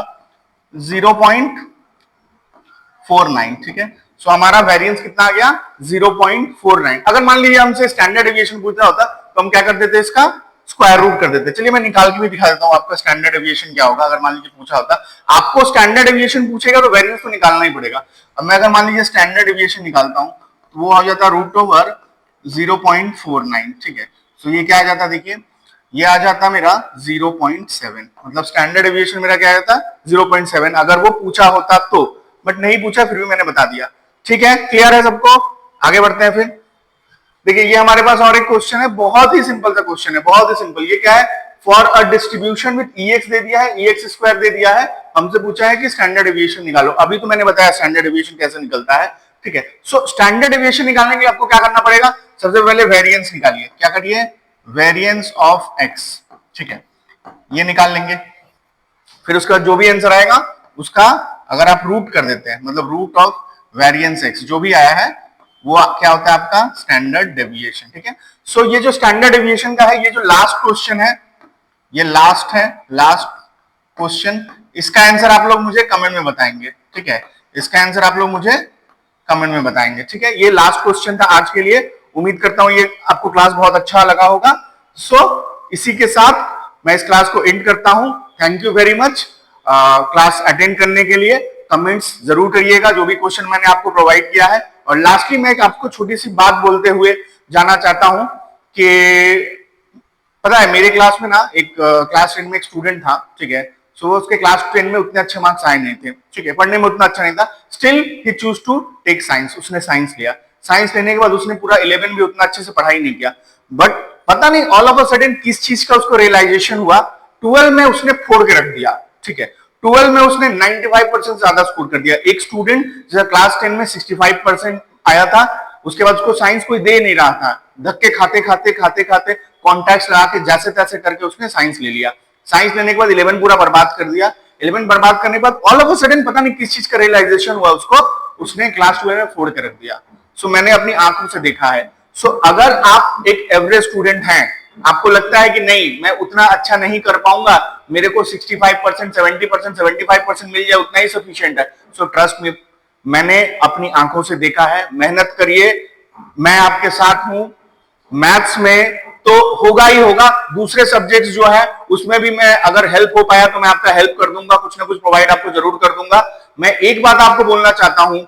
0.49। ठीक है, सो हमारा वेरिएंस कितना आ गया 0.49। अगर मान लीजिए हमसे स्टैंडर्ड डेविएशन पूछ रहा होता तो हम क्या कर देते इसका स्क्वायर रूट कर देते। चलिए मैं निकाल के भी दिखा देता हूं आपका स्टैंडर्ड डेविएशन क्या होगा। अगर मान लीजिए पूछा होता, आपको स्टैंडर्ड डेविएशन पूछेगा तो वेरिएंस तो निकालना ही पड़ेगा। अब मैं अगर मान लीजिए स्टैंडर्ड डेविएशन निकालता हूं तो वो आ जाता √0.49। ठीक है, सो ये क्या आ जाता देखिए, ये आ जाता मेरा 0.7, मतलब स्टैंडर्ड डेविएशन मेरा क्या आ जाता 0.7 अगर वो पूछा होता तो, बट नहीं पूछा फिर भी मैंने बता दिया। ठीक है, क्लियर है सबको, आगे बढ़ते हैं फिर। देखिए ये हमारे पास और एक क्वेश्चन है, बहुत ही सिंपल सा क्वेश्चन है, बहुत ही सिंपल। ये क्या है, for a distribution with EX दे दिया है, EX स्क्वायर दे दिया है, हमसे पूछा है कि स्टैंडर्ड डेविएशन निकालो। अभी तो मैंने बताया स्टैंडर्ड डेविएशन कैसे निकलता है। ठीक है, सो स्टैंडर्ड डेविएशन निकालने के लिए आपको क्या करना पड़ेगा, सबसे पहले वेरिएंस निकालिए। क्या करिए, वेरिएंस ऑफ x। ठीक है, ये निकाल लेंगे, फिर उसका जो भी आंसर आएगा उसका अगर आप रूट कर देते हैं, मतलब रूट ऑफ वेरिएंस x जो भी आया है वो क्या होता है आपका स्टैंडर्ड डेविएशन। ठीक है, सो ये जो स्टैंडर्ड डेविएशन का है, ये जो लास्ट क्वेश्चन है, ये लास्ट है, लास्ट क्वेश्चन, इसका आंसर आप लोग मुझे कमेंट में बताएंगे। ठीक है, इसका आंसर आप लोग मुझे कमेंट में बताएंगे। ठीक है, ये लास्ट क्वेश्चन था आज के लिए। उम्मीद करता हूं ये आपको क्लास बहुत अच्छा लगा होगा। सो इसी के साथ मैं इस क्लास को एंड करता हूं। Thank you very much class attend करने के लिए। कमेंट्स जरूर करिएगा जो भी क्वेश्चन मैंने आपको प्रोवाइड किया है। और लास्टली मैं एक आपको छोटी सी बात बोलते हुए जाना चाहता हूं कि पता है मेरे क्लास में ना एक क्लास 10 में एक स्टूडेंट था। ठीक है, सो उसके क्लास 10 में उतने अच्छे मार्क्स आए नहीं थे। ठीक है, पढ़ने में उतना अच्छा नहीं था, still he choose to take science. उसने साइंस लिया, साइंस लेने के बाद उसने पूरा 11 भी उतना अच्छे से पढ़ाई नहीं किया, बट पता नहीं ऑल ऑफ अ सडन किस चीज का उसको रियलाइजेशन हुआ, 12 में उसने फोड़ के रख दिया। ठीक है, 12 में उसने 95% ज्यादा स्कोर कर दिया। एक स्टूडेंट जो क्लास 10 में 65% आया था, उसके बाद उसको साइंस कोई दे नहीं रहा था, धक्के खाते खाते खाते खाते कॉन्टैक्ट्स लगा के जैसे तैसे करके उसने साइंस ले लिया। साइंस लेने के बाद 11 पूरा बर्बाद कर दिया। 11 बर्बाद करने के बाद ऑल ऑफ अ सडन पता नहीं किस चीज का रियलाइजेशन हुआ उसको, उसने क्लास 12 में फोड़ के रख दिया। सो मैंने अपनी आंखों से देखा है। सो अगर आप एक एवरेज स्टूडेंट हैं, आपको लगता है कि नहीं मैं उतना अच्छा नहीं कर पाऊंगा, मेरे को 65%, 70%, 75% मिल जाए उतना ही सफिशिएंट है, सो ट्रस्ट मी, मैंने अपनी आंखों से देखा है। मेहनत करिए, मैं आपके साथ हूं। मैथ्स में तो होगा ही होगा, दूसरे सब्जेक्ट्स जो है उसमें भी मैं अगर हेल्प हो पाया तो मैं आपका हेल्प कर दूंगा, कुछ ना कुछ प्रोवाइड आपको जरूर कर दूंगा। मैं एक बात आपको बोलना चाहता हूं,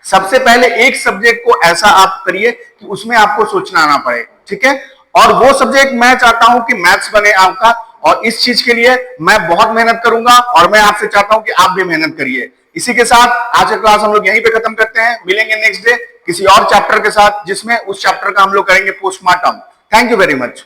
सबसे पहले एक सब्जेक्ट को ऐसा आप करिए कि उसमें आपको सोचना ना पड़े। ठीक है, और वो सब्जेक्ट मैं चाहता हूं कि मैथ्स बने आपका, और इस चीज के लिए मैं बहुत मेहनत करूंगा और मैं आपसे चाहता हूं कि आप भी मेहनत करिए। इसी के साथ आज का क्लास हम लोग यहीं पे खत्म करते हैं। मिलेंगे नेक्स्ट डे किसी और चैप्टर के साथ, जिसमें उस चैप्टर का हम लोग करेंगे postmortem. Thank you very much.